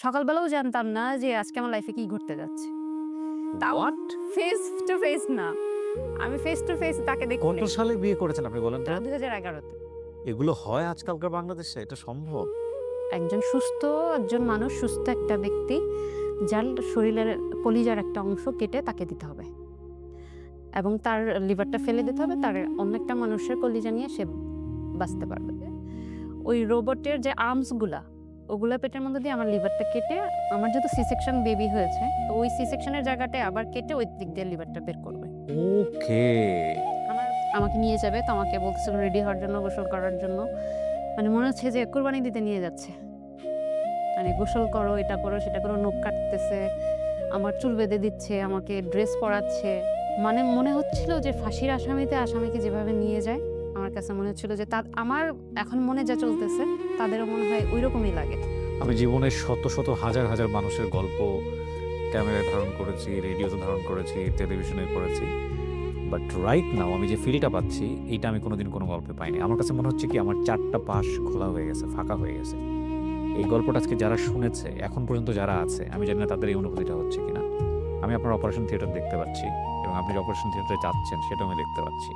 সকালবেলাও জানতাম না যে আজকে আমার লাইফে কি ঘটতে যাচ্ছে। তাও হোয়াট? ফেস টু ফেস না। আমি ফেস টু ফেস তাকে কত দেখিনি। সালে বিয়ে করেছেন আপনি বলেন তো? 2011 তে। এগুলো হয় আজকালকার বাংলাদেশে? এটা সম্ভব? একজন মানুষ সুস্থ একটা ব্যক্তি যার শরীরের কলিজার একটা অংশ কেটে তাকে দিতে হবে। এবং তার লিভারটা ফেলে দিতে হবে, তার অন্য একটা মানুষের কলিজা নিয়ে সে বাঁচতে পারবে। ওই রোবটের যে আর্মস গুলা ওগুলা পেটের মধ্যে দিয়ে আমার লিভারটা কেটে, আমার যেহেতু সি সেকশন বেবি হয়েছে, তো ওই সি সেকশনের জায়গাটায় আবার কেটে ওই দিক দিয়ে লিভারটা বের করবে। ওকে। আমাকে নিয়ে যাবে, তো আমাকে বলতেছিল রেডি হওয়ার জন্য, গোসল করার জন্য। মানে মনে হচ্ছে যে কুরবানি দিতে নিয়ে যাচ্ছে। মানে গোসল করো, এটা করো, সেটা করো, নখ কাটতেছে, আমার চুল বেঁধে দিচ্ছে, আমাকে ড্রেস পরাচ্ছে। মানে মনে হচ্ছিল যে ফাঁসির আসামিকে যেভাবে নিয়ে যায়, আমার কাছে মনে হচ্ছিল যে আমার এখন মনে যা চলতেছে তাদেরও মনে হয় ওই রকমই লাগে। আমি জীবনের শত শত হাজার হাজার মানুষের গল্প ক্যামেরায় ধারণ করেছি, রেডিওতে ধারণ করেছি, টেলিভিশনে করেছি। বাট রাইট নাও আমি যে ফিলটা পাচ্ছি, এইটা আমি কোনোদিন কোনো গল্পে পাইনি। আমার কাছে মনে হচ্ছে কি আমার 4টা পাশ খোলা হয়ে গেছে, ফাঁকা হয়ে গেছে। এই গল্পটা আজকে যারা শুনেছে, এখন পর্যন্ত যারা আছে, আমি জানি না তাদের এই অনুভূতিটা হচ্ছে কিনা। আমি আপনার অপারেশন থিয়েটার দেখতে পাচ্ছি এবং আপনি যে অপারেশন থিয়েটারে যাচ্ছেন সেটাও আমি দেখতে পাচ্ছি।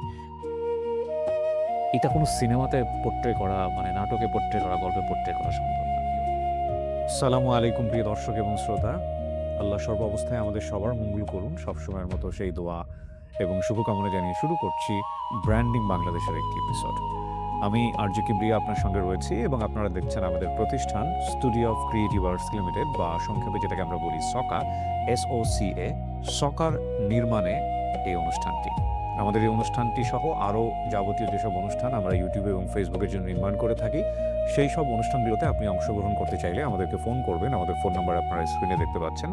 এটা কোনো সিনেমাতে পোট্রে করা, মানে নাটকে পোট্রে করা, গল্পে পোট্রে করা সম্ভব না। সালামু আলাইকুম প্রিয় দর্শক এবং শ্রোতা। আল্লাহ সর্বাবস্থায় আমাদের সবার মঙ্গল করুন, সবসময়ের মতো সেই দোয়া এবং শুভকামনা জানিয়ে শুরু করছি ব্র্যান্ডিং বাংলাদেশের একটি এপিসোড। আমি আরজে কিবরিয়া আপনার সঙ্গে রয়েছি এবং আপনারা দেখছেন আমাদের প্রতিষ্ঠান studio of creative arts limited, বা সংক্ষেপে যেটাকে আমরা বলি সকা, SOCA, সকার নির্মাণে এই অনুষ্ঠানটি। আমাদের এই অনুষ্ঠানটি সহ আরও যাবতীয় যেসব অনুষ্ঠান আমরা ইউটিউবে এবং ফেসবুকের জন্য নির্মাণ করে থাকি, সেই সব অনুষ্ঠানগুলোতে আপনি অংশগ্রহণ করতে চাইলে আমাদেরকে ফোন করবেন। আমাদের ফোন নাম্বার আপনারা স্ক্রিনে দেখতে পাচ্ছেন,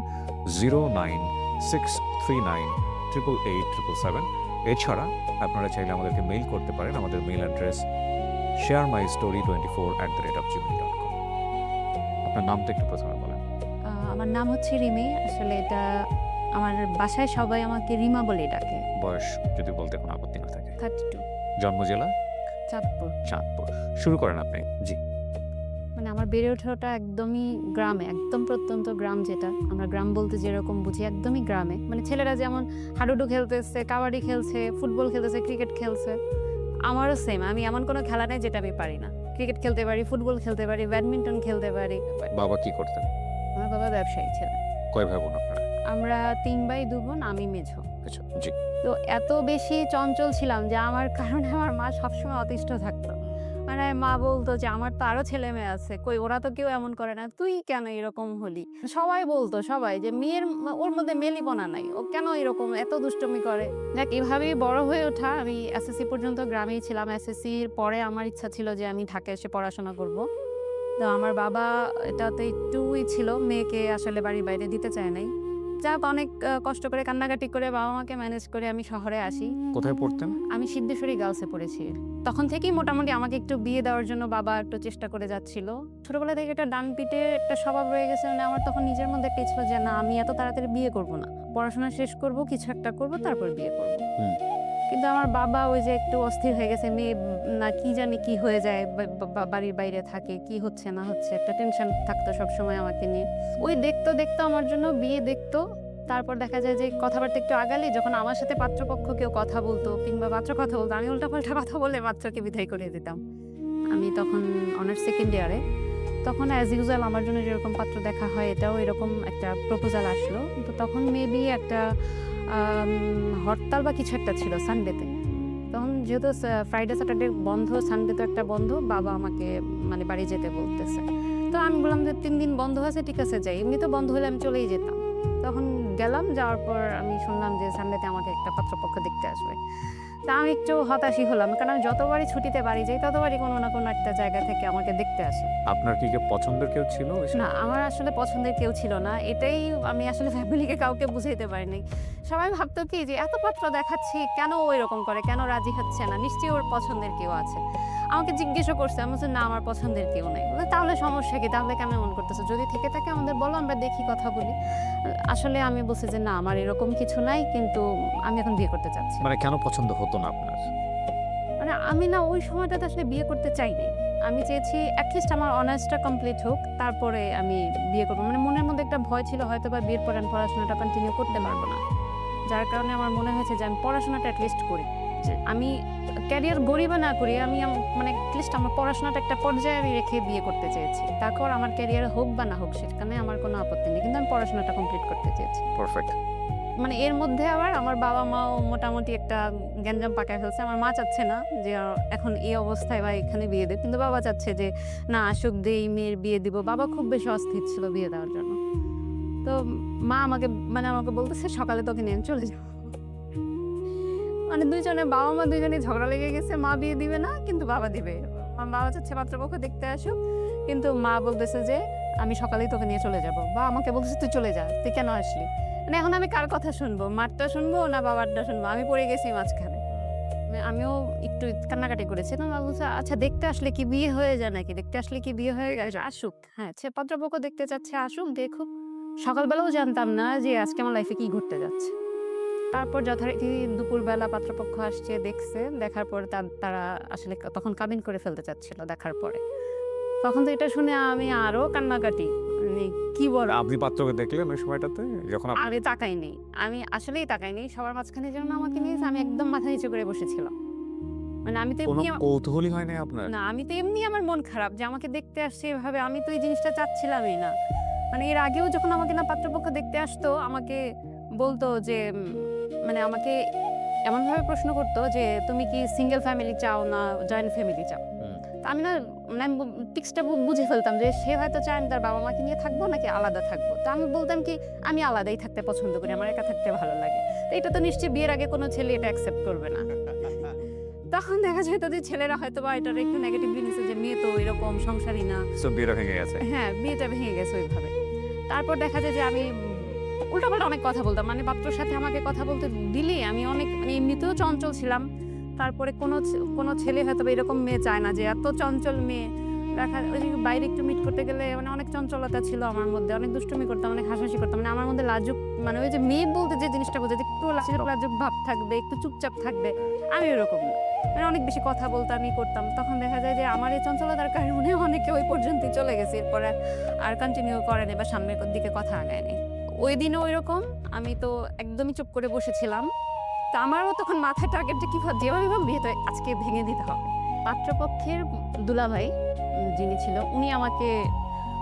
09639888777। এছাড়া আপনারা চাইলে আমাদেরকে মেইল করতে পারেন। আমাদের মেইল অ্যাড্রেস sharemystory24@gmail.com। আপনার নামটা একটু প্রথমে বলেন। আমার নাম হচ্ছে রিমি। আসলে এটা আমার বাসায় সবাই আমাকে রিমা বলে ডাকে। বয়স যদি বলতে কোনো আপত্তি না থাকে। 32, জন্ম জেলা? চাঁদপুর। চাঁদপুর। শুরু করেন আপনি। জি। মানে আমার বেড়ে ওঠাটা একদমই গ্রামে, একদম প্রত্যন্ত গ্রাম, যেটা আমরা গ্রাম বলতে যেরকম বুঝি একদমই গ্রামে। মানে ছেলেরা যেমন হাডুডু খেলতেছে, কাবাডি খেলছে, ফুটবল খেলতেছে, ক্রিকেট খেলছে, আমারও সেম। আমি এমন কোনো খেলা নেই যেটা আমি পারি না। ক্রিকেট খেলতে পারি, ফুটবল খেলতে পারি, ব্যাডমিন্টন খেলতে পারি। বাবা কি করতেন? আমার বাবা ব্যবসায়ী ছিলেন। কয় ভাই বোন আপনারা? আমরা 3 ভাই 2 বোন, আমি মেঝো। আচ্ছা, জি। তো এত বেশি চঞ্চল ছিলাম যে আমার কারণে আমার মা সবসময় অতিষ্ঠ থাকতো। মানে মা বলতো যে আমার তো আরো ছেলে মেয়ে আছে, কই ওরা তো কেউ এমন করে না, তুই কেন এরকম হলি? সবাই বলতো, সবাই, যে ওর মধ্যে মেলিপনা নাই, ও কেন এরকম এত দুষ্টুমি করে। দেখ, এভাবেই বড় হয়ে ওঠা। আমি SSC পর্যন্ত গ্রামেই ছিলাম। SSCর পরে আমার ইচ্ছা ছিল যে আমি ঢাকায় এসে পড়াশোনা করব। তো আমার বাবা এটাতে একটুই ছিল, মেয়েকে আসলে বাড়ির বাইরে দিতে চায় নাই। যাক, অনেক কষ্ট করে কান্নাকাটি করে বাবা মাকে ম্যানেজ করে আমি শহরে আসি। কোথায় পড়তেন? আমি সিদ্ধেশ্বরী গার্লসে পড়েছি। তখন থেকেই মোটামুটি আমাকে একটু বিয়ে দেওয়ার জন্য বাবা একটু চেষ্টা করে যাচ্ছিল। ছোটবেলা থেকে একটা ডান পিটে একটা স্বভাব রয়ে গেছে। মানে আমার তখন নিজের মধ্যে একটা ছিল যে না, আমি এত তাড়াতাড়ি বিয়ে করব না, পড়াশোনা শেষ করব, কিছু একটা করব, তারপর বিয়ে করব। কিন্তু আমার বাবা ওই যে একটু অস্থির হয়ে গেছে, মেয়ে না কি জানি কি হয়ে যায়, বাড়ির বাইরে থাকে, কি হচ্ছে না হচ্ছে, একটা টেনশন থাকতো সবসময় আমাকে নিয়ে। ওই দেখতো দেখতো আমার জন্য বিয়ে দেখতো। তারপর দেখা যায় যে কথাবার্তা একটু আগালে, যখন আমার সাথে পাত্রপক্ষ কেউ কথা বলতো কিংবা পাত্র কথা বলতো, আমি উল্টাপাল্টা কথা বলে পাত্রকে বিদায় করে দিতাম। আমি তখন অনার্স সেকেন্ড ইয়ারে। তখন অ্যাজ ইউজুয়াল আমার জন্য যেরকম পাত্র দেখা হয়, এটাও এরকম একটা প্রপোজাল আসলো। তো তখন মেবি একটা হরতাল বা কিছু একটা ছিল সানডেতে। তখন যেহেতু ফ্রাইডে স্যাটারডে বন্ধ, সানডে তো একটা বন্ধ, বাবা আমাকে মানে বাড়ি যেতে বলতেছে। তো আমি বললাম যে 3 দিন বন্ধ আছে, ঠিক আছে যাই। এমনি তো বন্ধ হলে আমি চলেই যেতাম। তখন গেলাম, যাওয়ার পর আমি শুনলাম যে সানডেতে আমাকে একটা পাত্রপক্ষ দেখতে আসবে। তা আমি একটু হতাশই হলাম, কারণ আমি যতবারই ছুটিতে বাড়ি যাই ততবারই কোনো না কোনো একটা জায়গা থেকে আমাকে দেখতে আসে। আপনার কি কেউ পছন্দের কেউ ছিল? না, আমার আসলে পছন্দের কেউ ছিল না। এটাই আমি আসলে ফ্যামিলিকে কাউকে বুঝাইতে পারিনি। সবাই ভাবতো কি যে এত পাত্র দেখাচ্ছি, কেন ও এরকম করে, কেন রাজি হচ্ছে না, নিশ্চয়ই ওর পছন্দের কেউ আছে। আমাকে জিজ্ঞেসও করছে, আমি বলছি না, আমার পছন্দের কেউ নেই। বলে তাহলে সমস্যা কি, তাহলে কেন এমন করতেছো, যদি থেকে থাকে আমাদের বলো, আমরা দেখি, কথা বলি। আসলে আমি বলছি যে না, আমার এরকম কিছু নাই, কিন্তু আমি এখন বিয়ে করতে চাচ্ছি। মানে কেন পছন্দ হতো না আপনার? মানে আমি না ওই সময়টাতে আসলে বিয়ে করতে চাইনি। আমি চেয়েছি অ্যাটলিস্ট আমার অনার্সটা কমপ্লিট হোক, তারপরে আমি বিয়ে করবো। মানে মনের মধ্যে একটা ভয় ছিল হয়তো বা বিয়ের পরে আমি পড়াশোনাটা কন্টিনিউ করতে পারবো না, যার কারণে আমার মনে হয়েছে যে আমি পড়াশোনাটা অ্যাটলিস্ট করি। জি। আমি ক্যারিয়ার গড়ি বা না করি, আমি মানে অ্যাটলিস্ট আমার পড়াশোনাটা একটা পর্যায়ে আমি রেখে বিয়ে করতে চেয়েছি। তারপর আমার ক্যারিয়ার হোক বা না হোক সেখানে আমার কোনো আপত্তি নেই, কিন্তু আমি পড়াশোনাটা কমপ্লিট করতে চেয়েছি। পারফেক্ট। মানে এর মধ্যে আবার আমার বাবা মাও মোটামুটি একটা গ্যাঞ্জাম পাকায় ফেলছে। আমার মা চাচ্ছে না যে এখন এই অবস্থায় বা এখানে বিয়ে দেব, কিন্তু বাবা চাচ্ছে যে না আসুক দেই, মেয়ের বিয়ে দিব। বাবা খুব বেশি অস্থির ছিল বিয়ে দেওয়ার জন্য। তো মা আমাকে বলতেছে সকালে তোকে নিয়ে আমি চলে যাবো। মানে বাবা মা দুইজনে ঝগড়া লেগে গেছে, মা বিয়ে দিবে না কিন্তু বাবা দিবে। আমার বাবা চাচ্ছে পাত্রপক্ষ দেখতে আসুক, কিন্তু মা বলতেছে যে আমি সকালেই তোকে নিয়ে চলে যাব। বা আমাকে বলতেছে তুই চলে যা, তুই কেন আসলি? মানে এখন আমি কার কথা শুনবো, মারটা শুনবো না বাবারটা শুনবো? আমি পড়ে গেছি মাঝখানে। মানে আমিও একটু কান্নাকাটি করেছি। তো মা বলছে আচ্ছা দেখতে আসলে কি বিয়ে হয়ে যায় নাকি? দেখতে আসলে কি বিয়ে হয়ে গেছে? আসুক, হ্যাঁ পাত্রপক্ষ দেখতে চাচ্ছে আসুক, দেখুক। সকালবেলাও জানতাম না যে আজকে আমার লাইফে কি ঘটতে যাচ্ছে। তারপর যথারীতি দুপুরবেলা পাত্রপক্ষ আসছে, দেখছে। দেখার পরে তারা আসলে তখন কাবিন করে ফেলতে চাচ্ছিল দেখার পরে। তখন তো এটা শুনে আমি আরো কান্নাকাটি। মানে কি বলবো? আপনি পাত্রকে দেখলেন ওই সময়টাতে যখন আমি তাকাইনি। আমি আসলেই তাকাইনি। সবার মাঝখানে যেমন আমাকে নিয়েছে, আমি একদম মাথা নিচু করে বসেছিলাম। মানে আমি তো কোনো এমনি কৌতূহলই হয় নাই আপনার? না, আমি তো এমনি আমার মন খারাপ যে আমাকে দেখতে আসছে এভাবে। আমি তো এই জিনিসটা চাচ্ছিলামই না। মানে এর আগেও যখন আমাকে না পাত্রপক্ষ দেখতে আসতো, আমাকে বলতো যে মানে আমাকে এমনভাবে প্রশ্ন করতো যে তুমি কি সিঙ্গেল ফ্যামিলি চাও না জয়েন্ট ফ্যামিলি চাও? হুম। তো আমি না মানে আমি পিক্সটা বুঝে ফেলতাম যে সে হয়তো চায় আমি তার বাবা মাকে নিয়ে থাকবো নাকি আলাদা থাকবো। তো আমি বলতাম কি আমি আলাদাই থাকতে পছন্দ করি, আমার একা থাকতে ভালো লাগে। তো এটা তো নিশ্চয়ই বিয়ের আগে কোনো ছেলে এটা অ্যাকসেপ্ট করবে না। তখন দেখা যেত যে ছেলেরা হয়তো বা এটার একটু নেগেটিভলি নিছে যে মেয়ে তো এরকম সংসারী না। সো বিয়েটা ভেঙে গেছে। হ্যাঁ, বিয়েটা ভেঙে গেছে ওইভাবে। তারপর দেখা যায় যে আমি উল্টাপাল্টা অনেক কথা বলতাম। মানে পাত্রর সাথে আমাকে কথা বলতে দিলে আমি অনেক মানে এমনিতেও চঞ্চল ছিলাম। তারপরে কোনো ছেলে হয়তোবা এরকম মেয়ে চায় না যে এত চঞ্চল মেয়ে। ওই যে বাইরে একটু মিট করতে গেলে মানে অনেক চঞ্চলতা ছিল আমার মধ্যে। অনেক দুষ্টুমি করতাম, অনেক হাসাহাসি করতাম। মানে আমার মধ্যে লাজুক মানে ওই যে মেয়ে বলতে যে জিনিসটা বোঝায় যে একটু লাজুক ভাব থাকবে, একটু চুপচাপ থাকবে। আমি ওরকম না। মানে অনেক বেশি কথা বলতাম, করতাম। তখন দেখা যায় যে আমার এই চঞ্চলতার কারণে অনেকে ওই পর্যন্তই চলে গেছে। এরপরে আর কন্টিনিউ করেনি বা সামনের দিকে কথা আগায়নি। ওই দিনও ঐরকম। আমি তো একদমই চুপ করে বসেছিলাম। তো আমারও তখন মাথায় টার্গেট যে যেভাবে হোক বিয়েটা আজকে ভেঙে দিতে হবে। পাত্রপক্ষের দুলাভাই যিনি ছিল উনি আমাকে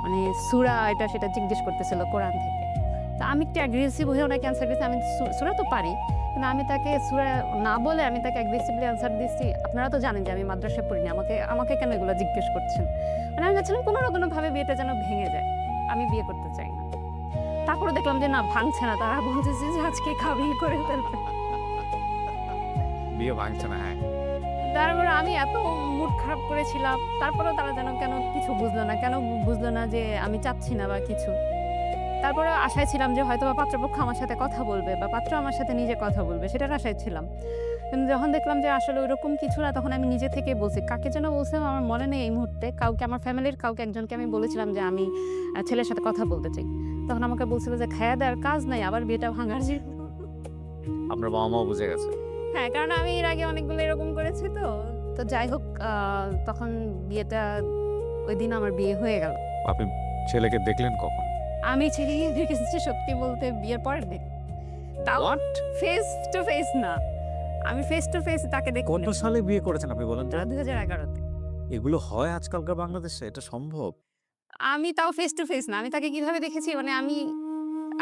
মানে সূরা এটা সেটা জিজ্ঞেস করতেছিল কোরআন থেকে। তো আমি একটু অ্যাগ্রেসিভ হয়ে ওনাকে অ্যান্সার দিয়েছি। আমি সূরা তো পারি, কিন্তু আমি তাকে সূরা না বলে আমি তাকে অ্যাগ্রেসিভলি অ্যান্সার দিচ্ছি। আপনারা তো জানেন যে আমি মাদ্রাসায় পড়িনি, আমাকে কেন এগুলো জিজ্ঞেস করছেন? মানে আমি চাচ্ছিলাম কোনো না কোনোভাবে বিয়েটা যেন ভেঙে যায়। আমি বিয়ে করতে চাই না। তারপরে দেখলাম যে না, ভাঙছে না। তারা বলতেছে যে আজকে কাবিন করে ফেলবে। বিয়ে ভাঙছে না, হ্যাঁ। তারপরে আমি এত মুড খারাপ করেছিলাম। তারপরেও তারা যেন কেন কিছু বুঝলো না। কেন বুঝলো না যে আমি চাচ্ছি না বা কিছু। তারপরে আশায় ছিলাম যে হয়তোবা পাত্রপক্ষ আমার সাথে কথা বলবে বা পাত্র আমার সাথে নিজে কথা বলবে, সেটার আশায় ছিলাম। কিন্তু যখন দেখলাম যে আসলে ওইরকম কিছু না, তখন আমি নিজে থেকেই বলছি। কাকে যেন বলছিলাম আমার মনে নেই এই মুহূর্তে। কাউকে, আমার ফ্যামিলির কাউকে একজনকে আমি বলেছিলাম যে আমি ছেলের সাথে কথা বলতে চাই। তখন আমাকে বলছিল যে খায়া দেওয়ার কাজ নাই, আবার বিয়েটা ভাঙার যে। আপনার বাবা মাও বুঝে গেছে। হ্যাঁ, কারণ আমি এর আগে অনেকগুলো এরকম করেছি তো। তো যাই হোক তখন বিয়েটা ওইদিন আমার বিয়ে হয়ে গেল। আপনি ছেলেকে দেখলেন কখন? আমি ছেলেকে দেখেছি সত্যি বলতে বিয়ের পরের দিন। তাও হোয়াট? ফেস টু ফেস না। আমি ফেস টু ফেস তাকে কত দেখিনি। সালে বিয়ে করেছেন আপনি বলেন তো? 2011 তে। এগুলো হয় আজকালকার বাংলাদেশে? এটা সম্ভব? আমি তাও ফেস টু ফেস না। আমি তাকে কিভাবে দেখেছি মানে আমি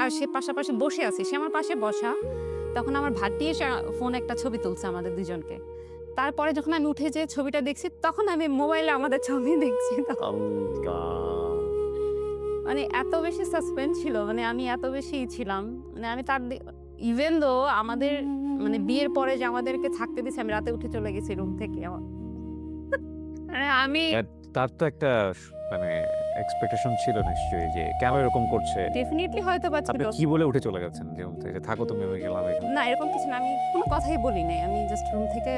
আর সে পাশাপাশি বসে আছি। সে আমার পাশে বসা। তখন আমার ভাগ্নি এসে ফোনে একটা ছবি তুলছে আমাদের দুজনকে। তারপরে যখন আমি উঠে যেয়ে ছবিটা দেখছি, তখন আমি মোবাইলে আমাদের ছবি দেখছি। আল্লাহ! মানে এত বেশি সাসপেন্স ছিল, মানে আমি এত বেশি ছিলাম। মানে আমি তার ইভেন দো আমাদের মানে বিয়ের পরে যে আমাদেরকে থাকতে দিছে, আমি রাতে উঠে চলে গেছি রুম থেকে। মানে আমি তার তো একটা মানে এক্সপেকটেশন ছিল নিশ্চয়ই যে কেন এরকম করছে? ডেফিনিটলি হয়তো বা আপনি ছিল। কি বলে উঠে চলে গেছেন যে রুম থেকে? থাকো তুমি, আমি গেলাম এখানে। না, এরকম কিছু না। আমি কোনো কথাই বলি নাই। আমি জাস্ট রুম থেকে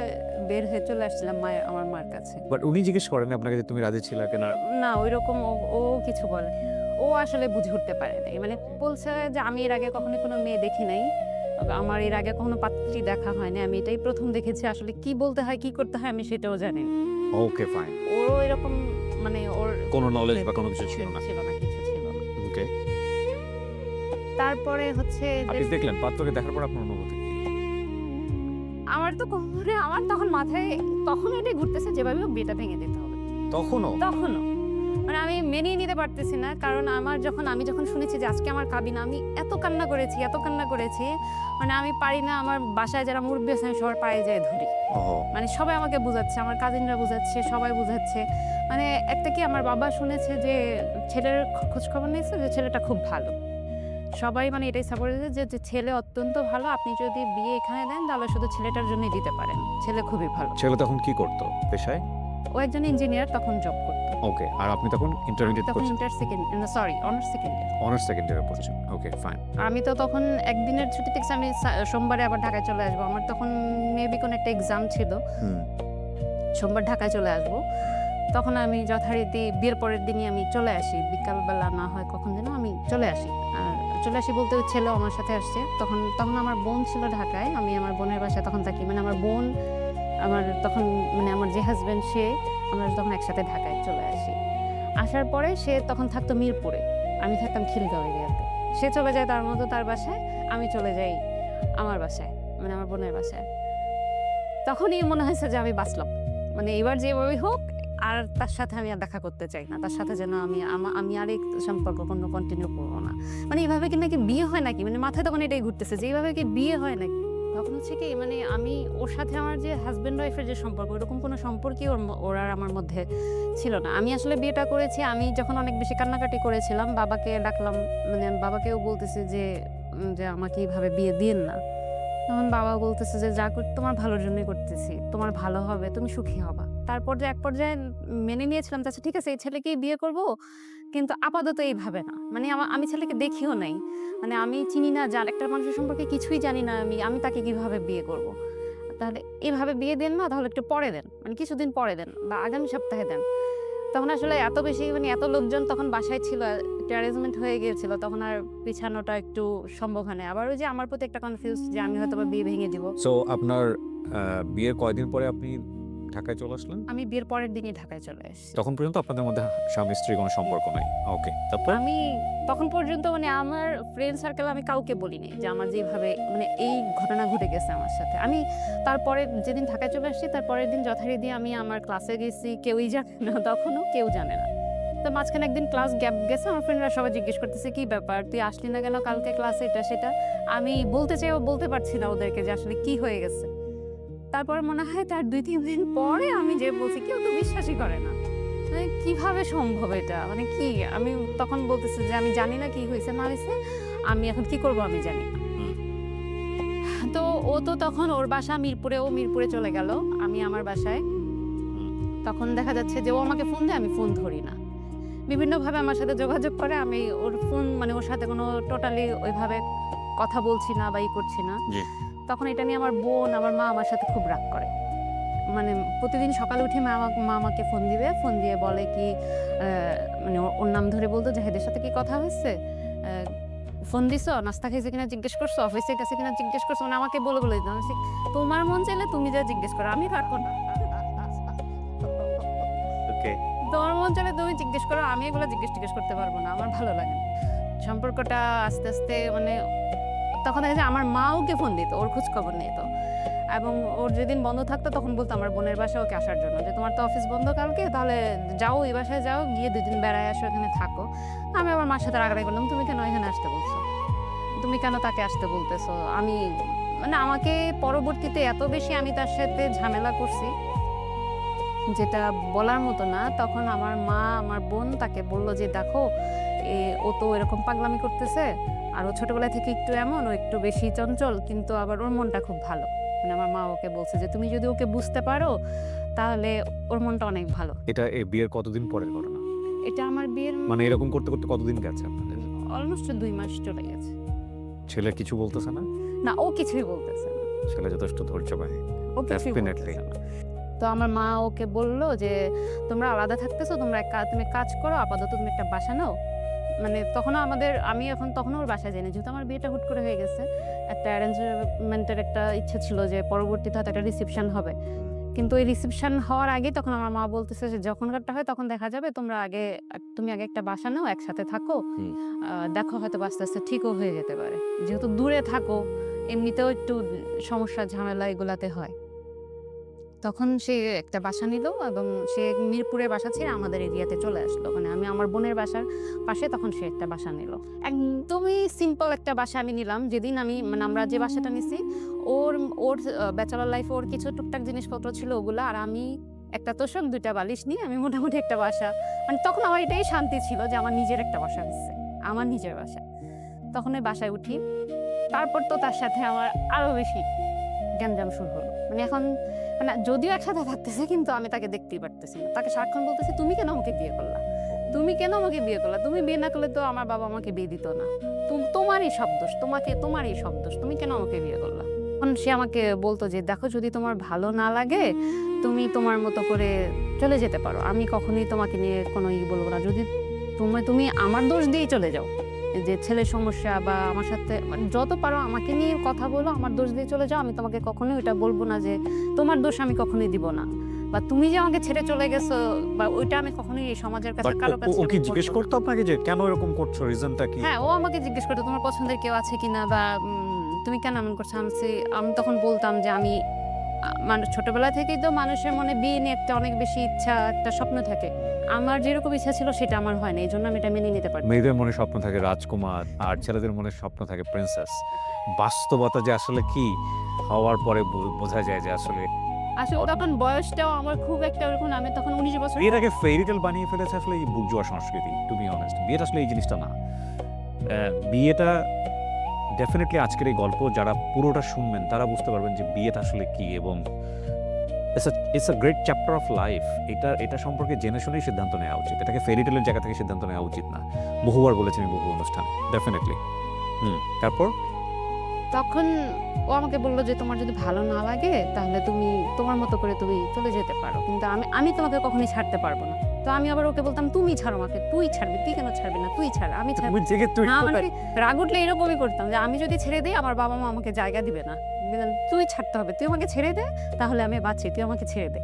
বের হয়ে চলে আসছিলাম আমার মার কাছে। বাট উনি জিজ্ঞেস করেন আপনাকে যে তুমি রাজি ছিলা কিনা? না, ঐরকম ও কিছু বলে। ও আসলে বুঝে উঠতে পারে নাই। মানে বলছে যে আমি এর আগে কখনো কোনো মেয়ে দেখি নাই। আমার এর আগে কখনো পাত্রী দেখা হয়নি, আমি এটাই প্রথম দেখেছি। আসলে কি বলতে হয় কি করতে হয় আমি সেটাও জানি না। Okay fine. ওরও এরকম মানে ওর কোনো নলেজ বা কোনো কিছু ছিল না। ছিল না, কিছু ছিল না। ওকে, তারপরে হচ্ছে যে আপনি দেখলেন পাত্রকে দেখার পর আপনার অনুভূতি কি? আমার তো মানে আমার তখন মাথায় তখন এটাই ঘুরতেছে যেভাবে হোক বিয়েটা ভেঙে দিতে হবে। তখনও তখনও মানে আমি মেনেই নিতে পারতেছি না, কারণ আমি যখন শুনেছি যে আজকে আমার কাবিন, আমি এত কান্না করেছি, মানে আমি পারি না। আমার বাসায় যারা মুরব্বী আছে আমি সবার পায়ে যেয়ে ধরি, ওহো, মানে সবাই আমাকে বুঝাচ্ছে, আমার কাজিনরা বুঝাচ্ছে, সবাই বুঝাচ্ছে। মানে একটা কি আমার বাবা শুনেছে যে ছেলের খোঁজ খবর নিয়েছে যে ছেলেটা খুব ভালো, সবাই মানে এটাই সাপোর্ট দিয়েছে যে ছেলে অত্যন্ত ভালো, আপনি যদি বিয়ে এখানে দেন তাহলে শুধু ছেলেটার জন্যই দিতে পারেন, ছেলে খুবই ভালো। ছেলে তখন কি করতো পেশায়? ও একজন ইঞ্জিনিয়ার, তখন জব করতো। ওকে, আর আপনি তখন ইন্টারমিডিয়েট তখন করছেন? Honours second year. Honours second ইয়ারে পড়ছেন। Okay fine. আমি তো তখন একদিনের ছুটি থেকে আমি সোমবারে আবার ঢাকায় চলে আসবো। আমার তখন মেবি কোনো একটা এক্সাম ছিল, হুম, সোমবার ঢাকায় চলে আসবো। তখন আমি যথারীতি বিয়ের পরের দিনই আমি চলে আসি, বিকালবেলা না হয় কখন যেন আমি চলে আসি। আর চলে আসি বলতে ওই ছেলেও আমার সাথে আসছে। তখন আমার বোন ছিল ঢাকায়, আমি আমার বোনের বাসায় তখন থাকি। মানে আমার বোন, আমার তখন মানে আমার যে হাজব্যান্ড, সে, আমরা তখন একসাথে ঢাকায় চলে আসি। আসার পরে সে তখন থাকতো মিরপুরে, আমি থাকতাম খিলগাঁও এরিয়াতে। সে চলে যায় তার মতো তার বাসায়, আমি চলে যাই আমার বাসায়, মানে আমার বোনের বাসায়। তখনই মনে হয়েছে যে আমি বাঁচলাম, মানে এবার যেভাবে হোক আর তার সাথে আমি আর দেখা করতে চাই না, তার সাথে যেন আমি আর এই সম্পর্ক কোনো কন্টিনিউ করবো না। মানে এইভাবে কি নাকি বিয়ে হয় নাকি, মানে মাথায় তখন এটাই ঘুরতেছে যে এইভাবে কি বিয়ে হয় নাকি। তখন হচ্ছে কি মানে আমি ওর সাথে আমার যে হাজব্যান্ড ওয়াইফের যে সম্পর্ক, ওরকম কোনো সম্পর্কই ওর আর আমার মধ্যে ছিল না। আমি আসলে বিয়েটা করেছি, আমি যখন অনেক বেশি কান্নাকাটি করেছিলাম, বাবাকে ডাকলাম, মানে আমি বাবাকেও বলতেছি যে আমাকে এইভাবে বিয়ে দিয়েন না। তখন বাবা বলতেছে যে যা কর তোমার ভালোর জন্যই করতেছি, তোমার ভালো হবে, তুমি সুখী হবা। তারপর যে এক পর্যায়ে মেনে নিয়েছিলাম, আচ্ছা ঠিক আছে এই ছেলেকেই বিয়ে করব, কিন্তু আপাতত এইভাবে না। মানে আমি ছেলেকে দেখিও নাই, মানে আমি চিনি না, একটা মানুষের সম্পর্কে কিছুই জানি না, আমি তাকে কিভাবে বিয়ে করব। তাহলে এভাবে বিয়ে দেন না, তাহলে একটু পরে দেন, মানে কিছুদিন পরে দেন বা আগামী সপ্তাহে দেন। তখন আসলে এত বেশি মানে এত লোকজন তখন বাসায় ছিল, একটা অ্যারেঞ্জমেন্ট হয়ে গিয়েছিল, তখন আর পিছানোটা একটু সম্ভব হয় না। আবার ওই যে আমার প্রতি একটা কনফিউজ যে আমি হয়তো বা বিয়ে ভেঙে দিব। সো আপনার বিয়ের কয়দিন পরে আপনি ঢাকায় চলে আসলেন? আমি বিয়ের পরের দিনই ঢাকায় চলে এসেছি। তখন পর্যন্ত আপনাদের মধ্যে স্বামী স্ত্রীর কোনো সম্পর্ক নাই। ওকে, তারপর? আমি তখন পর্যন্ত মানে আমার ফ্রেন্ড সার্কেল আমি কাউকে বলিনি যে আমার যেভাবে মানে এই ঘটনা ঘটে গেছে আমার সাথে। আমি তারপরে যেদিন ঢাকায় চলে আসছি তার পরের দিন যথারীতি আমি আমার ক্লাসে গেছি, কেউই জানে না, তখনও কেউ জানে না। তো মাঝখানে একদিন ক্লাস গ্যাপ গেছে, আমার ফ্রেন্ডরা সবাই জিজ্ঞেস করতেছে কি ব্যাপার, তুই আসলি না কেন কালকে ক্লাসে, এটা সেটা। আমি বলতে চাইও বলতে পারছি না ওদেরকে যে আসলে কি হয়ে গেছে। তারপর মনে হয় তার 2-3 দিন পরে আমি যে বলছি, কেউ তো বিশ্বাসই করে না, মানে কিভাবে সম্ভব এটা, মানে কি। আমি তখন বলতেছি যে আমি জানি না কি হয়েছে না হয়েছে, আমি এখন কি করব আমি জানি না। হুম। তো ও তো তখন ওর বাসা মিরপুরে, ও মিরপুরে চলে গেল, আমি আমার বাসায়। তখন দেখা যাচ্ছে যে ও আমাকে ফোন দেয়, আমি ফোন ধরি না, বিভিন্নভাবে আমার সাথে যোগাযোগ করে, আমি ওর ফোন মানে ওর সাথে কোনো টোটালি ওইভাবে কথা বলছি না বা ই করছি না। জি। তখন এটা নিয়ে আমার বোন, আমার মা আমার সাথে খুব রাগ করে। মানে প্রতিদিন সকালে উঠে মা আমাকে ফোন দিবে, ফোন দিয়ে বলে কি মানে ওর নাম ধরে বলতো জাহিদের সাথে কি কথা হয়েছে, ফোন দিছো, নাস্তা খাইছে কিনা জিজ্ঞেস করছো, অফিসে গেছে কিনা জিজ্ঞেস করছো, মানে আমাকে বলে দিত। আমি বলছি, তোমার মন চাইলে তুমি যা জিজ্ঞেস করো, আমি পারবো না। ওকে। তোমার মন চাইলে তুমি জিজ্ঞেস করো, আমি এগুলো জিজ্ঞেস করতে পারবো না, আমার ভালো লাগে না। সম্পর্কটা আস্তে আস্তে মানে তখন দেখা যায় আমার মা ওকে ফোন দিত, ওর খোঁজ খবর নিত, এবং ওর যেদিন বন্ধ থাকতো তখন বলতো আমার বোনের বাসায় ওকে আসার জন্য, যে তোমার তো অফিস বন্ধ কালকে, তাহলে যাও এই বাসায় যাও, গিয়ে 2 দিন বেড়ায় আসো, এখানে থাকো। আমি আমার মার সাথে রাগারাগি করলাম, তুমি কেন এখানে আসতে বলছো, তুমি কেন তাকে আসতে বলতেছো। আমি মানে আমাকে পরবর্তীতে এত বেশি আমি তার সাথে ঝামেলা করছি যেটা বলার মতো না। তখন আমার মা, আমার বোন তাকে বললো যে দেখো ও তো এরকম পাগলামি করতেছে, আর ও ছোটবেলা থেকে একটু এমন, ও একটু বেশি চঞ্চল, কিন্তু আবার ওর মনটা খুব ভালো। মানে আমার মা ওকে বলছে যে তুমি যদি ওকে বুঝতে পারো তাহলে ওর মনটা অনেক ভালো। এটা বিয়ের কতদিন পরের ঘটনা? এটা আমার বিয়ের মানে এরকম করতে করতে কতদিন গেছে আপনাদের? অলমোস্ট 2 মাস চলে গেছে। ছেলে কিছু বলতেছে না? না, ও কিছুই বলতেছে না, ছেলে যথেষ্ট ধৈর্যবাহী। ও কিছুই Definitely. বলতেছে না। তো আমার মা ওকে বললো যে তোমরা আলাদা থাকতেছো, তুমি এক কাজ করো, আপাতত তুমি একটা বাসা নাও, মানে তখনও আমি এখন তখনও ওর বাসায় যাইনি, যেহেতু আমার বিয়েটা হুট করে হয়ে গেছে। একটা অ্যারেঞ্জমেন্টের একটা ইচ্ছা ছিল যে পরবর্তীতে হয়তো একটা রিসেপশন হবে, কিন্তু ওই রিসেপশন হওয়ার আগেই তখন আমার মা বলতেছে যে যখনকারটা হয় তখন দেখা যাবে, তুমি আগে একটা বাসা নাও, একসাথে থাকো, হুম। দেখো হয়তো আস্তে আস্তে ঠিকও হয়ে যেতে পারে, যেহেতু দূরে থাকো এমনিতেও একটু সমস্যা ঝামেলা এগুলাতে হয়। তখন সে একটা বাসা নিল এবং সে মিরপুরে বাসা ছেড়ে আমাদের এরিয়াতে চলে আসলো, মানে আমি আমার বোনের বাসার পাশে, তখন সে একটা বাসা নিল। একদমই সিম্পল একটা বাসা আমি নিলাম যেদিন মানে আমরা যে বাসাটা নিছি, ওর ওর ব্যাচেলর লাইফে ওর কিছু টুকটাক জিনিসপত্র ছিল ওগুলা, আর আমি একটা তোষক 2টা বালিশ নিয়ে আমি মোটামুটি একটা বাসা, মানে তখন আমার এটাই শান্তি ছিল যে আমার নিজের একটা বাসা হচ্ছে, আমার নিজের বাসা। তখন ওই বাসায় উঠি, তারপর তো তার সাথে আমার আরো বেশি গ্যাঞ্জাম শুরু হলো। মানে এখন মানে যদিও একসাথে থাকতেছে, কিন্তু আমি তাকে দেখতেই পারতেছি না। তাকে সারাক্ষণ বলতেছি, তুমি কেন আমাকে বিয়ে করলা, তুমি কেন আমাকে বিয়ে করলা, তুমি বিয়ে না করলে তো আমার বাবা আমাকে বিয়ে দিত না, তোমারই সব দোষ, তোমারই সব দোষ, তুমি কেন আমাকে বিয়ে করলা। এখন সে আমাকে বলতো যে দেখো, যদি তোমার ভালো না লাগে তুমি তোমার মতো করে চলে যেতে পারো, আমি কখনোই তোমাকে নিয়ে কোনো বলবো না, যদি তুমি আমার দোষ দিয়েই চলে যাও, যে ছেলের সমস্যা বা আমার সাথে মানে যত পারো আমাকে নিয়ে কথা বলো, আমার দোষ দিয়ে চলে যাও, আমি তোমাকে কখনোই ওইটা বলবো না যে তোমার দোষ আমি কখনোই দিব না, বা তুমি যে আমাকে ছেড়ে চলে গেছো, বা ওইটা আমি কখনোই এই সমাজের কাছে কারো কাছে ও কি আমি জিজ্ঞেস বলবো না। করতো আপনাকে যে কেন এরকম করছো, রিজনটা কি? হ্যাঁ, ও আমাকে জিজ্ঞেস করতো তোমার পছন্দের কেউ আছে কিনা, বা তুমি কেন এমন করছো। আমি তখন বলতাম যে আমি মানে ছোটবেলা থেকেই তো মানুষের মনে বিয়ে নিয়ে একটা অনেক বেশি ইচ্ছা, একটা স্বপ্ন থাকে, আমার যেরকম ইচ্ছা ছিল সেটা আমার হয় না, এই জন্য আমি এটা মেনে নিতে পারি। মেয়েদের মনে স্বপ্ন থাকে রাজকুমার, আর ছেলেদের মনে স্বপ্ন থাকে প্রিন্সেস। বাস্তবতা যে আসলে কি হওয়ার পরে বোঝা যায় যে আসলে আসলে তখন বয়সটাও আমার খুব একটা ওরকম, আমি তখন 19 বছর। বিয়েটাকে ফেরিটেল বানিয়ে ফেলেছে আসলে এই বুর্জোয়া সংস্কৃতি। টু বি অনেস্ট, বিয়েটা আসলে এই জিনিসটা না। বিয়েটা ডেফিনেটলি আজকের এই গল্প যারা পুরোটা শুনবেন তারা বুঝতে পারবেন যে বিয়েটা আসলে কি, এবং it's a great chapter of life. এটা সম্পর্কে জেনে শুনেই সিদ্ধান্ত নেওয়া উচিত, এটাকে ফেরিটেলের জায়গা থেকে সিদ্ধান্ত নেওয়া উচিত না। বহুবার বলেছি আমি বহু অনুষ্ঠানে, ডেফিনেটলি। তারপর তখন ও আমাকে বললো যে তোমার যদি ভালো না লাগে তাহলে তুমি তোমার মতো করে তুমি চলে যেতে পারো, কিন্তু আমি তোমাকে কখনোই ছাড়তে পারবো না। তো আমি আবার ওকে বলতাম, তুমি ছাড়ো আমাকে, তুই ছাড়বি, তুই কেন ছাড়বি না, তুই ছাড়, আমি ছাড়। তুমি জেগে তুই না, মানে রাগ উঠলে এরকমই করতাম যে আমি যদি ছেড়ে দিই আমার বাবা মা আমাকে জায়গা দিবে না, বললেন, তুই ছাড়তে হবে, তুই আমাকে ছেড়ে দে, তাহলে আমি বাঁচি, তুই আমাকে ছেড়ে দে।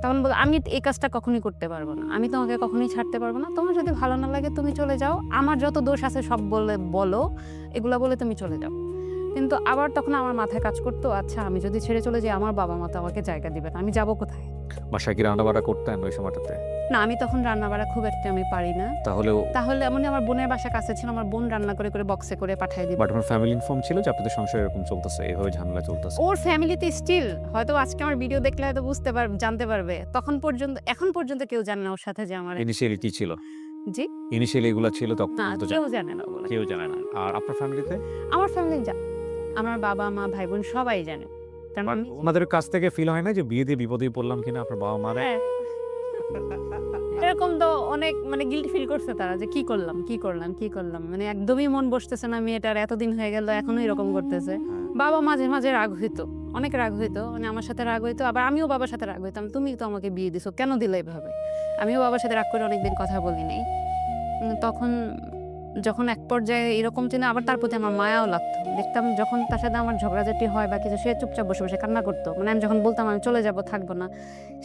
তখন বল, আমি এই কাজটা কখনোই করতে পারবো না, আমি তোমাকে কখনোই ছাড়তে পারবো না, তোমার যদি ভালো না লাগে তুমি চলে যাও, আমার যত দোষ আছে সব বলো, এগুলা বলে তুমি চলে যাও। কিন্তু আবার তখন আমার মাথায় কাজ করতো, আচ্ছা আমি যদি ছেড়ে চলে যাই আমার বাবা মা তো আমাকে জায়গা দিবে না, আমি যাবো কোথায়। বাসায় কি রান্না বাড়া করতেন ওই সময়টাতে? না, আমি তখন রান্না বাড়া খুব একটা আমি পারি না। তাহলে এমন আমার বোনের বাসা কাছে ছিল, আমার বোন রান্না করে করে বক্সে করে পাঠিয়ে দিত। বাট আমার ফ্যামিলি ইনফর্ম ছিল যে আপনাদের সংসার এরকম চলতেছে, এইভাবে ঝামেলা চলতেছে। ওর ফ্যামিলিতে স্টিল হয়তো আজকে আমার ভিডিও দেখলে হয়তো জানতে পারবে, এখন পর্যন্ত কেউ জানে না ওর সাথে যে আমার ইনিশিয়ালি কি ছিল? জি ইনিশিয়ালি এগুলো ছিল তখন না, তো কেউ জানে না বলে। কেউ জানে না। আর আপনার ফ্যামিলিতে? আমার ফ্যামিলি আমার বাবা মা ভাই বোন সবাই জানে, কারণ ওনাদের কাছ থেকে ফিল হয় না যে বিয়ে দিয়ে বিপদে পড়লাম কিনা আপনার বাবা মারা? হ্যাঁ, এরকম তো অনেক মানে গিল্টি ফিল করছে তারা যে কি করলাম, মানে একদমই মন বসতেছে না মেয়েটার, এতদিন হয়ে গেল এখনো এরকম করতেছে। বাবা মাঝে মাঝে রাগ হইতো, অনেক রাগ হইতো, মানে আমার সাথে রাগ হইতো, আবার আমিও বাবার সাথে রাগ হইতাম, তুমি তো আমাকে বিয়ে দিছো, কেন দিলে এভাবে। আমিও বাবার সাথে রাগ করে অনেকদিন কথা বলি নাই। তখন যখন এক পর্যায়ে এরকম ছিল, আবার তার প্রতি আমার মায়াও লাগতো, দেখতাম যখন তার সাথে আমার ঝগড়াঝাটি হয় বা কিছু, সে চুপচাপ বসে বসে কান্না করতো, মানে আমি যখন বলতাম আমি চলে যাব থাকবো না,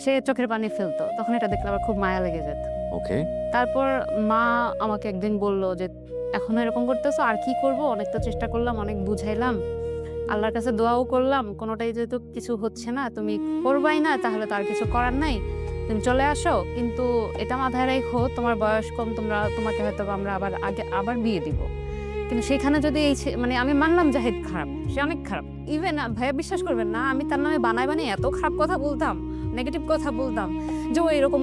সে চোখের পানি ফেলতো, তখন এটা দেখলে আমার খুব মায়া লেগে যেত। ওকে। তারপর মা আমাকে একদিন বলল যে এখন এরকম করতেছো, আর কি করব, অনেক তো চেষ্টা করলাম, অনেক বুঝাইলাম, আল্লাহর কাছে দোয়াও করলাম, কোনোটাই যেহেতু কিছু হচ্ছে না, তুমি করবাই না, তাহলে তো আর কিছু করার নাই, তুমি চলে আসো, কিন্তু এটা মাথায় রাখো তোমার বয়স কম, তোমাকে হয়তো আমরা আবার বিয়ে দিব, কিন্তু সেখানে যদি মানে আমি মানলাম জাহিদ খারাপ, সে অনেক খারাপ, ইভেন ভাইয়া বিশ্বাস করবেন না, আমি তার নামে বানায় এত খারাপ কথা বলতাম, নেগেটিভ কথা বলতাম, যে ও এরকম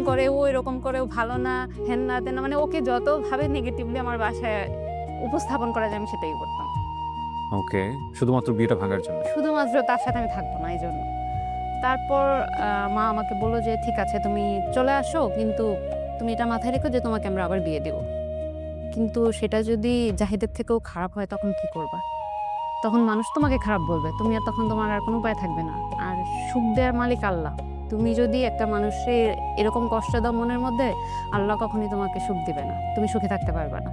করে, ও ভালো না, হেন না তেন, মানে ওকে যতভাবে নেগেটিভলি আমার বাসায় উপস্থাপন করা যায় আমি সেটাই করতাম, ওকে, শুধুমাত্র বিয়েটা ভাঙার জন্য? শুধুমাত্র তার সাথে আমি থাকবো না এই জন্য। তারপর মা আমাকে বললো যে ঠিক আছে তুমি চলে আসো, কিন্তু তুমি এটা মাথায় রেখো যে তোমাকে আমরা আবার বিয়ে দেব, কিন্তু সেটা যদি জাহিদের থেকেও খারাপ হয় তখন কি করবা, তখন মানুষ তোমাকে খারাপ বলবে, তখন তোমার আর কোনো উপায় থাকবে না, আর সুখ দেওয়ার মালিক আল্লাহ, তুমি যদি একটা মানুষের এরকম কষ্ট দাও মনের মধ্যে, আল্লাহ কখনই তোমাকে সুখ দিবে না, তুমি সুখে থাকতে পারবে না।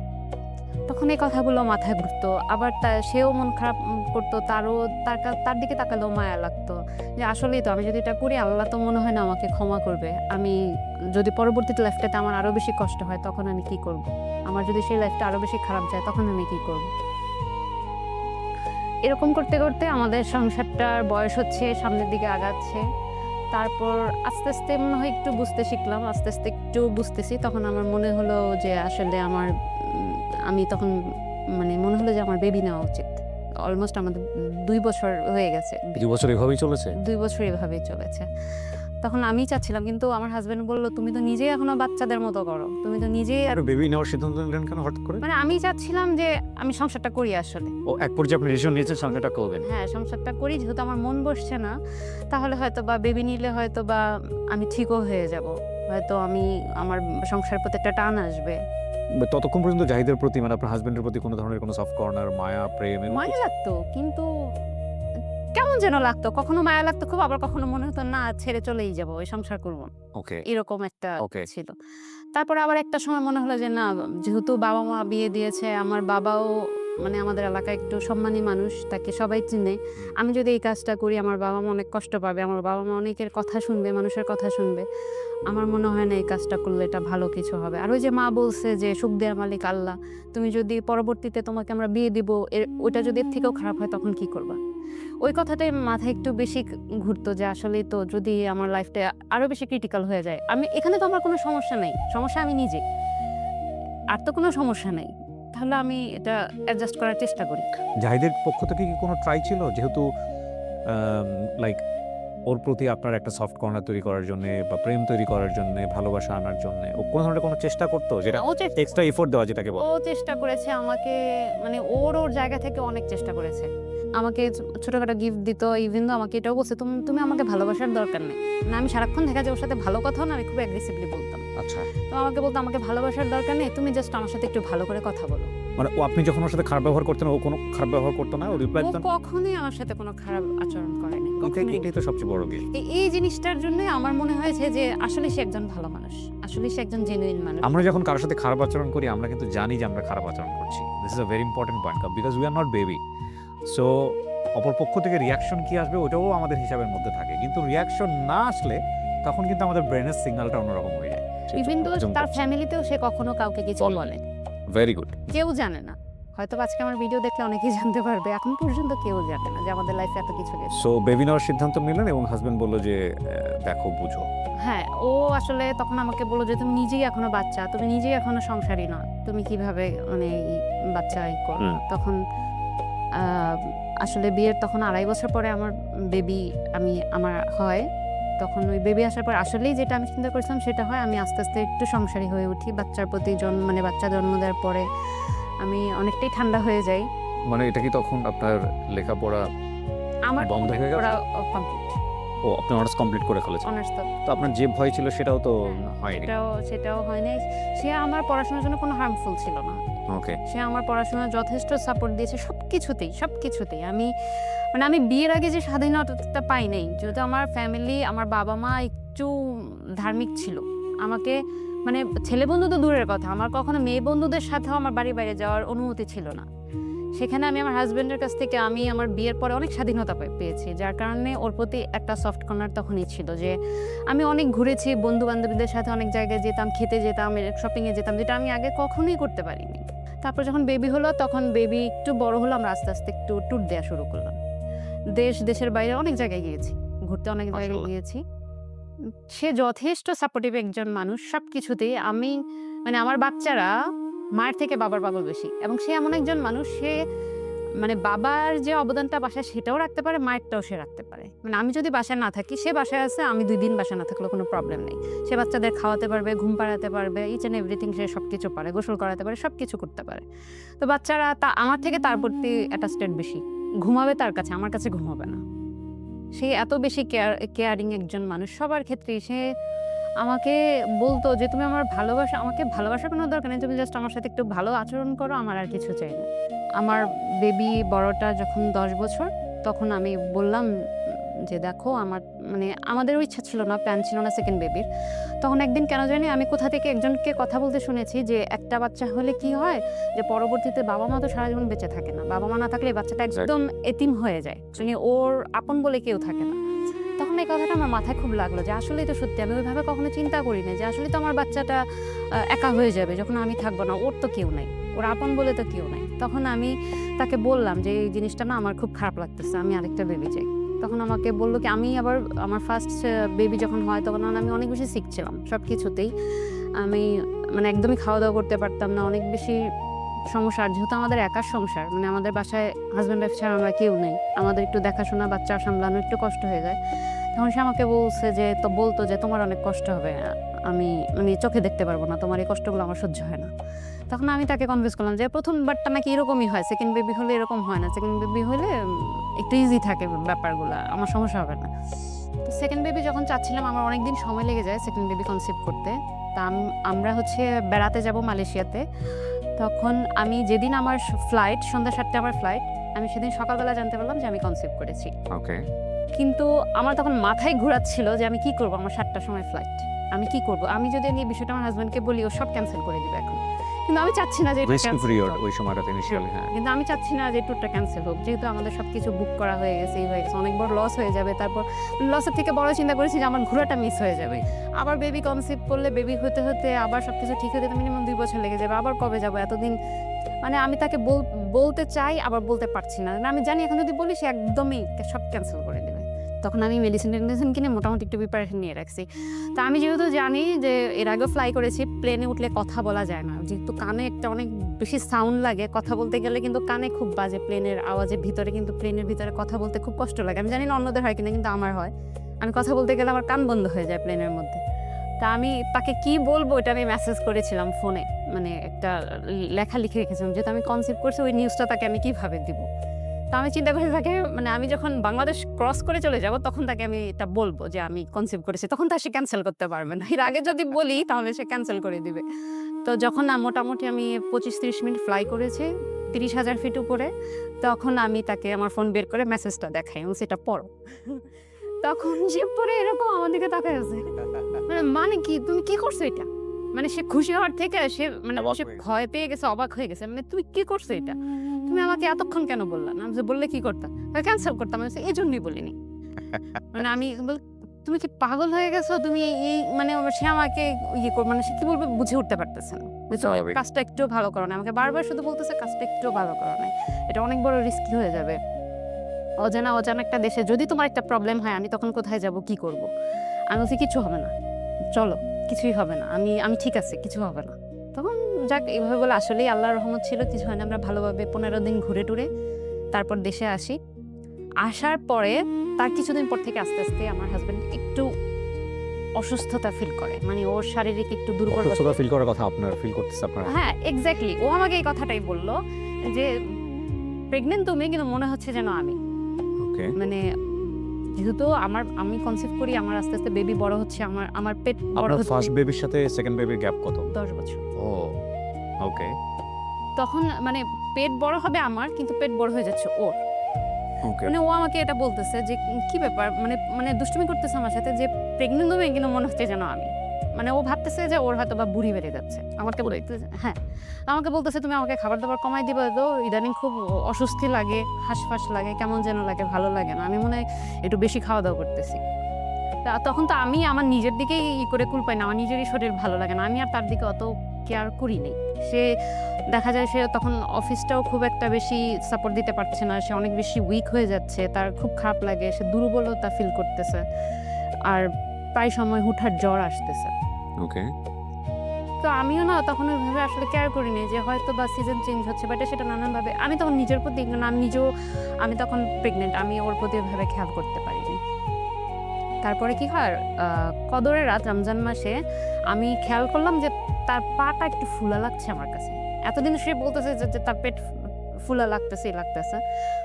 তখন এই কথাগুলো মাথায় ঘুরতো, আবার সেও মন খারাপ করতো, তার দিকে তাকালেও মায়া লাগতো যে আসলেই তো আমি যদি এটা করি আল্লাহ তো মনে হয় না আমাকে ক্ষমা করবে। আমি যদি পরবর্তীতে লাইফটাতে আমার আরো বেশি কষ্ট হয় তখন আমি কি করব? আমার যদি সেই লাইফটা আরো বেশি খারাপ যায় তখন আমি কি করব? এরকম করতে করতে আমাদের সংসারটার বয়স হচ্ছে, সামনের দিকে আগাচ্ছে। তারপর আস্তে আস্তে মনে হয় একটু বুঝতে শিখলাম, আস্তে আস্তে একটু বুঝতেছি। তখন আমার মনে হলো যে আসলে আমি তখন মানে মনে হলো যে আমার বেবি নেওয়া উচিত। অলমোস্ট আমাদের ২ বছর হয়ে গেছে। 2 বছর এভাবেই চলেছে? ২ বছর এভাবেই চলেছে। তখন আমি চাচ্ছিলাম, কিন্তু আমার হাসব্যান্ড বলল, "তুমি তো নিজেই এখনো বাচ্চাদের মতো করো। তুমি তো নিজেই আর বেবি নেওয়ার সিদ্ধান্ত নিলেন কেন হঠাৎ করে? মানে আমি চাচ্ছিলাম যে আমি সংসারটা করি আসলে। ও এক পর্যায়ে আপনি ডিসিশন নিয়েছেন সংসারটা করবেন। হ্যাঁ, সংসারটা করি, যেহেতু আমার মন বসছে না, তাহলে হয়তোবা বেবি নিলে হয়তোবা আমি ঠিকও হয়ে যাব। হয়তো আমার সংসারের প্রতি একটা টান আসবে। ততক্ষণ পর্যন্ত জাহিদের প্রতি মানে আপনার হাসব্যান্ডের প্রতি কোনো ধরনের কোনো সফট কর্নার, মায়া, প্রেম এরকম মায়া কিছু? লাগতো, কিন্তু কেমন যেন লাগতো। কখনো মায়া লাগতো খুব, আবার কখনো মনে হতো না ছেড়ে চলেই যাবো, ওই সংসার করব না। ওকে, এরকম একটা ওকে। ছিল। তারপরে আবার একটা সময় মনে হলো যে না, যেহেতু বাবা-মা বিয়ে দিয়েছে, আমার বাবাও মানে আমাদের এলাকায় একটু সম্মানী মানুষ, তাকে সবাই চিনে। আমি যদি এই কাজটা করি আমার বাবা-মা অনেক কষ্ট পাবে, আমার বাবা-মা অনেকের কথা শুনবে, মানুষের কথা শুনবে। আমার মনে হয় না এই কাজটা করলে এটা ভালো কিছু হবে। আর ওই যে মা বলছে যে সুখ দেওয়ার মালিক আল্লাহ। তুমি যদি পরবর্তীতে তোমাকে আমরা বিয়ে দিব, ওইটা যদি এর থেকেও খারাপ হয় তখন কি করবা? ওই কথাটাই মাথায় একটু বেশি ঘুরতো যে আসলেই তো যদি আমার লাইফটা আরো বেশি ক্রিটিক্যাল হয়ে যায়। এখানে তো আমার কোনো সমস্যা নাই। সমস্যা আমি নিজে। আর তো কোনো সমস্যা নাই। তাহলে আমি এটা অ্যাডজাস্ট করার চেষ্টা করি। জাহিদের পক্ষ থেকে কি কোনো ট্রাই ছিল? যেহেতু লাইক ওর প্রতি আপনার একটা সফট কর্নার তৈরি করার জন্যে বা প্রেম তৈরি করার জন্যে, ভালোবাসা আনার জন্যে ও কোনো ধরনের কোনো চেষ্টা করতো? যেটা ও এক্সট্রা এফোর্ট দেওয়া যেটাকে বলে? ও চেষ্টা করেছে আমাকে, মানে ওর জায়গা থেকে অনেক চেষ্টা করেছে। আমাকে ছোটখাটো গিফট দিত। ইভেন দো আমাকে এটাও বলছে, তুমি আমাকে ভালোবাসার দরকার নেই। না, আমি সারাক্ষণ দেখা যায় ওর সাথে ভালো কথাও না, আমি খুব অ্যাগ্রেসিভলি বলতাম। আচ্ছা। তো আমাকে বলতো আমাকে ভালোবাসার দরকার নেই। তুমি জাস্ট আমার সাথে একটু ভালো করে কথা বলো। মানে ও আপনি যখন ওর সাথে খারাপ ব্যবহার করতেন, ও কোনো খারাপ ব্যবহার করতো না? ও রিপ্লাই ও দিত না? কখনোই আমার সাথে কোনো খারাপ আচরণ করেনি। কখনোই। এটাই তো সবচেয়ে বড় গিফট। এই জিনিসটার জন্যই আমার মনে হয়েছে যে আসলে সে একজন ভালো মানুষ। আসলে সে একজন জেনুইন মানুষ। আমরা যখন কারোর সাথে খারাপ আচরণ করি আমরা কিন্তু জানি যে আমরা খারাপ আচরণ করছি। This is a very important point because we are not baby. So অপর পক্ষ থেকে রিঅ্যাকশন কি আসবে ওটাও আমাদের হিসাবের মধ্যে থাকে। কিন্তু রিঅ্যাকশন না আসলে তখন কিন্তু আমাদের ব্রেনের সিগন্যালটা অন্যরকম হয়ে যায়। ইভেন দো তার ফ্যামিলিতেও সে কখনো কাউকে কিছু বলে। Very good. কেউ জানে না। হয়তো আজকে আমার ভিডিও দেখলে অনেকেই জানতে পারবে। এখন পর্যন্ত কেউ জানে না যে আমাদের লাইফে এত কিছু গেছে। সো বেবি নেওয়ার সিদ্ধান্ত নিলেন এবং হাজবেন্ড বলল যে দেখো বুঝো। হ্যাঁ, ও আসলে তখন আমাকে বলল যে তুমি নিজেই এখনো বাচ্চা, তুমি নিজেই এখনো সংসারী না। তুমি কিভাবে মানে বাচ্চা করো? তখন আসলে বিয়ের তখন ২.৫ বছর পরে আমার বেবি আমার হয়। তখন ওই বেবি আসার পর আসলেই যেটা আমি চিন্তা করেছিলাম সেটা হয়। আমি আস্তে আস্তে একটু সংসারী হয়ে উঠি। বাচ্চার প্রতি মানে বাচ্চা জন্ম দেওয়ার পরে আমি অনেকটাই ঠান্ডা হয়ে যাই। মানে এটা কি তখন আপনার লেখাপড়া আমার বন্ধ হয়ে গেছে? কমপ্লিট। ও আপনি অনার্স কমপ্লিট করে ফেলেছেন। অনার্স তো তো আপনার যে ভয় ছিল সেটাও তো হয়নি। সেটাও হয় নাই। সে আমার পড়াশোনার জন্য কোনো হার্মফুল ছিল না। ওকে। সে আমার পড়াশোনায় যথেষ্ট সাপোর্ট দিয়েছে সবকিছুতেই। আমি বিয়ের আগে যে স্বাধীনতাটা পাই নাই, যেহেতু আমার ফ্যামিলি, আমার বাবা-মা একটু ধার্মিক ছিল। আমাকে মানে ছেলে বন্ধু তো দূরের কথা, আমার কখনো মেয়ে বন্ধুদের সাথেও আমার বাড়ির বাইরে যাওয়ার অনুমতি ছিল না। সেখানে আমি আমার হাসব্যান্ডের কাছ থেকে আমার বিয়ের পরে অনেক স্বাধীনতা পেয়েছি। যার কারণে ওর প্রতি একটা সফট কর্নার তখনই ছিল যে আমি অনেক ঘুরেছি, বন্ধু-বান্ধবীদের সাথে অনেক জায়গায় যেতাম, খেতে যেতাম, শপিংয়ে যেতাম, যেটা আমি আগে কখনোই করতে পারিনি। তারপর যখন বেবি হলো, তখন বেবি একটু বড় হলো, আমরা আস্তে আস্তে একটু ট্যুর দেওয়া শুরু করলাম। দেশের বাইরে অনেক জায়গায় গিয়েছি, ঘুরতে অনেক জায়গায় গিয়েছি। সে যথেষ্ট সাপোর্টিভ একজন মানুষ সবকিছুতেই। আমার বাচ্চারা মায়ের থেকে বাবার পাগল বেশি, এবং সে এমন একজন মানুষ, সে মানে বাবার যে অবদানটা বাসায় সেটাও রাখতে পারে, মায়েরটাও সে রাখতে পারে। মানে আমি যদি বাসায় না থাকি, সে বাসায় আছে, আমি ২ দিন বাসায় না থাকলেও কোনো প্রবলেম নেই। সে বাচ্চাদের খাওয়াতে পারবে, ঘুম পাড়াতে পারবে, ইচ অ্যান্ড এভরিথিং সে সবকিছু পারে, গোসল করাতে পারে, সবকিছু করতে পারে। তো বাচ্চারা আমার থেকে তার প্রতি অ্যাটাচমেন্ট বেশি। ঘুমাবে তার কাছে, আমার কাছে ঘুমাবে না। সে এত বেশি কেয়ারিং একজন মানুষ সবার ক্ষেত্রেই। সে আমাকে বলতো যে তুমি আমাকে ভালোবাসার কোনো দরকার নেই, তুমি জাস্ট আমার সাথে একটু ভালো আচরণ করো, আমার আর কিছু চাই না। আমার বেবি বড়টা যখন ১০ বছর, তখন আমি বললাম যে দেখো আমার মানে আমাদেরও ইচ্ছা ছিল না, প্ল্যান ছিল না সেকেন্ড বেবির। তখন একদিন কেন জানি আমি কোথা থেকে একজনকে কথা বলতে শুনেছি যে একটা বাচ্চা হলে কি হয় যে পরবর্তীতে বাবা মা তো সারা জীবন বেঁচে থাকে না, বাবা মা না থাকলে এই বাচ্চাটা একদম এতিম হয়ে যায়, মানে ওর আপন বলে কেউ থাকে না। তখন এই কথাটা আমার মাথায় খুব লাগলো যে আসলেই তো সত্যি, আমি ওইভাবে কখনো চিন্তা করিনি যে আসলে তো আমার বাচ্চাটা একা হয়ে যাবে যখন আমি থাকবো না, ওর তো কেউ নাই, ওর আপন বলে তো কেউ নাই। তখন আমি তাকে বললাম যে এই জিনিসটা না আমার খুব খারাপ লাগতেছে, আমি আরেকটা বেবি চাই। তখন আমাকে বললো কি, আমি আবার আমার ফার্স্ট বেবি যখন হয় তখন আমি অনেক বেশি সিক ছিলাম সব কিছুতেই, আমি মানে একদমই খাওয়া দাওয়া করতে পারতাম না, অনেক বেশি সমস্যা। আর যেহেতু আমাদের একার সংসার, মানে আমাদের বাসায় হাজব্যান্ড ওয়াইফ ছাড়া আমরা কেউ নেই, আমাদের একটু দেখাশোনা বাচ্চা সামলানো একটু কষ্ট হয়ে যায়। তখন সে আমাকে বলছে যে বলতো যে তোমার অনেক কষ্ট হবে, আমি মানে চোখে দেখতে পারবো না, তোমার এই কষ্টগুলো আমার সহ্য হয় না। তখন আমি তাকে কনভিন্স করলাম যে প্রথমবারটা নাকি এরকমই হয়, সেকেন্ড বেবি হলে এরকম হয় না, সেকেন্ড বেবি হলে একটু ইজি থাকে ব্যাপারগুলো, আমার সমস্যা হবে না। তো সেকেন্ড বেবি যখন চাচ্ছিলাম, আমার অনেক দিন সময় লেগে যায় সেকেন্ড বেবি কনসিভ করতে। তা আমরা হচ্ছে বেড়াতে যাব মালয়েশিয়াতে। তখন আমি যেদিন আমার ফ্লাইট, সন্ধ্যা 7টায় আমার ফ্লাইট, আমি সেদিন সকালবেলা জানতে পারলাম যে আমি কনসিভ করেছি। ওকে। কিন্তু আমার তখন মাথায় ঘোরাচ্ছিল যে আমি কি করব, আমার 7টার সময় ফ্লাইট, আমি কি করব। আমি যদি এই বিষয়টা আমার হাজব্যান্ডকে বলি, ও সব ক্যান্সেল করে দিবে এখন। কিন্তু আমি চাচ্ছি না যে এটা রিস্ক cancel পিরিয়ড হোক। ওই সময়টাতে ইনিশিয়ালি, হ্যাঁ। কিন্তু আমি চাচ্ছি না যে ট্যুরটা ক্যান্সেল হোক, যেহেতু আমাদের সবকিছু বুক করা হয়ে গেছে, এই হয়ে গেছে, অনেক বড় লস হয়ে যাবে। তারপর লসের থেকে বড় চিন্তা করেছি যে আমার ঘোরাটা মিস হয়ে যাবে। আবার বেবি কনসিভ করলে বেবি হতে হতে আবার সবকিছু ঠিক হতে মিনিমাম 2 বছর লেগে যাবে। আবার কবে যাবো এতদিন, মানে আমি তাকে বলতে চাই আবার বলতে পারছি না। আমি জানি এখন যদি বলি সে একদমই সব ক্যান্সেল করে দেবে। তখন আমি মেডিসিন কিনে মোটামুটি একটু প্রিপারেশন নিয়ে রাখছি। তা আমি যেহেতু জানি যে এর আগেও ফ্লাই করেছি, প্লেনে উঠলে কথা বলা যায় না, যেহেতু কানে একটা অনেক বেশি সাউন্ড লাগে, কথা বলতে গেলে কিন্তু কানে খুব বাজে, প্লেনের আওয়াজের ভিতরে, কিন্তু প্লেনের ভিতরে কথা বলতে খুব কষ্ট লাগে। আমি জানি না অন্যদের হয় কিনা, কিন্তু আমার হয়। আমি কথা বলতে গেলে আমার কান বন্ধ হয়ে যায় প্লেনের মধ্যে। তা আমি তাকে কি বলবো এটা আমি মেসেজ করেছিলাম ফোনে, মানে একটা লেখা লিখে রেখেছিলাম, যেহেতু আমি কনসিভ করছি ওই নিউজটা তাকে আমি কিভাবে দিব। তো আমি চিন্তা করি তাকে, মানে আমি যখন বাংলাদেশ ক্রস করে চলে যাব তখন তাকে আমি এটা বলবো যে আমি কনসিভ করেছি, তখন তার সে ক্যান্সেল করতে পারবে না। এর আগে যদি বলি তাহলে সে ক্যান্সেল করে দিবে। তো যখন না মোটামুটি আমি 25-30 মিনিট ফ্লাই করেছি 30,000 ফিট উপরে, তখন আমি তাকে আমার ফোন বের করে মেসেজটা দেখাই এবং সেটা পড়ো। তখন সে পরে এরকম আমার দিকে তাকায় আছে, মানে কি তুমি কি করছো এটা, মানে সে খুশি হওয়ার থেকে সে মানে অবাক সে হয়ে গেছে। ভয় পেয়ে গেছে, অবাক হয়ে গেছে, মানে তুমি কি করছো এটা, তুমি আমাকে এতক্ষণ কেন বললা না। আমি বলছি, বললে কি করতাম, ক্যান্সেল করতাম। আমি বলছি, এই জন্যই বলিনি। মানে আমি তুমি কি পাগল হয়ে গেছো, তুমি এই মানে সে আমাকে ইয়ে মানে সে কি বলবে বুঝে উঠতে পারতেছে না, যে তুমি স্বাভাবিক। কাজটা একটু ভালো করো না। আমাকে বারবার শুধু বলতেছে কাজটা একটু ভালো করো না, এটা অনেক বড় রিস্কি হয়ে যাবে, অজানা একটা দেশে যদি তোমার একটা প্রবলেম হয় আমি তখন কোথায় যাব, কি করব। আমি বলছি কিছু হবে না, চলো, কিছুই হবে না, আমি ঠিক আছে, কিছু হবে না। তখন যাক এইভাবে বলে আসলেই আল্লাহর রহমত ছিল, কিছু হয় না। আমরা ভালোভাবে 15 দিন ঘুরে টুরে তারপর দেশে আসি। আসার পরে তার কিছুদিন পর থেকে আস্তে আস্তে আমার হাজবেন্ড একটু অসুস্থতা ফিল করে, মানে ওর শারীরিক একটু দুর্বল। অসুস্থতা ফিল করার কথা আপনার ফিল করতেছে আপনার? হ্যাঁ এক্স্যাক্টলি, ও আমাকে এই কথাটাই বললো যে প্রেগনেন্ট তুমি, কিন্তু মনে হচ্ছে যেন আমি, ওকে। মানে যেহেতু আমি কনসিভ করি, আমার আস্তে আস্তে বেবি বড় হচ্ছে, আমার পেট বড় আপনার হচ্ছে ফার্স্ট বেবির সাথে সেকেন্ড বেবির গ্যাপ কত? 10 বছর। ও ওকে। তখন মানে পেট বড় হবে আমার, কিন্তু পেট বড় হয়ে যাচ্ছে ওর। ওকে। মানে ও আমাকে এটা বলতেছে যে কি ব্যাপার, মানে দুষ্টুমি করতেছে আমার সাথে যে প্রেগনেন্ট হবে, কিন্তু মনে হচ্ছে যেন আমি, মানে ও ভাবতেছে যে ওর হয়তো বা বুড়ি বেড়ে যাচ্ছে। আমাকে বলতেছে, হ্যাঁ আমাকে বলতেছে তুমি আমাকে খাবার দাবার কমাই দিবে তো, ইদানিং খুব অস্বস্তি লাগে, হাঁসফাঁস লাগে, কেমন যেন লাগে, ভালো লাগে না, আমি মনে হয় একটু বেশি খাওয়া দাওয়া করতেছি। তখন তো আমি আমার নিজের দিকেই করে কুল পাই না, আমার নিজেরই শরীর ভালো লাগে না, আমি আর তার দিকে অত কেয়ার করি নাই। সে দেখা যায় সে তখন অফিসটাও খুব একটা বেশি সাপোর্ট দিতে পারছে না, সে অনেক বেশি উইক হয়ে যাচ্ছে, তার খুব খারাপ লাগে, সে দুর্বলতা ফিল করতেছে, আর প্রায় সময় হুটহাট জ্বর আসতেছে। ওকে। তো আমিও না তখন ওইভাবে আসলে কেয়ার করিনি যে হয়তো বা সিজন চেঞ্জ হচ্ছে, বাট সেটা নানানভাবে আমি তখন নিজের প্রতি, আমি তখন প্রেগনেন্ট, আমি ওর প্রতি ওইভাবে খেয়াল করতে পারিনি। তারপরে কি হয়, কদরের রাত রমজান মাসে আমি খেয়াল করলাম যে তার পাটা একটু ফুলা লাগছে আমার কাছে। এতদিন সে বলতেছে যে তার পেট ফুলা লাগতেছে।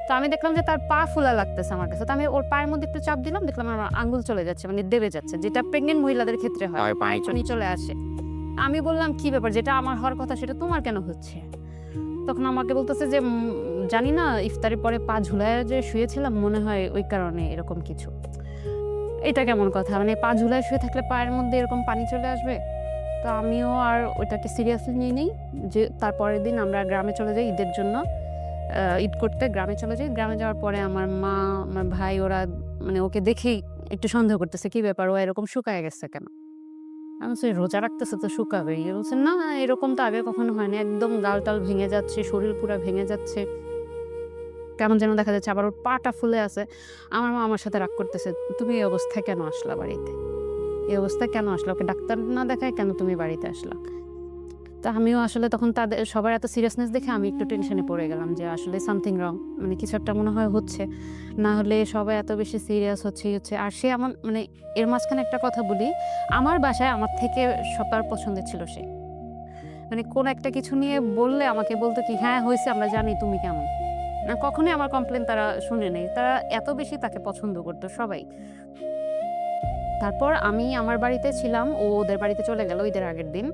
তো আমি দেখলাম যে তার পা ফুলা লাগতেছে আমার কাছে। তো আমি ওর পায়ের মধ্যে একটু চাপ দিলাম, দেখলাম আমার আঙ্গুল চলে যাচ্ছে, মানে দেবে যাচ্ছে, যেটা প্রেগনেন্ট মহিলাদের ক্ষেত্রে হয়, পায়ে চনি চলে আসে। আমি বললাম কি ব্যাপার, যেটা আমার হওয়ার কথা সেটা তোমার কেন হচ্ছে। তখন আমাকে বলতেছে যে জানি না ইফতারের পরে পা ঝুলায় যে শুয়েছিলাম, মনে হয় ওই কারণে এরকম কিছু। এটা কেমন কথা, মানে পা ঝুলায় শুয়ে থাকলে পায়ের মধ্যে এরকম পানি চলে আসবে? তো আমিও আর ওইটাকে সিরিয়াসলি নিই নেই। যে তারপরের দিন আমরা গ্রামে চলে যাই ঈদের জন্য। ঈদ করতে গ্রামে চলে যাই। গ্রামে যাওয়ার পরে আমার মা, আমার ভাই ওরা মানে ওকে দেখেই একটু সন্দেহ করতেছে, কি ব্যাপার ও এরকম শুকায় গেছে কেন? আমি বলছি রোজা রাখতেছে তো শুকাবেই। বলছে না এরকম তো আগে কখনো হয়নি, একদম গাল টাল ভেঙে যাচ্ছে, শরীর পুরা ভেঙে যাচ্ছে, কেমন যেন দেখা যাচ্ছে, আবার ওর পাটা ফুলে আছে। আমার মা আমার সাথে রাগ করতেছে, তুমি এই অবস্থায় কেন আসলা বাড়িতে? এই অবস্থায় কেন আসলা? ওকে ডাক্তার না দেখায় কেন তুমি বাড়িতে আসলা? তো আমিও আসলে তখন তাদের সবার এত সিরিয়াসনেস দেখে আমি একটু টেনশনে পড়ে গেলাম যে আসলে সামথিং রং, মানে কিছু একটা মনে হয় হচ্ছে। না হলে সবাই এত বেশি সিরিয়াস হচ্ছে। আর সে আমার মানে এর মাঝখানে একটা কথা বলি, আমার বাসায় আমার থেকে সবার পছন্দের ছিল সে। মানে কোন একটা কিছু নিয়ে বললে আমাকে বলতো কি, হ্যাঁ হয়েছে আমরা জানি তুমি কেমন। না কখনোই আমার কমপ্লেন তারা শুনে নেই, তারা এত বেশি তাকে পছন্দ করতো সবাই। তারপর আমি আমার বাড়িতে ছিলাম, ও ওদের বাড়িতে চলে গেল ঈদের আগের দিন।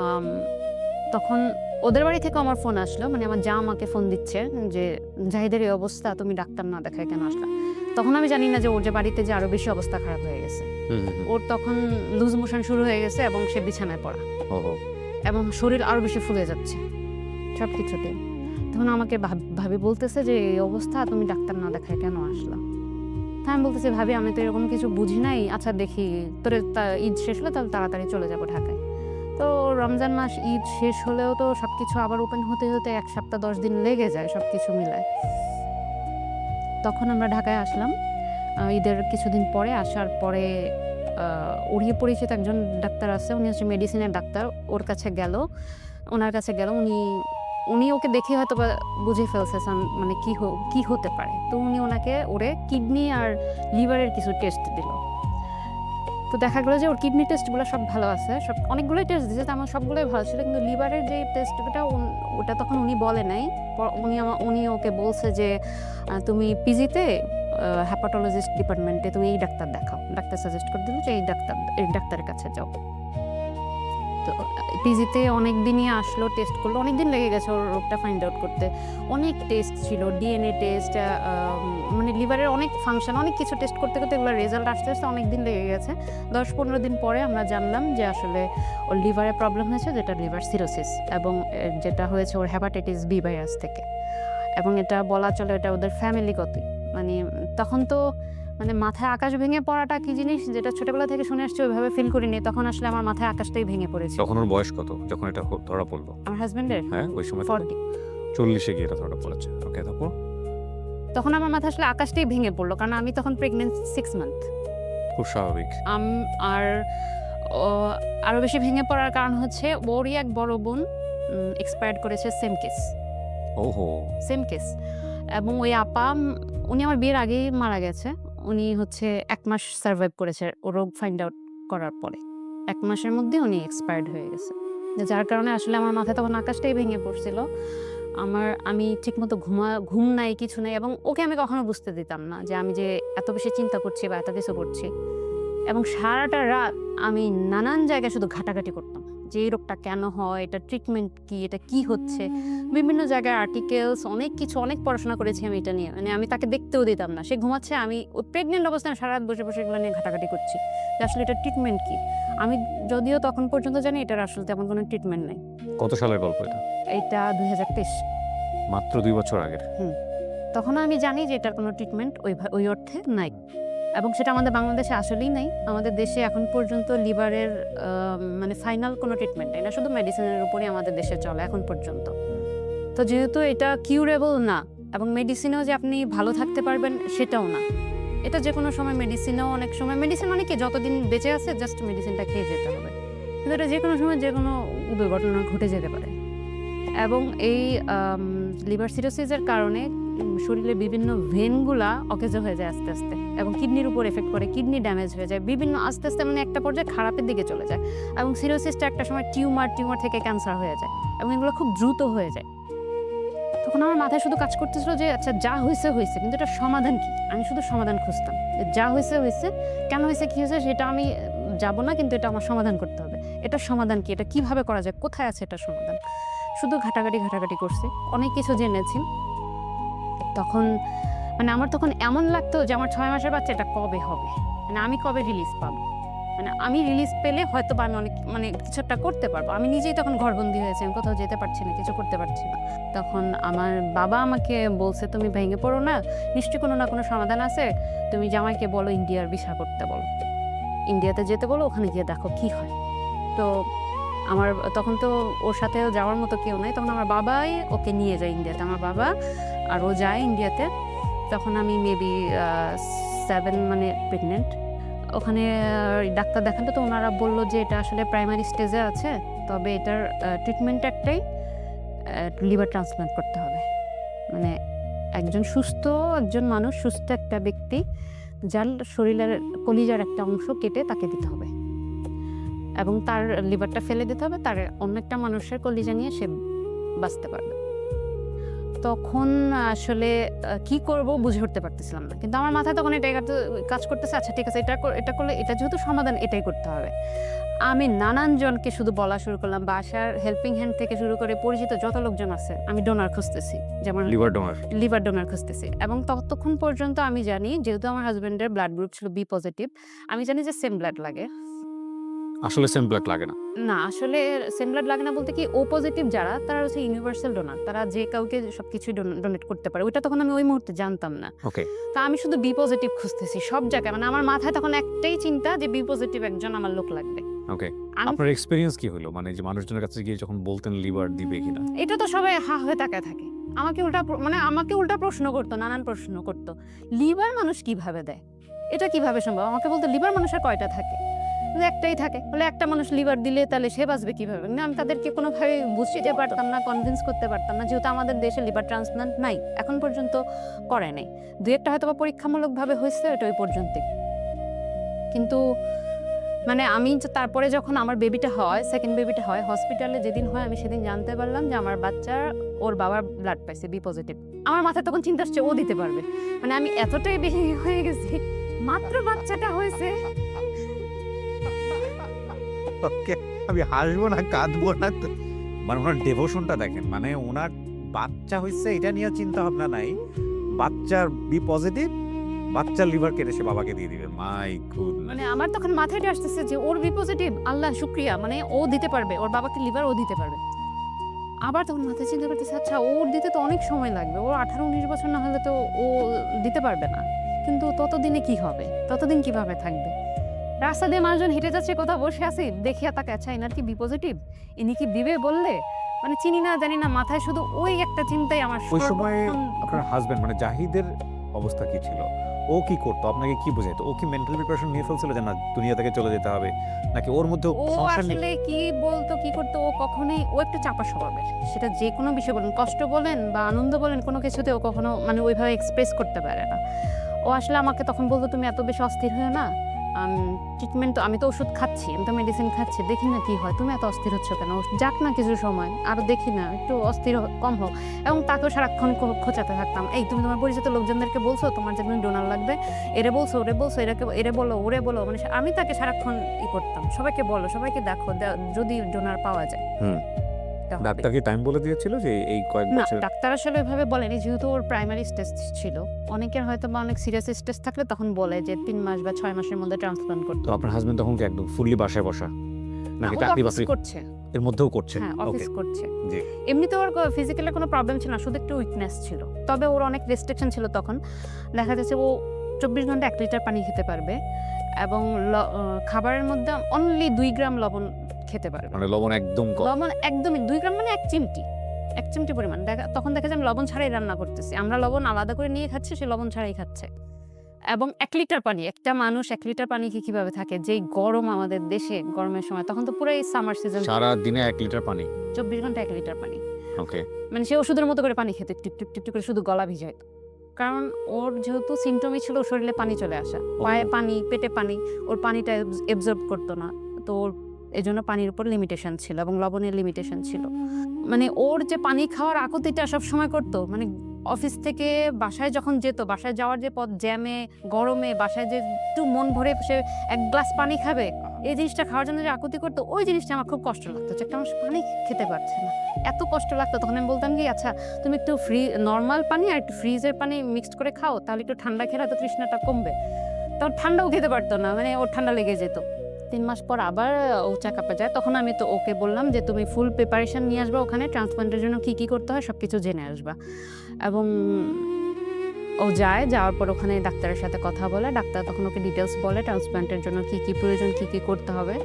আম, তখন ওদের বাড়ি থেকে আমার ফোন আসলো, মানে আমার যা আমাকে ফোন দিচ্ছে যে জাহিদের এই অবস্থা, তুমি ডাক্তার না দেখায় কেন আসলা? তখন আমি জানি না যে ওর যে বাড়িতে যে আরো বেশি অবস্থা খারাপ হয়ে গেছে। ওর তখন লুজ মোশন শুরু হয়ে গেছে এবং সে বিছানায় পড়া এবং শরীর আরো বেশি ফুলে যাচ্ছে সব কিছুতে। তখন আমাকে ভাবি বলতেছে যে এই অবস্থা, তুমি ডাক্তার না দেখায় কেন আসলা? তা আমি বলতেছি ভাবি আমি তো এরকম কিছু বুঝি নাই, আচ্ছা দেখি তোর ঈদ শেষ হলে তাহলে তাড়াতাড়ি চলে যাবো ঢাকায়। তো রমজান মাস ঈদ শেষ হলেও তো সবকিছু আবার ওপেন হতে হতে 1 সপ্তাহ 10 দিন লেগে যায় সবকিছু মিলায়। তখন আমরা ঢাকায় আসলাম ঈদের কিছুদিন পরে। আসার পরে ওরই পরিচিত একজন ডাক্তার আছে, উনি হচ্ছে মেডিসিনের ডাক্তার। ওনার কাছে গেল। উনি ওকে দেখে হয়তো বা বুঝে ফেলছে মানে কি হতে পারে। তো উনি ওরে কিডনি আর লিভারের কিছু টেস্ট দিল। তো দেখা গেলো যে ওর কিডনি টেস্টগুলো সব ভালো আছে, সব অনেকগুলোই টেস্ট দিয়েছে, তেমন সবগুলোই ভালো ছিল, কিন্তু লিভারের যে টেস্টটা ওটা তখন উনি বলে নাই। উনি ওকে বলছে যে তুমি পিজিতে হ্যাপাটোলজিস্ট ডিপার্টমেন্টে তুমি এই ডাক্তার দেখাও। ডাক্তার সাজেস্ট করে দিল যে এই ডাক্তারের কাছে যাও। তো পিজিতে অনেক দিনই আসলো, টেস্ট করলো, অনেক দিন লেগে গেছে ওর রোগটা ফাইন্ড আউট করতে। অনেক টেস্ট ছিল, ডিএনএ টেস্ট, মানে লিভারের অনেক ফাংশন, অনেক কিছু টেস্ট করতে এগুলো রেজাল্ট আসতে অনেক দিন লেগে গেছে। 10-15 দিন পরে আমরা জানলাম যে আসলে ওর লিভারে প্রবলেম হয়েছে, যেটা লিভার সিরোসিস, এবং যেটা হয়েছে ওর হেপাটাইটিস বি ভাইরাস থেকে। এবং এটা বলা চলে এটা ওদের ফ্যামিলিগতই। মানে তখন তো মানে মাথায় আকাশ ভেঙে পড়াটা কি জিনিস, যেটা ছোটবেলা থেকে শুনে আসছি ওইভাবে ফিল করিনি। তখন আসলে আমার মাথায় আকাশটাই ভেঙে পড়েছে। তখন ওর বয়স কত যখন এটা ধরা পড়লো? আমার হাজবেন্ডের হ্যাঁ ওই সময় 40। 40-এ গিয়ে এটা ধরা পড়েছে। ওকে, তারপর? তখন আমার মাথায় আসলে আকাশটাই ভেঙে পড়লো, কারণ আমি তখন প্রেগনেন্ট 6 মান্থ। খুব স্বাভাবিক। আর আরো বেশি ভেঙে পড়ার কারণ হচ্ছে ওরই এক বড় বোন এক্সপায়ার্ড করেছে, সেম কেস। এবং ওই আপা উনি আমার বিয়ের আগেই মারা গেছে। উনি হচ্ছে 1 মাস সার্ভাইভ করেছে ও রোগ ফাইন্ড আউট করার পরে। 1 মাসের মধ্যে উনি এক্সপায়ার্ড হয়ে গেছে, যার কারণে আসলে আমার মাথায় তখন আকাশটাই ভেঙে পড়ছিল। আমি ঠিকমতো ঘুম নাই, কিছু নাই, এবং ওকে আমি কখনো বুঝতে দিতাম না যে আমি যে এত বেশি চিন্তা করছি বা এত কিছু করছি। এবং সারাটা রাত আমি নানান জায়গায় শুধু ঘাটাঘাটি করতাম যে এই রোগটা কেন হয়, এটা ট্রিটমেন্ট কি, এটা কি হচ্ছে। বিভিন্ন জায়গায় আর্টিকেলস, অনেক কিছু, অনেক পড়াশোনা করেছি আমি এটা নিয়ে। মানে আমি তাকে দেখতেও দিতাম না, সে ঘুমাচ্ছে, আমি প্রেগনেন্ট অবস্থায় সারা রাত বসে এগুলো নিয়ে ঘাটাঘাটি করছি যে আসলে এটা ট্রিটমেন্ট কি। আমি যদিও তখন পর্যন্ত জানি এটার আসলে তেমন কোনো ট্রিটমেন্ট নেই। কত সালের গল্প এটা? এটা 2023, মাত্র 2 বছর আগের। তখন আমি জানি যে এটার কোনো ট্রিটমেন্ট ওই অর্থে নাই, এবং সেটা আমাদের বাংলাদেশে আসলেই নাই। আমাদের দেশে এখন পর্যন্ত লিভারের মানে ফাইনাল কোনো ট্রিটমেন্ট নেই, না শুধু মেডিসিনের উপরই আমাদের দেশে চলে এখন পর্যন্ত। তো যেহেতু এটা কিউরেবল না, এবং মেডিসিনেও যে আপনি ভালো থাকতে পারবেন সেটাও না, এটা যে কোনো সময় মেডিসিনেও, অনেক সময় মেডিসিন মানে কি যতদিন বেঁচে আছে জাস্ট মেডিসিনটা খেয়ে যেতে হবে, কিন্তু এটা যে কোনো সময় যে কোনো দুর্ঘটনা ঘটে যেতে পারে। এবং এই লিভার সিরোসিসের কারণে শরীরে বিভিন্ন ভেনগুলা অকেজো হয়ে যায় আস্তে আস্তে, এবং কিডনির উপর এফেক্ট করে, কিডনি ড্যামেজ হয়ে যায় বিভিন্ন আস্তে আস্তে, মানে একটা পর্যায়ে খারাপের দিকে চলে যায়। এবং সিরোসিসটা একটা সময় টিউমার থেকে ক্যান্সার হয়ে যায়, এবং এগুলো খুব দ্রুত হয়ে যায়। তখন আমার মাথায় শুধু কাজ করতেছিল যে আচ্ছা যা হয়েছে, কিন্তু এটা সমাধান কি। আমি শুধু সমাধান খুঁজতাম, যা হয়েছে, কেন হয়েছে, কি হয়েছে সেটা আমি যাব না, কিন্তু এটা আমার সমাধান করতে হবে। এটা সমাধান কি, এটা কিভাবে করা যায়, কোথায় আছে এটা সমাধান। শুধু ঘাটাঘাটি করছে, অনেক কিছু জেনেছি। তখন মানে আমার তখন এমন লাগতো যে আমার 6 মাসের বাচ্চা এটা কবে হবে, মানে আমি কবে রিলিজ পাবো, মানে আমি রিলিজ পেলে হয়তো বা আমি অনেক মানে কিছু একটা করতে পারবো। আমি নিজেই তখন ঘরবন্দি হয়েছি, আমি কোথাও যেতে পারছি না, কিছু করতে পারছি না। তখন আমার বাবা আমাকে বলছে, তুমি ভেঙে পড়ো না, নিশ্চয়ই কোনো না কোনো সমাধান আছে, তুমি জামাইকে বলো ইন্ডিয়ার ভিসা করতে বলো, ইন্ডিয়াতে যেতে বলো, ওখানে গিয়ে দেখো কি হয়। তো আমার তখন তো ওর সাথে যাওয়ার মতো কেউ নাই, তখন আমার বাবাই ওকে নিয়ে যায় ইন্ডিয়াতে। আমার বাবা আর ও যায় ইন্ডিয়াতে। তখন আমি মেবি 7 মানে প্রেগনেন্ট। ওখানে ডাক্তার দেখাতে তো ওনারা বললো যে এটা আসলে প্রাইমারি স্টেজে আছে, তবে এটার ট্রিটমেন্ট একটাই, লিভার ট্রান্সপ্লান্ট করতে হবে। মানে একজন মানুষ, সুস্থ একটা ব্যক্তি, যার শরীরের কলিজার একটা অংশ কেটে তাকে দিতে হবে এবং তার লিভারটা ফেলে দিতে হবে, তার অন্য একটা মানুষের কলিজা নিয়ে সে বাঁচতে পারবে। তখন আসলে কি করব বুঝে উঠতে পারতেছিলাম না, কিন্তু আমার মাথায় তখন এটাই কাজ করতেছে, আচ্ছা ঠিক আছে, এটা করলে, এটা যেহেতু সমাধান, এটাই করতে হবে। আমি নানান জনকে শুধু বলা শুরু করলাম, বাসার হেল্পিং হ্যান্ড থেকে শুরু করে পরিচিত যত লোকজন আছে, আমি ডোনার খুঁজতেছি, যেমন লিভার ডোনার খুঁজতেছি। এবং ততক্ষণ পর্যন্ত আমি জানি, যেহেতু আমার হাজবেন্ডের ব্লাড গ্রুপ ছিল বি পজিটিভ, আমি জানি যে সেম ব্লাড লাগে। আসলে সেম ব্লাড লাগে না। না, আসলে সেম ব্লাড লাগে না বলতে কি, ও পজিটিভ যারা, তারা হচ্ছে ইউনিভার্সাল ডোনার, তারা যে কাউকে সবকিছু ডোনেট করতে পারে। ওইটা তখন আমি ওই মুহূর্তে জানতাম না। ওকে। তা আমি শুধু বি পজিটিভ খুঁজতেছি সব জায়গায়, মানে আমার মাথায় তখন একটাই চিন্তা যে বি পজিটিভ একজন আমার লোক লাগবে। ওকে। আমি আপনার এক্সপেরিয়েন্স কি হলো, মানে যে মানুষজনের কাছে গিয়ে যখন বলতেন লিভার দিবে কিনা? এটা তো সবাই হা হয়ে তাকায় থাকে, আমাকে উল্টা প্রশ্ন করতো, নানান প্রশ্ন করতো, লিভার মানুষ কিভাবে দেয়, এটা কিভাবে সম্ভব। আমাকে বলতো লিভার মানুষের কয়টা থাকে, বলে, একটাই থাকে। বলে একটা মানুষ লিভার দিলে তাহলে সে বাঁচবে কিভাবে? না, আমি তাদেরকে কোনোভাবে বুঝতে পারতাম না, কনভিন্স করতে পারতাম না, যেহেতু আমাদের দেশে লিভার ট্রান্সপ্লান্ট নাই, এখন পর্যন্ত করে নাই। দু একটা হয়তো বা পরীক্ষামূলকভাবে হয়েছে, এটা ওই পর্যন্তই। কিন্তু মানে আমি তারপরে যখন আমার বেবিটা হয়, সেকেন্ড বেবিটা হয়, হসপিটালে যেদিন হয়, আমি সেদিন জানতে পারলাম যে আমার বাচ্চার, ওর বাবার ব্লাড পাইছে বি পজিটিভ। আমার মাথায় তখন চিন্তা আসছে ও দিতে পারবে, মানে আমি এতটাই বেশি হয়ে গেছি, মাত্র বাচ্চাটা হয়েছে। ওকে, আমি হাসবো না, কাঁদবো না তো। মানে ওনার ডেভোশনটা দেখেন, মানে ওনার বাচ্চা হয়েছে এটা নিয়ে চিন্তা ভাবনা নাই, বাচ্চার বি পজিটিভ, বাচ্চার লিভার কেটে সে বাবাকে দিয়ে দিবে। মাই গুড। মানে আমার তখন মাথায় আসতেছে যে ওর বি পজিটিভ, আল্লাহ শুক্রিয়া, মানে ও দিতে পারবে, ওর বাবাকে লিভার ও দিতে পারবে। আবার তখন মাথায় চিন্তা করতেছে, আচ্ছা ওর দিতে তো অনেক সময় লাগবে, ওর 18-19 বছর না হলে তো ও দিতে পারবে না, কিন্তু ততদিনে কি হবে, ততদিন কিভাবে থাকবে? রাস্তা দিয়ে মানুষজন হেঁটে যাচ্ছে, কোথাও বসে আছি, দেখিয়া তাকে, আচ্ছা এনার কি বি পজিটিভ, ইনি কি দিবে বললে, মানে চিনি না জানি না, মাথায় শুধু ওই একটা চিন্তাই আমার ওই সময় সর্বক্ষণ। আপনার হাজবেন্ড মানে জাহিদের অবস্থা কি ছিল? ও কি করতো, আপনাকে কি বোঝাইতো? ও কি মেন্টাল প্রিপারেশন নিয়ে ফেলছিল যে না দুনিয়া থেকে চলে যেতে হবে, নাকি ওর মধ্যে ও সংসার নিয়ে? আসলে কি বলতো, কি করতো, ও কখনোই, ও একটু চাপা স্বভাবের, সেটা যে কোনো বিষয় বলেন, কষ্ট বলেন বা আনন্দ বলেন, কোনো কিছুতে ও কখনো মানে ওইভাবে এক্সপ্রেস করতে পারে না। ও আসলে আমাকে তখন বলতো, তুমি এত বেশি অস্থির হয়ে না, ট্রিটমেন্ট তো, আমি তো ওষুধ খাচ্ছি, আমি তো মেডিসিন খাচ্ছি, দেখি না কি হয়, তুমি এত অস্থির হচ্ছ কেন, যাক না কিছু সময়, আরো দেখি না, একটু অস্থির কম হোক। এবং তাকেও সারাক্ষণ খোঁচাতে থাকতাম, এই তুমি তোমার পরিচিত লোকজনদেরকে বলছো তোমার যেমন ডোনার লাগবে, এরে বলছো, ওরে বলছো, এরে বলো, ওরে বলো, মানে আমি তাকে সারাক্ষণ করতাম, সবাইকে বলো, সবাইকে দেখো, যদি ডোনার পাওয়া যায়। তাহলে- ডাক্তার কি টাইম বলে দিয়েছিল যে এই কয়েক না, বছর? ডাক্তার আসলে এভাবে বলেনি, যেহেতু ওর প্রাইমারি স্টেজ ছিল। অনেকের হয়তো বা অনেক সিরিয়াস স্টেজ থাকলে তখন বলে যে 3 মাস বা 6 মাসের মধ্যে ট্রান্সপ্লান্ট করতে তো আপনার হাজবেন্ড তখন কি একদম ফুললি বাসায় বসা, নাকি ও তো চাকরি অফিস বাকরি করছে। এর মধ্যেও করছে? হ্যাঁ, ওকে, অফিস করছে। জি। এমনিতে ওর ফিজিক্যালি কোনো প্রবলেম ছিল না, শুধু একটু উইকনেস ছিল। তবে ওর অনেক রেস্ট্রিকশন ছিল তখন। দেখা যাচ্ছে ও 24 ঘন্টা 1 লিটার পানি খেতে পারবে এবং খাবারের মধ্যে অনলি 2 গ্রাম লবণ খেতে পারবে। মানে লবণ একদম কম। লবণ একদমই 2 গ্রাম মানে 1 চিমটি। 1 চিমটি পরিমাণ। তখন দেখা যায় আমি লবণ ছাড়াই রান্না করতেছি। আমরা লবণ আলাদা করে নিয়ে খাচ্ছি, সে লবণ ছাড়াই খাচ্ছে। এবং 1 লিটার পানি, একটা মানুষ 1 লিটার পানি কিভাবে থাকে? যেই গরম আমাদের দেশে, গরমের সময়, তখন তো পুরাই সামার সিজন। সারা দিনে 1 লিটার পানি? 24 ঘন্টা 1 লিটার পানি। ওকে। মানে সে ওষুধের মতো করে পানি খেতে, টিপ টিপ টিপ টিপ করে শুধু গলা ভিজায়। কারণ ওর যেহেতু সিমটমই ছিল শরীরে পানি চলে আসা, পায়ে পানি, পেটে পানি, ওর পানিটা এবজর্ব করতো না, তো ওর এজন্য পানির উপর লিমিটেশন ছিল এবং লবণের লিমিটেশন ছিল। মানে ওর যে পানি খাওয়ার আকুতিটা সব সময় করতো, মানে অফিস থেকে বাসায় যখন যেত, বাসায় যাওয়ার যে পথ, জ্যামে, গরমে, বাসায় যে একটু মন ভরে সে 1 গ্লাস পানি খাবে, এই জিনিসটা খাওয়ার জন্য যে আকুতি করতো, ওই জিনিসটা আমার খুব কষ্ট লাগতো যে একটা মানুষ পানি খেতে পারছে না, এত কষ্ট লাগতো। তখন আমি বলতাম কি, আচ্ছা তুমি একটু নর্মাল পানি আর একটু ফ্রিজের পানি মিক্সড করে খাও, তাহলে একটু ঠান্ডা খেলে তো তৃষ্ণাটা কমবে। তখন ঠান্ডাও খেতে পারতো না, মানে ওর ঠান্ডা লেগে যেত। 3 মাস পর আবার ও চেক আপে যায়, তখন আমি তো ওকে বললাম যে তুমি ফুল প্রিপারেশন নিয়ে আসবা, ওখানে ট্রান্সপ্লান্টের জন্য কী কী করতে হয় সব কিছু জেনে আসবা। এবং ও যায়, যাওয়ার পর ওখানে ডাক্তারের সাথে কথা বলে, ডাক্তার তখন ওকে ডিটেলস বলে ট্রান্সপ্লান্টের জন্য কী কী প্রয়োজন, কী কী করতে হবে,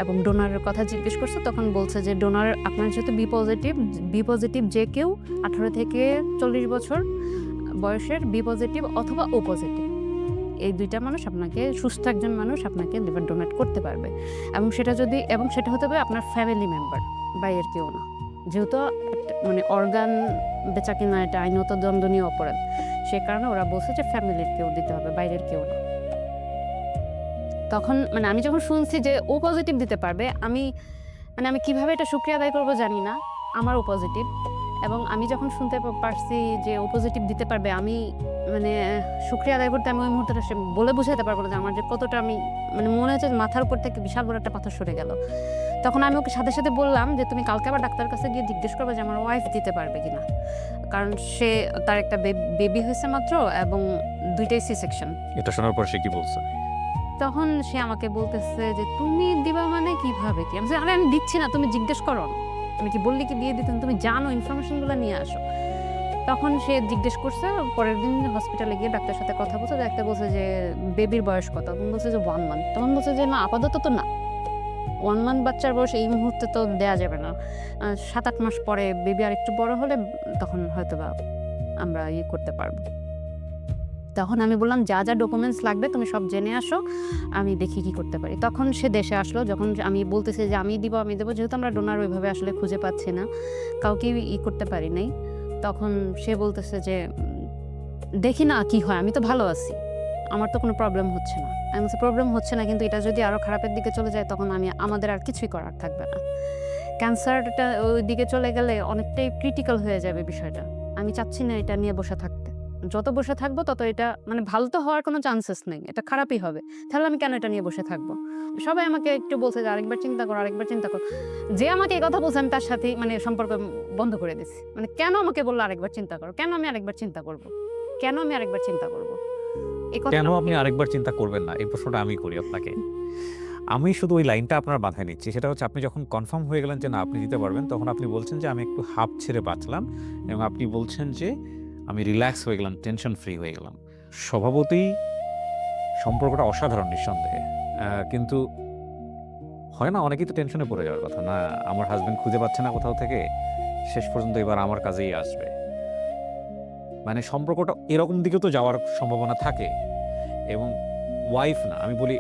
এবং ডোনারের কথা জিজ্ঞেস করছে। তখন বলছে যে ডোনার আপনার যেহেতু বি পজিটিভ যে কেউ 18 থেকে 40 বছর বয়সের বি পজিটিভ অথবা ও পজিটিভ, এই দুইটা মানুষ আপনাকে, সুস্থ একজন মানুষ আপনাকে লিভার ডোনেট করতে পারবে। এবং সেটা হতে হবে আপনার ফ্যামিলি মেম্বার, বাইরের কেউ না, যেহেতু মানে অর্গান বেচা কিনা এটা আইনত দণ্ডনীয় অপরাধ, সে কারণে ওরা বলছে যে ফ্যামিলির কেউ দিতে হবে, বাইরের কেউ না। তখন মানে আমি যখন শুনছি যে ও পজিটিভ দিতে পারবে, আমি কিভাবে এটা শুকরিয়া আদায় করবো জানি না, আমার ও পজিটিভ। এবং আমি যখন শুনতে পারছি যে ও পজিটিভ দিতে পারবে, আমি মানে শুকরিয়া আদায় করতে আমি ওই মুহূর্তটা বলে বোঝাতে পারবো না যে আমার যে কতটা, আমি মানে মনে হচ্ছে মাথার উপর থেকে বিশাল বড় একটা পাথর সরে গেল। তখন আমি ওকে সাথে সাথে বললাম যে তুমি কালকে আবার ডাক্তারের কাছে গিয়ে জিজ্ঞেস করবে যে আমার ওয়াইফ দিতে পারবে কিনা, কারণ তার একটা বেবি হয়েছে মাত্র এবং দুইটাই সি সেকশন। এটা শোনার পর সে কি বলছে? তখন সে আমাকে বলতেছে যে তুমি দিবা মানে কিভাবে কি? আমি বলছি, আরে আমি দিচ্ছি না, তুমি জিজ্ঞেস করো, আমি কি বললি কি দিয়ে দিতেন, তুমি জানো, ইনফরমেশনগুলো নিয়ে আসো। তখন সে জিজ্ঞেস করছে, পরের দিন হসপিটালে গিয়ে ডাক্তারের সাথে কথা বলছে, ডাক্তার বলছে যে বেবির বয়স কত, তখন বলছে যে 1 মান্থ। তখন বলছে যে না, আপাতত তো না, 1 মান্থ বাচ্চার বয়স এই মুহূর্তে তো দেয়া যাবে না, 7-8 মাস পরে বেবি আর একটু বড় হলে তখন হয়তো বা আমরা করতে পারবো। তখন আমি বললাম যা যা ডকুমেন্টস লাগবে তুমি সব জেনে আসো, আমি দেখি কি করতে পারি। তখন সে দেশে আসলো, যখন আমি বলতেছি যে আমি দেবো, যেহেতু আমরা ডোনার ওইভাবে আসলে খুঁজে পাচ্ছি না, কাউকে করতে পারি নাই, তখন সে বলতেছে যে দেখি না কি হয়, আমি তো ভালো আছি, আমার তো কোনো প্রবলেম হচ্ছে না। আমি বলছি প্রবলেম হচ্ছে না, কিন্তু এটা যদি আরও খারাপের দিকে চলে যায় তখন আমাদের আর কিছুই করার থাকবে না। ক্যান্সারটা ওই দিকে চলে গেলে অনেকটাই ক্রিটিক্যাল হয়ে যাবে বিষয়টা। আমি চাচ্ছি না এটা নিয়ে বসে থাকতে, যত বসে থাকবো তত এটা মানে ভালো তো হওয়ার কোনো চান্সেস নেই, এটা খারাপই হবে। তাহলে আমি কেন এটা নিয়ে বসে থাকবো? সবাই আমাকে একটু বলছে যে আরেকবার চিন্তা কর। যে আমাকে এই কথা বলছে আমি তার সাথে মানে সম্পর্ক বন্ধ করে দিচ্ছি। মানে কেন আমাকে বললো আরেকবার চিন্তা করো, কেন আমি আরেকবার চিন্তা করবো? কেন আপনি আরেকবার চিন্তা করবেন না, এই প্রশ্নটা আমি করি আপনাকে। আমি শুধু ওই লাইনটা আপনার মাথায় নিচ্ছি, সেটা হচ্ছে আপনি যখন কনফার্ম হয়ে গেলেন যে না আপনি দিতে পারবেন, তখন আপনি বলছেন যে আমি একটু হাঁপ ছেড়ে বাঁচলাম, এবং আপনি বলছেন যে আমি রিল্যাক্স হয়ে গেলাম, টেনশন ফ্রি হয়ে গেলাম। স্বভাবতই সম্পর্কটা অসাধারণ নিঃসন্দেহে, কিন্তু হয় না অনেকেই তো টেনশনে পড়ে যাওয়ার কথা, না আমার হাজবেন্ড খুঁজে পাচ্ছে না কোথাও থেকে, শেষ পর্যন্ত এবার আমার কাছেই আসবে, মানে সম্পর্কটা এরকম দিকে তো যাওয়ার সম্ভাবনা থাকে। এবং ওয়াইফ না, আমি বলি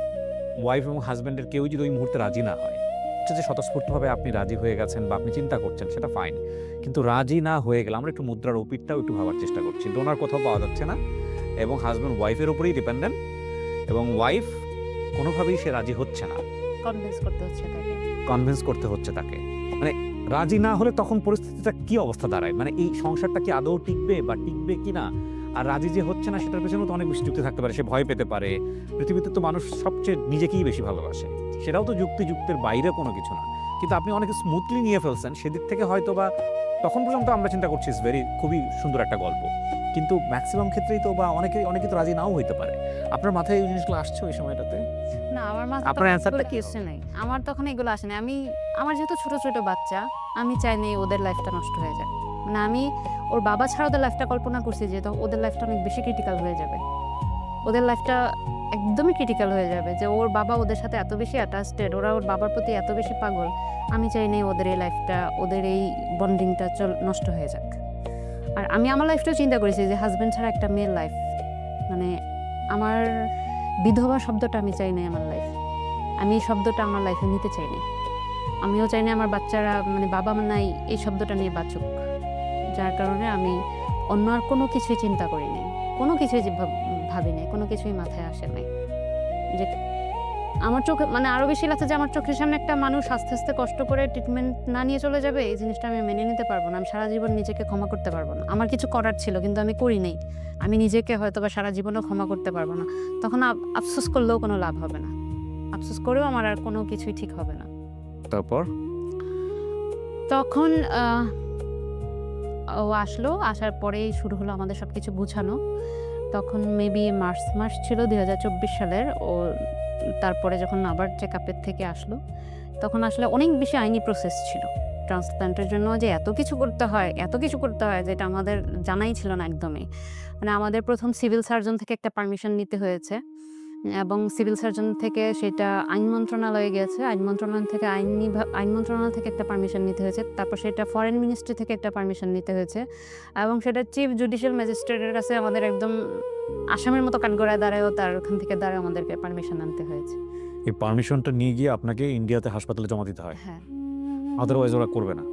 ওয়াইফ এবং হাজব্যান্ডের কেউ যদি ওই মুহূর্তে রাজি না হয়, হচ্ছে যে স্বতঃস্ফূর্তভাবে আপনি রাজি হয়ে গেছেন বা আপনি চিন্তা করছেন, সেটা ফাইন, কিন্তু রাজি না হয়ে গেলে আমরা একটু মুদ্রার ওপিটটাও একটু ভাবার চেষ্টা করছি। ডোনার কোথাও পাওয়া যাচ্ছে না, এবং হাজব্যান্ড ওয়াইফের উপরেই ডিপেন্ডেন্ট, এবং ওয়াইফ কোনোভাবেই সে রাজি হচ্ছে না, কনভিন্স করতে হচ্ছে তাকে। মানে রাজি না হলে তখন পরিস্থিতিটা কি অবস্থা দাঁড়ায়, মানে এই সংসারটা কি আদৌ টিকবে বা টিকবে কি না? আর রাজি যে হচ্ছে না সেটার পেছনে তো অনেক বেশি যুক্তি থাকতে পারে, সে ভয় পেতে পারে। পৃথিবীতে তো মানুষ সবচেয়ে নিজেকেই বেশি ভালোবাসে, সেটাও তো যুক্তির বাইরে কোনো কিছু না, কিন্তু আপনি অনেক স্মুথলি নিয়ে ফেলছেন, সেদিক থেকে হয়তো বা তখন পর্যন্ত আমরা চিন্তা করছি খুবই সুন্দর একটা গল্প, কিন্তু ম্যাক্সিমাম ক্ষেত্রেই তো বা অনেকে তো রাজি নাও হইতে পারে। আপনার মাথায় এই জিনিসগুলো আসছে ওই সময়টাতে? না, আমার মাথায় আপনার অ্যানসারটা কি কিছু নাই, আমার তখন এগুলো আসে না। আমার যেহেতু ছোট ছোট বাচ্চা, আমি চাইনি ওদের লাইফটা নষ্ট হয়ে যায়। মানে আমি ওর বাবা ছাড়া ওদের লাইফটা কল্পনা করছি যে ওদের লাইফটা অনেক বেশি ক্রিটিক্যাল হয়ে যাবে, ওদের লাইফটা একদমই ক্রিটিক্যাল হয়ে যাবে, যে ওর বাবা ওদের সাথে এত বেশি অ্যাটাচড, ওরা ওর বাবার প্রতি এত বেশি পাগল। আমি চাইনি ওদের এই লাইফটা, ওদের এই বন্ডিংটা নষ্ট হয়ে যাক। আর আমি আমার লাইফটাও চিন্তা করেছি যে হাজব্যান্ড ছাড়া একটা মেয়ের লাইফ, মানে আমার বিধবা শব্দটা আমি চাই না আমার লাইফ, আমি এই শব্দটা আমার লাইফে নিতে চাই না। আমিও চাই না আমার বাচ্চারা মানে বাবা মা নাই এই শব্দটা নিয়ে বাঁচুক, যার কারণে আমি অন্য আর কোনো কিছুই চিন্তা করি নাই, কোনো কিছুই ভাবি নাই, কোনো কিছুই মাথায় আসে নাই। যে আমার চোখে মানে আরও বেশি লাগছে যে আমার চোখের সামনে একটা মানুষ আস্তে আস্তে কষ্ট করে ট্রিটমেন্ট না নিয়ে চলে যাবে, এই জিনিসটা আমি মেনে নিতে পারবো না, আমি সারা জীবন নিজেকে ক্ষমা করতে পারবো না। আমার কিছু করার ছিল কিন্তু আমি করি নাই, আমি নিজেকে হয়তো বা সারা জীবনও ক্ষমা করতে পারবো না। তখন আফসোস করলেও কোনো লাভ হবে না, আফসোস করেও আমার আর কোনো কিছুই ঠিক হবে না। তারপর তখন ও আসলো, আসার পরেই শুরু হলো আমাদের সব কিছু গুছানো। তখন মেবি মার্চ মাস ছিল 2024 সালের। ও তারপরে যখন আবার চেকআপের থেকে আসলো, তখন আসলে অনেক বেশি আইনি প্রসেস ছিল। ট্রান্সপ্ল্যান্টের জন্য যে এত কিছু করতে হয়, এত কিছু করতে হয়, যেটা আমাদের জানাই ছিল না একদমই। মানে আমাদের প্রথম সিভিল সার্জন থেকে একটা পারমিশন নিতে হয়েছে, এবং সিভিল সার্জন থেকে সেটা আইন মন্ত্রণালয়ে গেছে। আইন মন্ত্রণালয় থেকে একটা পারমিশন নিতে হয়েছে। তারপর সেটা ফরেন মিনিস্ট্রি থেকে একটা পারমিশন নিতে হয়েছে, এবং সেটা চিফ জুডিশিয়াল ম্যাজিস্ট্রেটের কাছে আমাদের একদম আসামের মতো কাঠগড়ায় দাঁড়ায়ও তার ওখান থেকে দাঁড়ায় আমাদেরকে পারমিশন আনতে হয়েছে। এই পারমিশনটা নিয়ে গিয়ে আপনাকে ইন্ডিয়াতে হাসপাতালে জমা দিতে হয়, হ্যাঁ, আদারওয়াইজ ওরা করবে না।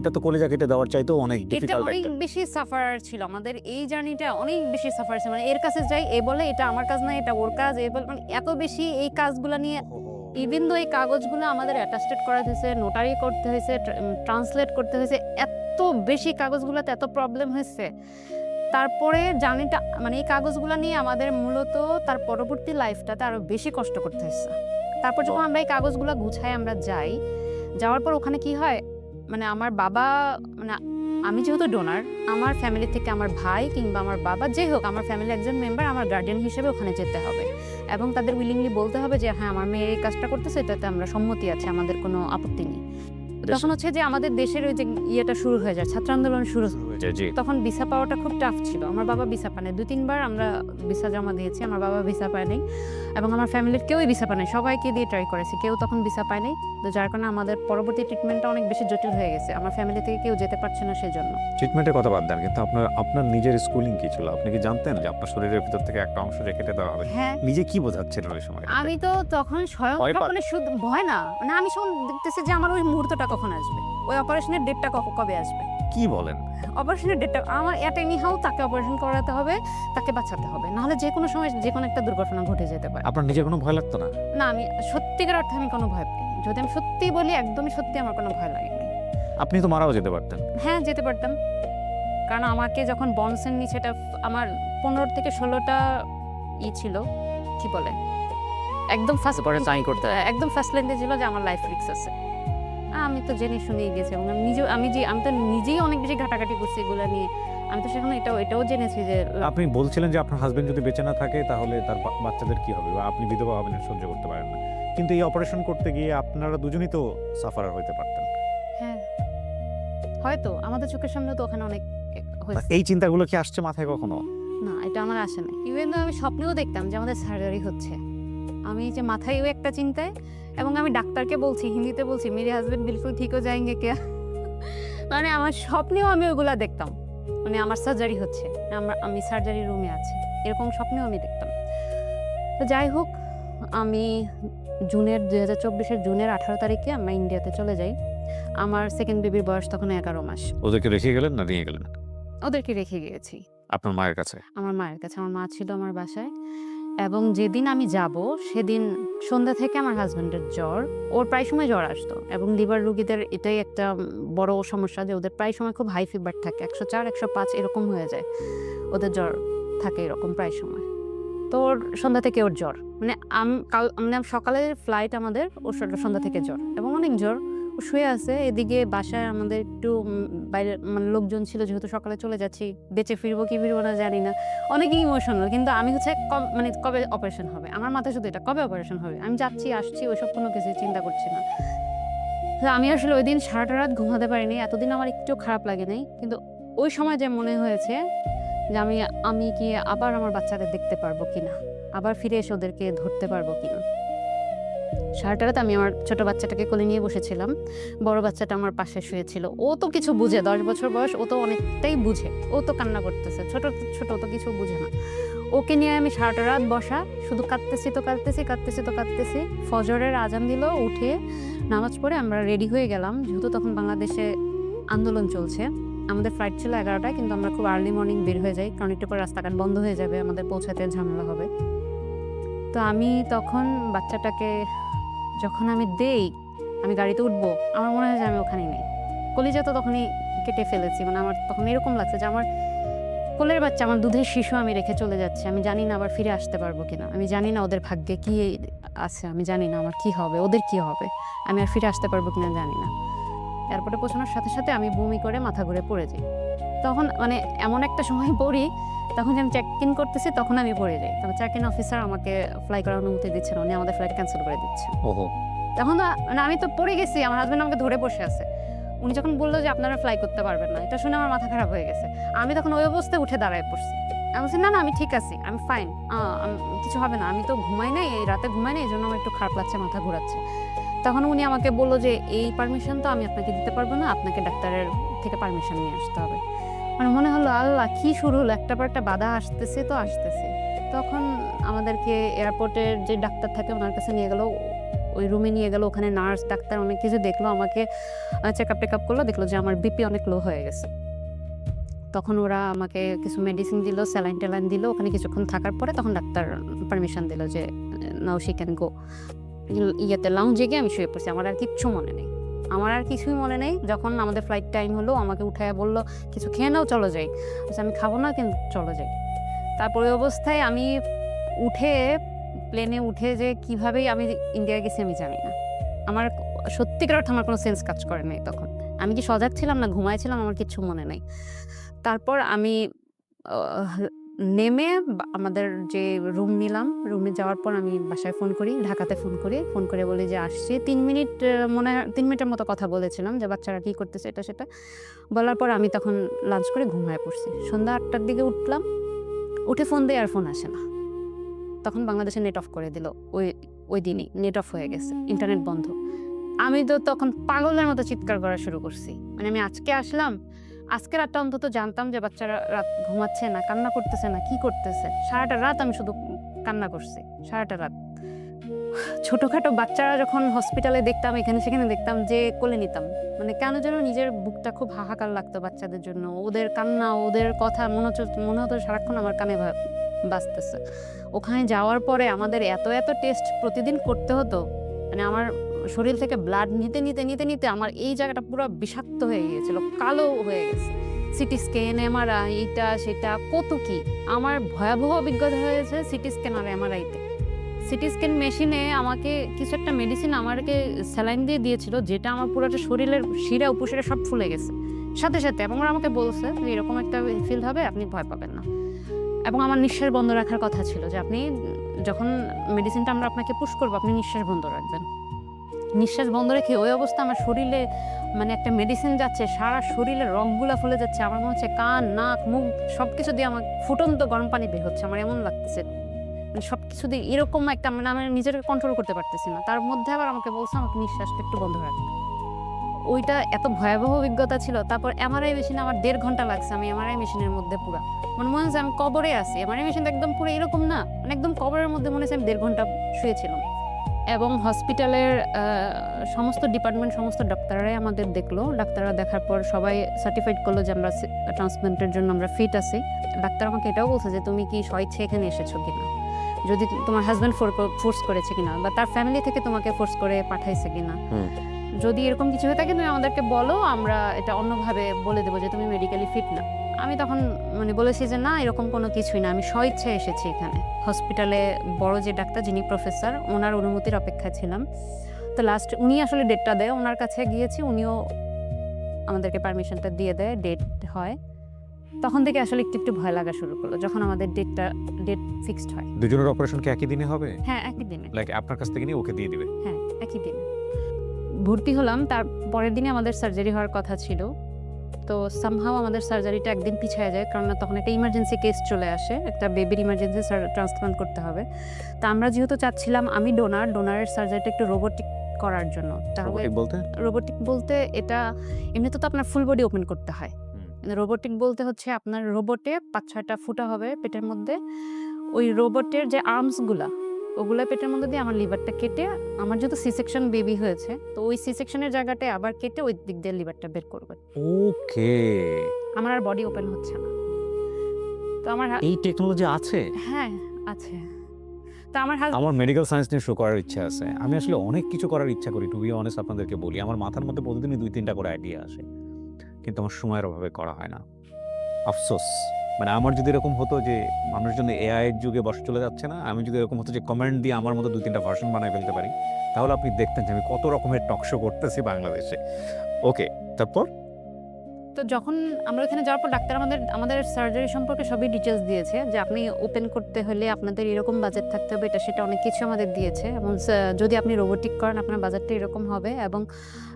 এটা তো কলিজা কেটে দেওয়ার চাইতেও অনেক এটা ডিফিকাল্ট অনেক একটা। বেশি সাফার ছিল আমাদের এই জার্নিটা, অনেক বেশি সাফার ছিল। মানে এর কাছে যাই, এ বলে এটা আমার কাজ না, এটা ওর কাজ, এ বলে মানে এত বেশি এই কাজগুলো নিয়ে। ইভেন দো এই কাগজগুলো আমাদের অ্যাটাস্টেড করাতে হয়েছে, নোটারি করতে হয়েছে, ট্রান্সলেট করতে হয়েছে, এত বেশি কাগজগুলোতে এত প্রবলেম হয়েছে। তারপরে জার্নিটা মানে এই কাগজগুলো নিয়ে আমাদের মূলত তার পরবর্তী লাইফটাতে আরো বেশি কষ্ট করতে হয়েছে। তারপর যখন আমরা এই কাগজগুলো গুছাই আমরা যাই, যাওয়ার পর ওখানে কি হয়, মানে আমার বাবা, মানে আমি যেহেতু ডোনার, আমার ফ্যামিলি থেকে আমার ভাই কিংবা আমার বাবা, যে হোক আমার ফ্যামিলির একজন মেম্বার আমার গার্ডিয়ান হিসেবে ওখানে যেতে হবে, এবং তাদের উইলিংলি বলতে হবে যে হ্যাঁ আমার মেয়ে এই কাজটা করতেছে, এটাতে আমরা সম্মতি আছে, আমাদের কোনো আপত্তি নেই। তখন হচ্ছে যে আমাদের দেশের ওই যে ইয়েটা শুরু হয়ে যায়, ছাত্র আন্দোলন শুরু। জি, তখন ভিসা পাওয়াটা খুব টাফ ছিল। আমার বাবা ভিসা পায় নাই, 2-3 বার আমরা ভিসা জমা দিয়েছি, আমার বাবা ভিসা পায় নাই, এবং আমার ফ্যামিলির কেউই ভিসা পায় নাই। সবাইকে দিয়ে ট্রাই করেছি, কেউ তখন ভিসা পায় নাই। তো যার কারণে আমাদের পরবর্তী ট্রিটমেন্টটা অনেক বেশি জটিল হয়ে গেছে, আমার ফ্যামিলি থেকে কেউ যেতে পারছে না সেজন্য। ট্রিটমেন্টের কথা বাদ দেন, কিন্তু আপনার নিজের স্কুলিং কি ছিল? আপনি কি জানতেন যে আপনার শরীরের ভিতর থেকে একটা অংশ যে কেটে দেওয়া হবে? হ্যাঁ, নিজে কি বোঝাচ্ছিলেন ওই সময়? আমি তো তখন স্বয়ং ভয় পান? মানে শুধু ভয় না, মানে আমি শুধু দেখতেছি যে আমার ওই মুহূর্তটা কখন আসবে, ওই অপারেশনের ডেটটা কবে আসবে। কি বলেন? অপারেশনের ডেটটা আমার এট এনি হাউ তাকে অপারেশন করাতে হবে, তাকে বাঁচাতে হবে, নাহলে যে কোনো সময় যে কোনো একটা দুর্ঘটনা ঘটে যেতে পারে। আপনার নিজের কোনো ভয় লাগতো না? না, আমি সত্যিকার অর্থে আমি কোনো ভয় পাই, যদি আমি সত্যি বলি একদমই সত্যি, আমার কোনো ভয় লাগেনি। আপনি তো মারাও যেতে পারতেন। হ্যাঁ, যেতে পারতাম, কারণ আমাকে যখন বনসেন নিচে, এটা আমার 15 থেকে 16টা ছিল, কি বলে, একদম ফার্স্ট পরে চাই করতে। একদম ফার্স্ট লাইনে ছিল যে আমার লাইফ রিস্ক আছে। আমি তো জেনে শুনেই গেছি, এবং আমি তো নিজেই অনেক বেশি ঘাটাঘাটি করছি এগুলো নিয়ে। আমি তো সেখানে এটাও জেনেছি যে আপনি বলছিলেন যে আপনার হাজবেন্ড যদি বেঁচে না থাকে তাহলে তার বাচ্চাদের কি হবে, বা আপনি বিধবা হবেন, সহ্য করতে পারেন না। কিন্তু এই অপারেশন করতে গিয়ে আপনারা দুজনেই তো সাফারার হইতে পারতেন। হ্যাঁ, হয়তো আমাদের চোখের সামনে তো ওখানে অনেক হয়েছে। এই চিন্তাগুলো কি আসছে মাথায় কখনো? না, এটা আমার আসে না। ইভেন আমি স্বপ্নেও দেখতাম যে আমাদের সার্জারি হচ্ছে, আমি যে মাথায়ও একটা চিন্তায়, এবং আমি ডাক্তারকে বলছি, হিন্দিতে বলছি, মেরে হাজবেন্ড বিলকুল ঠিক হয়ে যায়গে কে। মানে আমার স্বপ্নেও আমি ওইগুলা দেখতাম, মানে আমার সার্জারি হচ্ছে, আমি সার্জারি রুমে আছি, এরকম স্বপ্নেও আমি দেখতাম। তো যাই হোক, আমি 2024 জুনের 18 তারিখে আমরা ইন্ডিয়াতে চলে যাই। আমার সেকেন্ড বেবির বয়স তখন 11 মাস। ওদেরকে রেখে গেলেন না নিয়ে গেলেন? ওদেরকে রেখে গিয়েছি আপনার মায়ের কাছে? আমার মায়ের কাছে। আমার মা ছিল আমার বাসায়, এবং যেদিন আমি যাব সেদিন সন্ধ্যা থেকে আমার হাজব্যান্ডের জ্বর, ওর প্রায় সময় জ্বর আসতো, এবং লিভার রোগীদের এটাই একটা বড় সমস্যা যে ওদের প্রায় সময় খুব হাই ফিভার থাকে, 104 105 এরকম হয়ে যায়, ওদের জ্বর থাকে এরকম প্রায় সময়। তো ওর সন্ধ্যা থেকে ওর জ্বর, মানে মানে সকালের ফ্লাইট আমাদের, ওর সন্ধ্যা থেকে জ্বর, এবং অনেক জ্বর। ও শুয়ে আছে, এদিকে বাসায় আমাদের একটু বাইরে মানে লোকজন ছিল, যেহেতু সকালে চলে যাচ্ছি, বেঁচে ফিরবো কি ফিরবো না জানি না, অনেকই ইমোশনাল। কিন্তু আমি হচ্ছে মানে কবে অপারেশন হবে, আমার মাথায় শুধু এটা, কবে অপারেশন হবে, আমি যাচ্ছি আসছি ওইসব কোনো কিছু চিন্তা করছি না। তো আমি আসলে ওই দিন সারাটা রাত ঘুমাতে পারিনি, এতদিন আমার একটু খারাপ লাগে নাই, কিন্তু ওই সময় যে মনে হয়েছে যে আমি কি আবার আমার বাচ্চাদের দেখতে পারবো কিনা, আবার ফিরে এসে ওদেরকে ধরতে পারবো কিনা। সারাটা রাত আমি আমার ছোট বাচ্চাটাকে কোলে নিয়ে বসেছিলাম, বড় বাচ্চাটা আমার পাশে শুয়েছিল। ও তো কিছু বুঝে, 10 বছর বয়স, ও তো অনেকটাই বুঝে, ও তো কান্না করতেছে, ছোট ছোট তো কিছু বুঝে না। ওকে নিয়ে আমি সারাটা রাত বসা, শুধু কাঁদতেছি। ফজরের আজান দিল, উঠে নামাজ পড়ে আমরা রেডি হয়ে গেলাম, যেহেতু তখন বাংলাদেশে আন্দোলন চলছে। আমাদের ফ্লাইট ছিল 11টায়, কিন্তু আমরা খুব আর্লি মর্নিং বের হয়ে যাই, কারণ একটু পর রাস্তাঘাট বন্ধ হয়ে যাবে, আমাদের পৌঁছাতে ঝামেলা হবে। তো আমি তখন বাচ্চাটাকে যখন আমি দেই, আমি গাড়িতে উঠবো, আমার মনে হয় যে আমি ওখানেই নেই, কলিজা তো তখনই কেটে ফেলেছি। মানে আমার তখন এরকম লাগছে যে আমার কোলের বাচ্চা, আমার দুধের শিশু আমি রেখে চলে যাচ্ছি। আমি জানি না আবার ফিরে আসতে পারবো কিনা, আমি জানি না ওদের ভাগ্যে কি আছে, আমি জানি না আমার কি হবে, ওদের কি হবে, আমি আর ফিরে আসতে পারবো কিনা জানি না। এয়ারপোর্টে পৌঁছানোর সাথে সাথে আমি বমি করে মাথা ঘুরে পড়ে যাই। তখন মানে এমন একটা সময় পড়ি, তখন যে আমি চেক ইন করতেছি তখন আমি পড়ে যাই। তবে চেক ইন অফিসার আমাকে ফ্লাই করার অনুমতি দিচ্ছে না, উনি আমাদের ফ্লাইট ক্যান্সেল করে দিচ্ছে। ওহো, তখন তো মানে আমি তো পড়ে গেছি, আমার হাজবেন্ড আমাকে ধরে বসে আছে। উনি যখন বললো যে আপনারা ফ্লাই করতে পারবেন না, এটা শুনে আমার মাথা খারাপ হয়ে গেছে। আমি তখন ওই অবস্থায় উঠে দাঁড়ায় পড়ছি। আমি বলছি না না আমি ঠিক আছি, আমি ফাইন, কিছু হবে না, আমি তো ঘুমাই নাই, এই রাতে ঘুমাই নাই, এই জন্য আমার একটু খারাপ লাগছে, মাথা ঘোরাচ্ছে। তখন উনি আমাকে বললো যে এই পারমিশন তো আমি আপনাকে দিতে পারবো না, আপনাকে ডাক্তারের থেকে পারমিশন নিয়ে আসতে হবে। মানে মনে হলো আল্লাহ কি শুরু হলো, একটা পর একটা বাধা আসতেছে তো আসতেছে। তখন আমাদেরকে এয়ারপোর্টের যে ডাক্তার থাকে ওনার কাছে নিয়ে গেল, ওই রুমে নিয়ে গেল, ওখানে নার্স ডাক্তার অনেক কিছু দেখলো, আমাকে চেক আপ করলো, দেখলো যে আমার বিপি অনেক লো হয়ে গেছে। তখন ওরা আমাকে কিছু মেডিসিন দিল, স্যালাইন ট্যালাইন দিল। ওখানে কিছুক্ষণ থাকার পরে তখন ডাক্তার পারমিশন দিল যে নাও শি ক্যান গো। ইয়েতে লাউঞ্জে গিয়ে আমি শুয়ে পড়ছি, আমার আর কিচ্ছু মনে নেই, আমার আর কিছুই মনে নেই। যখন আমাদের ফ্লাইট টাইম হলো আমাকে উঠায় বললো কিছু খেয়ে নাও, চলো যাই। আমি খাবো না কিন্তু চলো যাই। তারপরে অবস্থায় আমি উঠে প্লেনে উঠে যে কিভাবেই আমি ইন্ডিয়া গেছি আমি জানি না। আমার সত্যিকার অর্থে আমার কোনো সেন্স কাজ করে নাই তখন। আমি কি সজাগ ছিলাম না ঘুমাইছিলাম আমার কিচ্ছু মনে নাই। তারপর আমি নেমে আমাদের যে রুম নিলাম, রুমে যাওয়ার পর আমি বাসায় ফোন করি, ঢাকাতে ফোন করে বলি যে আসছি। 3 মিনিট মনে হয় 3 মিনিটের মতো কথা বলেছিলাম যে বাচ্চারা কী করতেছে এটা সেটা। বলার পর আমি তখন লাঞ্চ করে ঘুমায় পড়ছি। সন্ধ্যা 8টার দিকে উঠলাম, উঠে ফোন দিই আর ফোন আসে না। তখন বাংলাদেশে নেট অফ করে দিল, ওই দিনই নেট অফ হয়ে গেছে, ইন্টারনেট বন্ধ। আমি তো তখন পাগলের মতো চিৎকার করা শুরু করছি। মানে আমি আজকে আসলাম, আজকে রাতটা অন্তত জানতাম যে বাচ্চারা রাত ঘুমাচ্ছে না, কান্না করতেছে না, কি করতেছে। সারাটা রাত আমি শুধু কান্না করছি, সারাটা রাত। ছোটখাটো বাচ্চারা যখন হসপিটালে দেখতাম, এখানে সেখানে দেখতাম, যে কোলে নিতাম, মানে কেন যেন নিজের বুকটা খুব হাহাকার লাগতো বাচ্চাদের জন্য। ওদের কান্না, ওদের কথা মনে হতো সারাক্ষণ আমার কানে বাজতেছে। ওখানে যাওয়ার পরে আমাদের এত টেস্ট প্রতিদিন করতে হতো, মানে আমার শরীর থেকে ব্লাড নিতে নিতে নিতে নিতে আমার এই জায়গাটা পুরো বিষাক্ত হয়ে গিয়েছিল, কালো হয়ে গেছে। সিটি স্ক্যান, এমআরআই, এটা সেটা কত কি। আমার ভয়াবহ অভিজ্ঞতা হয়েছে সিটি স্ক্যান আর এমআরআইতে। সিটি স্ক্যান মেশিনে আমাকে কিছু একটা মেডিসিন আমাকে স্যালাইন দিয়ে দিয়েছিল, যেটা আমার পুরোটা শরীরের শিরা উপশিরা সব ফুলে গেছে সাথে সাথে। এবং ওরা আমাকে বলছে যে এরকম একটা ফিল হবে, আপনি ভয় পাবেন না। এবং আমার নিঃশ্বাস বন্ধ রাখার কথা ছিল, যে আপনি যখন মেডিসিনটা আমরা আপনাকে পুশ করবো আপনি নিঃশ্বাস বন্ধ রাখবেন। নিঃশ্বাস বন্ধ রেখে ওই অবস্থা আমার শরীরে, মানে একটা মেডিসিন যাচ্ছে, সারা শরীরের রগগুলা ফুলে যাচ্ছে। আমার মনে হচ্ছে কান, নাক, মুখ সব কিছু দিয়ে আমার ফুটন্ত গরম পানি বের হচ্ছে, আমার এমন লাগতেছে। সব কিছু দিয়ে এরকম একটা, মানে আমি নিজেকে কন্ট্রোল করতে পারতেছি না। তার মধ্যে আবার আমাকে বলছে আমাকে নিঃশ্বাসটা একটু বন্ধ রাখতে। ওইটা এত ভয়াবহ অভিজ্ঞতা ছিল। তারপর এমআরআই মেশিনে আমার 1.5 ঘন্টা লাগছে, আমি এমআরআই মেশিনের মধ্যে পুরা মনে হচ্ছে আমি কবরে আছি। এমআরআই মেশিনটা একদম পুরো এরকম না, মানে একদম কবরের মধ্যে মনে হচ্ছে আমি 1.5 ঘন্টা শুয়েছিলাম। এবং হসপিটালের সমস্ত ডিপার্টমেন্ট, সমস্ত ডাক্তাররাই আমাদের দেখলো। ডাক্তাররা দেখার পর সবাই সার্টিফাইড করলো যে আমরা ট্রান্সপ্লান্টের জন্য আমরা ফিট আছি। ডাক্তার আমাকে এটাও বলছে যে তুমি কি স্বেচ্ছায় এখানে এসেছো কিনা, যদি তোমার হাজব্যান্ড ফোর্স করেছে কিনা, বা তার ফ্যামিলি থেকে তোমাকে ফোর্স করে পাঠাইছে কিনা। যদি এরকম কিছু হয়ে থাকে তুমি আমাদেরকে বলো, আমরা এটা অন্যভাবে বলে দেবো যে তুমি মেডিকেলি ফিট না। আমি তখন মানে বলেছি যে না, এরকম কোনো কিছুই না, আমি স্বেচ্ছায় এসেছি এখানে। হসপিটালে বড় যে ডাক্তার, যিনি প্রফেসর, ওনার অনুমতির অপেক্ষায় ছিলাম। তো লাস্ট উনি আসলে ডেটটা দেয়, ওনার কাছে গিয়েছি, উনিও আমাদেরকে পারমিশনটা দিয়ে দেয়, ডেট হয়। তখন থেকে আসলে একটু ভয় লাগা শুরু করলো যখন আমাদের ডেট ফিক্সড হয়। দুজনের অপারেশন কি একই দিনে হবে? হ্যাঁ, একই দিনে। লাইক আপনার কাছ থেকে নিয়ে ওকে দিয়ে দিবে? হ্যাঁ, একই দিনে ভর্তি হলাম। তার পরের দিনে আমাদের সার্জারি হওয়ার কথা ছিল। তো সামহাও আমাদের সার্জারিটা একদিন পিছিয়ে যায়, কারণ তখন একটা ইমার্জেন্সি কেস চলে আসে, একটা বেবির ইমার্জেন্সি ট্রান্সপ্লান্ট করতে হবে। তা আমরা যেহেতু চাচ্ছিলাম, আমি ডোনারের সার্জারিটা একটু রোবোটিক করার জন্য। তাহলে রোবোটিক বলতে এটা এমনিতে তো আপনার ফুল বডি ওপেন করতে হয়, রোবোটিক বলতে হচ্ছে আপনার রোবটে 5-6টা ফুটা হবে পেটের মধ্যে। ওই রোবটের যে আর্মসগুলা, ওগুলা পেটের মধ্যে দিয়ে আমার লিভারটা কেটে, আমার যেহেতু সি সেকশন বেবি হয়েছে, তো ওই সি সেকশনের জায়গাটায় আবার কেটে ওই দিক দিয়ে লিভারটা বের করবে। ওকে, আমার আর বডি ওপেন হচ্ছে না। তো আমার এই টেকনোলজি আছে? হ্যাঁ আছে। তো আমার মেডিকেল সায়েন্স নিয়ে শো করার ইচ্ছা আছে। আমি আসলে অনেক কিছু করার ইচ্ছা করি, টু বি অনেস্ট আপনাদেরকে বলি। আমার মাথার মধ্যে প্রতিদিনই 2-3টা করে আইডিয়া আসে, কিন্তু আমার সময়ের অভাবে করা হয় না। আফসোস। মানে আমার যদি এরকম হতো যে মানুষজন এআই এর যুগে বসে চলে যাচ্ছে না, আমি যদি এরকম হতো যে কমেন্ট দিয়ে আমার মতো 2-3টা ভার্সন বানায় ফেলতে পারি, তাহলে আপনি দেখতেন যে আমি কত রকমের টক শো করতেছি বাংলাদেশে। ওকে, তারপর? তো যখন আমরা ওখানে যাওয়ার পর ডাক্তার আমাদের সার্জারি সম্পর্কে সবই ডিটেলস দিয়েছে যে আপনি ওপেন করতে হলে আপনাদের এরকম বাজেট থাকতে হবে, এটা সেটা অনেক কিছু আমাদের দিয়েছে। এবং যদি আপনি রোবোটিক করেন আপনার বাজেটটা এরকম হবে, এবং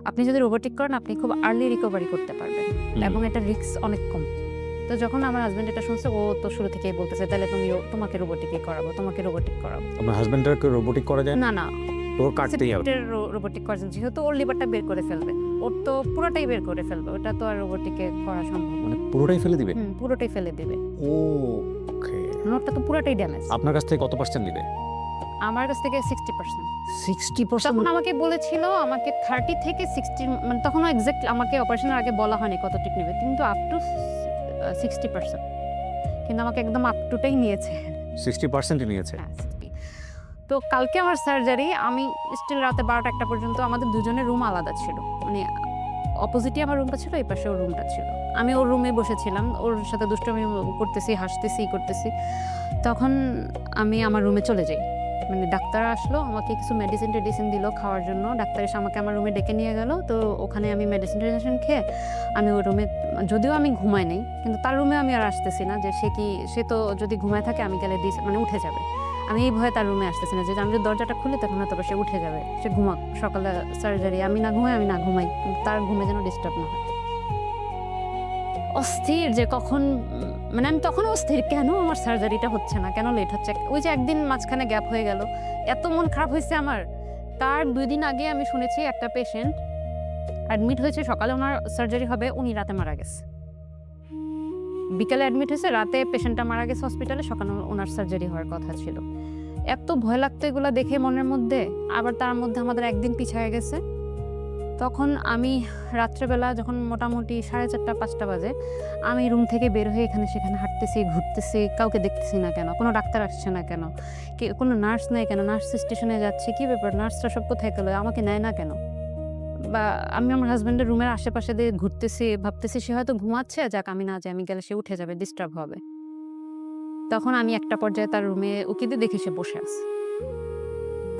আপনি যদি রোবোটিক করেন আপনি খুব আর্লি রিকভারি করতে পারবেন এবং এটা রিস্ক অনেক কম। তো যখন আমার হাজবেন্ড এটা শুনছে, ও তো শুরু থেকেই বলতেছে তাহলে তোমাকে রোবোটিকই করাবো, তোমাকে রোবোটিক করাবো। আমার হাজবেন্ডটাকে রোবোটিক করা যায় না? না তোর কাটতেই হবে। রোবোটিক করার জন্য, যেহেতু ওর লিভারটা বের করে ফেলবে, ওর তো পুরোটাই বের করে ফেলবে, ওটা তো আর রোবোটিকে করা সম্ভব না। মানে পুরোটাই ফেলে দিবে? পুরোটাই ফেলে দিবে, ওকে। নোটটা তো পুরোটাই ড্যামেজ। আপনার কাছ থেকে কত পার্সেন্ট দিবে? আমার কাছ থেকে 60%। 60%? তখন আমাকে বলেছিল আমাকে 30 থেকে 60, মানে তখন এক্সাক্ট আমাকে অপারেশনের আগে বলা হয়নি কত টিক নেবে, কিন্তু আপ টু 60%, কিন্তু আমাকে একদম আপ টুটাই নিয়েছে। 60% নিয়েছে? হ্যাঁ, 60। তো কালকে আমার সার্জারি, আমি স্টিল রাতে 12টা-1টা পর্যন্ত, আমাদের দুজনের রুম আলাদা ছিল, মানে অপোজিটই আমার রুমটা ছিল, এই পাশে ওর রুমটা ছিল। আমি ওর রুমে বসেছিলাম, ওর সাথে দুষ্টুমি করতেছি, হাসতেছি, করতেছি। তখন আমি আমার রুমে চলে যাই, মানে ডাক্তার আসলো, আমাকে কিছু মেডিসিন দিল খাওয়ার জন্য। ডাক্তার এসে আমাকে আমার রুমে ডেকে নিয়ে গেল। তো ওখানে আমি মেডিসিন খেয়ে আমি ওই রুমে, যদিও আমি ঘুমাই নেই, কিন্তু তার রুমে আমি আর আসতেছি না, যে সে তো যদি ঘুমায় থাকে আমি গেলে মানে উঠে যাবে। আমি এই ভয়ে তার রুমে আসতেছি না, যে আমি যদি দরজাটা খুলি তখন হয়তো সে উঠে যাবে, সে ঘুমাক, সকালে সার্জারি, আমি না ঘুমাই, কিন্তু তার ঘুমে যেন ডিস্টার্ব না হয়। অস্থির যে কখন, মানে আমি তখন অস্থির, কেন আমার সার্জারিটা হচ্ছে না, কেন লেট হচ্ছে। ওই যে একদিন মাঝখানে গ্যাপ হয়ে গেল, এত মন খারাপ হয়েছে আমার। তার 2 দিন আগে আমি শুনেছি একটা পেশেন্ট অ্যাডমিট হয়েছে, সকালে ওনার সার্জারি হবে, উনি রাতে মারা গেছে। বিকালে অ্যাডমিট হয়েছে, রাতে পেশেন্টটা মারা গেছে হসপিটালে, সকালে ওনার সার্জারি হওয়ার কথা ছিল। এত ভয় লাগতো এগুলো দেখে মনের মধ্যে। আবার তার মধ্যে আমাদের একদিন পিছিয়ে গেছে। তখন আমি রাত্রেবেলা যখন মোটামুটি 4:30-5টা বাজে, আমি রুম থেকে বের হয়ে এখানে সেখানে হাঁটতেছি, ঘুরতেছি, কাউকে দেখতেছি না কেন, কোনো ডাক্তার আসছে না কেন, কোনো নার্স নেই কেন, নার্স স্টেশনে যাচ্ছে, কি ব্যাপার, নার্সরা সব কোথায় গেলো, আমাকে নেয় না কেন। বা আমি আমার হাজব্যান্ডের রুমের আশেপাশে দিয়ে ঘুরতেছি, ভাবতেছি সে হয়তো ঘুমাচ্ছে, যাক আমি না যাই, আমি গেলে সে উঠে যাবে, ডিস্টার্ব হবে। তখন আমি একটা পর্যায়ে তার রুমে উকি দিয়ে দেখি সে বসে আছে।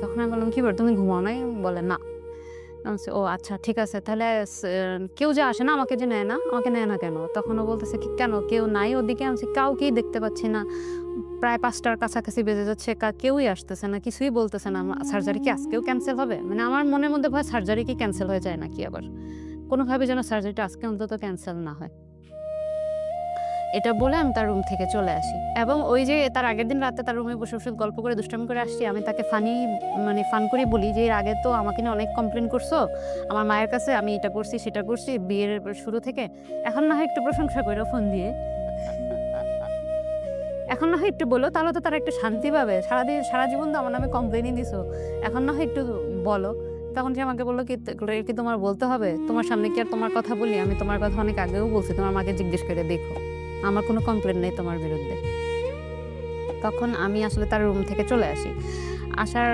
তখন আমি বললাম, কি ব্যাপার, তুমি ঘুমাও নাই? বলে না। আমি বলছি, ও আচ্ছা ঠিক আছে, তাহলে কেউ যে আসে না, আমাকে যে নেয় না, আমাকে নেয় না কেন? তখন ও বলতেছে কি, কেন কেউ নাই ওদিকে? আমি বলছি, কাউকেই দেখতে পাচ্ছি না, প্রায় 5টার কাছাকাছি বেজে যাচ্ছে, কেউই আসতেছে না, কিছুই বলতেছে না। সার্জারি কি আজকেও ক্যান্সেল হবে? মানে আমার মনের মধ্যে ভয় সার্জারি কি ক্যান্সেল হয়ে যায় নাকি আবার, কোনোভাবে যেন সার্জারিটা আজকে অন্তত ক্যান্সেল না হয়। এটা বলে আমি তার রুম থেকে চলে আসি, এবং ওই যে তার আগের দিন রাতে তার রুমে বসে বসে গল্প করে দুষ্টামি করে আসছি। আমি তাকে ফান করে বলি যে এর আগে তো আমাকে নিয়ে অনেক কমপ্লেন করছো আমার মায়ের কাছে, আমি এটা করছি সেটা করছি বিয়ের শুরু থেকে, এখন না হয় একটু প্রশংসা করো ফোন দিয়ে, এখন না হয় একটু বলো, তাহলে তো তারা একটু শান্তি পাবে। সারা জীবন তো আমার নামে কমপ্লেনই দিছো, এখন না হয় একটু বলো। তখন সে আমাকে বললো কি তোমার বলতে হবে, তোমার সামনে কি আর তোমার কথা বলি? আমি তোমার কথা অনেক আগেও বলছি, তোমার মাকে জিজ্ঞেস করে দেখো, আমার কোনো কমপ্লেন নেই তোমার বিরুদ্ধে। তখন আমি আসলে তার রুম থেকে চলে আসি। আসার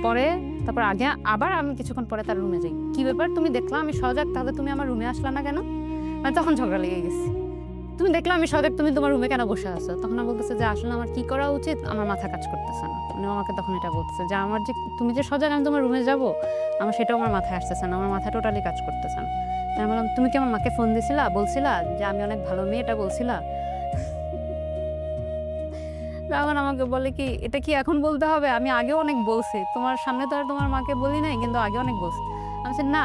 পরে তারপর আবার আমি কিছুক্ষণ পরে তার রুমে যাই। কি ব্যাপার, তুমি দেখলাম আমি সজাগ, তাহলে তুমি আমার রুমে আসলা না কেন? মানে তখন ঝগড়া লেগে গেছি। তুমি দেখলাম আমি সজাগ, তুমি তোমার রুমে কেন বসে আছো? তখন আমি বলতেছে যে আসলে আমার কি করা উচিত, আমার মাথা কাজ করতেছে না। মানে আমাকে তখন এটা বলতেছে যে তুমি যে সজাগ, আমি তোমার রুমে যাব, আমার সেটাও আমার মাথায় আসতেছে না, আমার মাথা টোটালি কাজ করতেছে না। আমি বললাম, তুমি কি আমার মাকে ফোন দিছিলা, বলছিলা যে আমি অনেক ভালো মেয়ে, এটা বলছিলা? তখন আমাকে বলে কি, এটা কি এখন বলতে হবে? আমি আগেও অনেক বলছি, তোমার সামনে তো আর তোমার মাকে বলি নাই, কিন্তু আগে অনেক বলছি। আমি বলছি, না,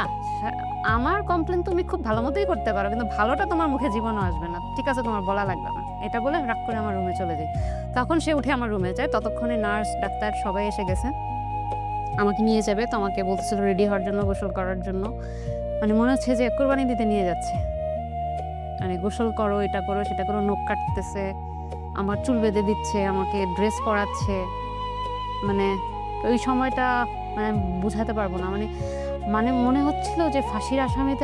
আমার কমপ্লেন তুমি খুব ভালো মতোই করতে পারো, কিন্তু ভালোটা তোমার মুখে জীবনও আসবে না, ঠিক আছে, তোমার বলা লাগবে না। এটা বলে রাগ করে আমার রুমে চলে যাই। তখন সে উঠে আমার রুমে যায়, ততক্ষণে নার্স ডাক্তার সবাই এসে গেছে, আমাকে নিয়ে যাবে। তো আমাকে বলতেছিল রেডি হওয়ার জন্য, গোসল করার জন্য, মানে মনে হচ্ছে যে কোরবানি দিতে নিয়ে যাচ্ছে। মানে গোসল করো, এটা করো, সেটা করো, নখ কাটতেছে, আমার চুল বেঁধে দিচ্ছে, আমাকে ড্রেস পরাচ্ছে। মানে ওই সময়টা মানে বুঝাতে পারবো না, মানে মানে মনে হচ্ছিল যে ফাঁসির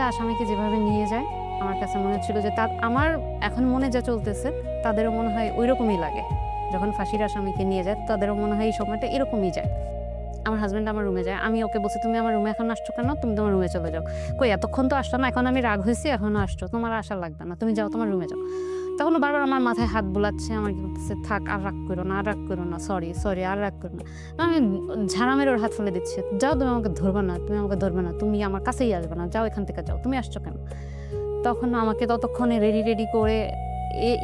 আসামিকে যেভাবে নিয়ে যায়, আমার কাছে মনে হচ্ছিল যে আমার এখন মনে যা চলতেছে তাদেরও মনে হয় ওই রকমই লাগে। যখন ফাঁসির আসামিকে নিয়ে যায় তাদেরও মনে হয় এই সময়টা এরকমই যায়। আমার হাজব্যান্ড আমার রুমে যায়, আমি ওকে বলছি, তুমি আমার রুমে এখন আসছো কেন? তুমি তোমার রুমে চলে যাও। কই, এতক্ষণ তো আসছো না, এখন আমি রাগ হয়েছি, এখনো আসছো, তোমার আসা লাগবে না, তুমি যাও, তোমার রুমে যাও। তখন ও বারবার আমার মাথায় হাত বোলাচ্ছে, আমার কি বলতেছে, থাক আর রাগ করো না, আর রাগ করো না, সরি সরি, আর রাগ করো না। আমি ঝাড়া মেরে ওর হাত ফেলে দিচ্ছে, যাও, তুমি আমাকে ধরবে না, তুমি আমাকে ধরবে না, তুমি আমার কাছেই আসবে না, যাও এখান থেকে যাও, তুমি আসছো কেন? তখন আমাকে ততক্ষণে রেডি করে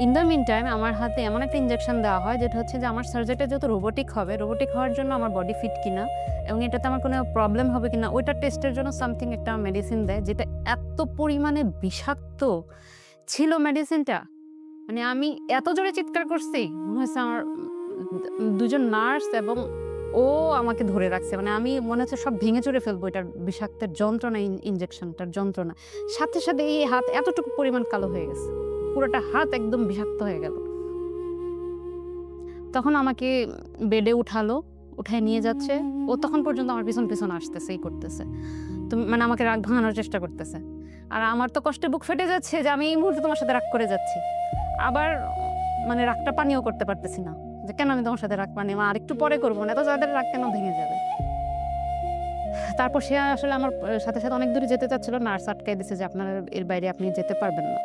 ইন দ্য মিন টাইম আমার হাতে এমন একটা ইনজেকশন দেওয়া হয় যেটা হচ্ছে যে আমার সার্জারিটা যেহেতু রোবোটিক হবে, রোবোটিক হওয়ার জন্য আমার বডি ফিট কিনা এবং এটাতে আমার কোনো প্রবলেম হবে কিনা ওইটা টেস্টের জন্য সামথিং একটা মেডিসিন দেয়, যেটা এত পরিমাণে বিষাক্ত ছিল মেডিসিনটা। মানে আমি এত জোরে চিৎকার করছি, মনে হচ্ছে আমার দুজন নার্স এবং ও আমাকে ধরে রাখছে। মানে আমি মনে হচ্ছে সব ভেঙে চুরে ফেলবো এটার বিষাক্তের যন্ত্রণা, ইনজেকশনটার যন্ত্রণা। সাথে সাথে এই হাত এতটুকু পরিমাণ কালো হয়ে গেছে, পুরোটা হাত একদম বিষাক্ত হয়ে গেল। তখন আমাকে বেডে উঠালো, উঠায় নিয়ে যাচ্ছে। ও তখন পর্যন্ত আমার পিছন পিছন আসতেছে, এই করতেছে, তুমি মানে আমাকে রাগ ভাঙানোর চেষ্টা করতেছে। আর আমার তো কষ্টে বুক ফেটে যাচ্ছে যে আমি এই মুহূর্তে তোমার সাথে রাগ করে যাচ্ছি, আবার মানে রাগটা পানিও করতে পারতেছি না যে কেন আমি তোমার সাথে রাগ পানি আর একটু পরে করবো না, এত যাদের রাগ কেন ভেঙে যাবে। তারপর সে আসলে আমার সাথে সাথে অনেক দূরে যেতে চাচ্ছিল, নার্স আটকাই দিছে যে আপনার এর বাইরে আপনি যেতে পারবেন না।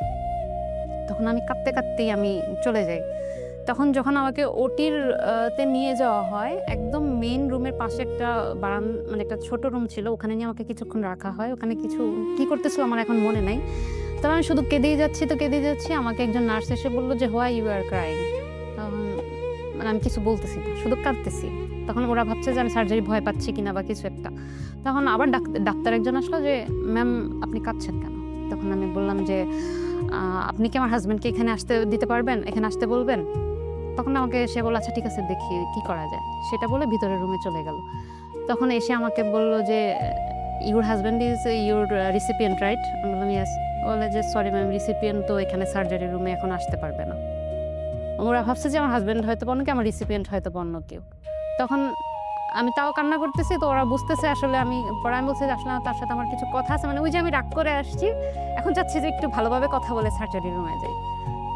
তখন আমি কাঁদতে কাঁদতেই আমি চলে যাই। তখন যখন আমাকে ওটির তে নিয়ে যাওয়া হয়, একদম মেইন রুমের পাশে একটা মানে একটা ছোট রুম ছিল, ওখানে নিয়ে আমাকে কিছুক্ষণ রাখা হয়। ওখানে কিছু কি করতেছিল আমার এখন মনে নাই। তবে আমি শুধু কেঁদেই যাচ্ছি। আমাকে একজন নার্স এসে বললো যে হোয়াই ইউ আর ক্রাইং। মানে আমি কিছু বলতেছি না, শুধু কাঁদতেছি। তখন ওরা ভাবছে যে আমি সার্জারি ভয় পাচ্ছি কিনা বা কিছু একটা। তখন আবার ডাক্তার একজন আসলো যে ম্যাম আপনি কাঁদছেন কেন? তখন আমি বললাম যে আপনি কি আমার হাজব্যান্ডকে এখানে আসতে দিতে পারবেন, এখানে আসতে বলবেন? তখন আমাকে সে বলল আচ্ছা ঠিক আছে, দেখি কি করা যায়। সেটা বলে ভিতরের রুমে চলে গেল। তখন এসে আমাকে বলল যে your husband is your recipient right? আমি বললাম ইয়েস। বলে যে সরি ম্যাম, রিসিপিয়েন্ট তো এখানে সার্জারি রুমে এখন আসতে পারবে না। ওরা ভাবছে যে আমার হাজব্যান্ড হয়তো অন্য কেউ, আমার রিসিপিয়েন্ট হয়তো অন্য কেউ। তখন আমি তাও কান্না করতেছি, তো ওরা বুঝতেছে আসলে আমি পরে আমি বলছি যে আসলে তার সাথে আমার কিছু কথা আছে, মানে ওই যে আমি রাগ করে আসছি, এখন চাচ্ছি যে একটু ভালোভাবে কথা বলে সার্জারি রুমে যাই।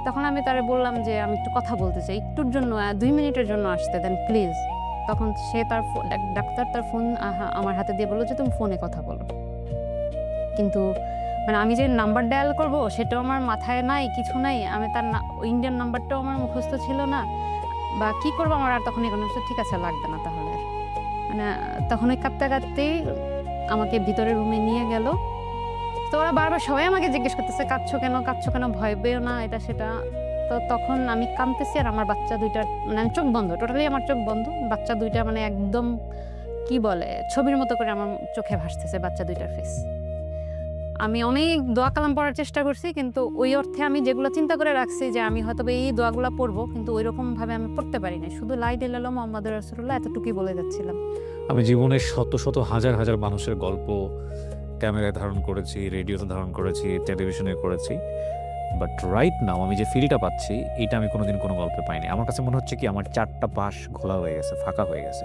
তখন আমি তারে বললাম যে আমি একটু কথা বলতে চাই, একটুর জন্য 2 মিনিটের জন্য আসতে দেন প্লিজ। তখন সে তার ডাক্তার তার ফোন আমার হাতে দিয়ে বললো যে তুমি ফোনে কথা বলো। কিন্তু মানে আমি যে নাম্বার ডায়াল করব সেটাও আমার মাথায় নাই, কিছু নাই। আমি তার ইন্ডিয়ান নাম্বারটাও আমার মুখস্থ ছিল না, বা কি করবো আমার। আর তখন এখানে ঠিক আছে লাগবে না তাহলে। মানে তখন ওই কাঁদতে কাঁদতেই আমাকে ভিতরে রুমে নিয়ে গেল। তো ওরা বারবার সবাই আমাকে জিজ্ঞেস করতেছে কাঁদছো কেন, ভয় পেও না, এটা সেটা। তো তখন আমি কাঁদতেছি আর আমার বাচ্চা দুইটার মানে আমি চোখ বন্ধ, টোটালি আমার চোখ বন্ধ। বাচ্চা দুইটা মানে একদম কি বলে ছবির মতো করে আমার চোখে ভাসতেছে বাচ্চা দুইটার ফেস। আমি অনেক দোয়া কালাম পড়ার চেষ্টা করছি, কিন্তু ওই অর্থে আমি যেগুলো চিন্তা করে রাখছি যে আমি হয়তো এই দোয়াগুলো পড়বো, কিন্তু ওই রকম ভাবে আমি পড়তে পারি না। শুধু লা ইলাহা ইল্লাল্লাহ মুহাম্মাদুর রাসূলুল্লাহ এতটুকুই বলে যাচ্ছিলাম। আমি জীবনের শত শত হাজার হাজার মানুষের গল্প ক্যামেরায় ধারণ করেছি, রেডিওতে ধারণ করেছি, টেলিভিশনে করেছি, বাট রাইট নাও আমি যে ফিলটা পাচ্ছি এটা আমি কোনোদিন কোনো গল্পে পাইনি। আমার কাছে মনে হচ্ছে কি আমার 4টা পাশ ঘোলা হয়ে গেছে, ফাঁকা হয়ে গেছে।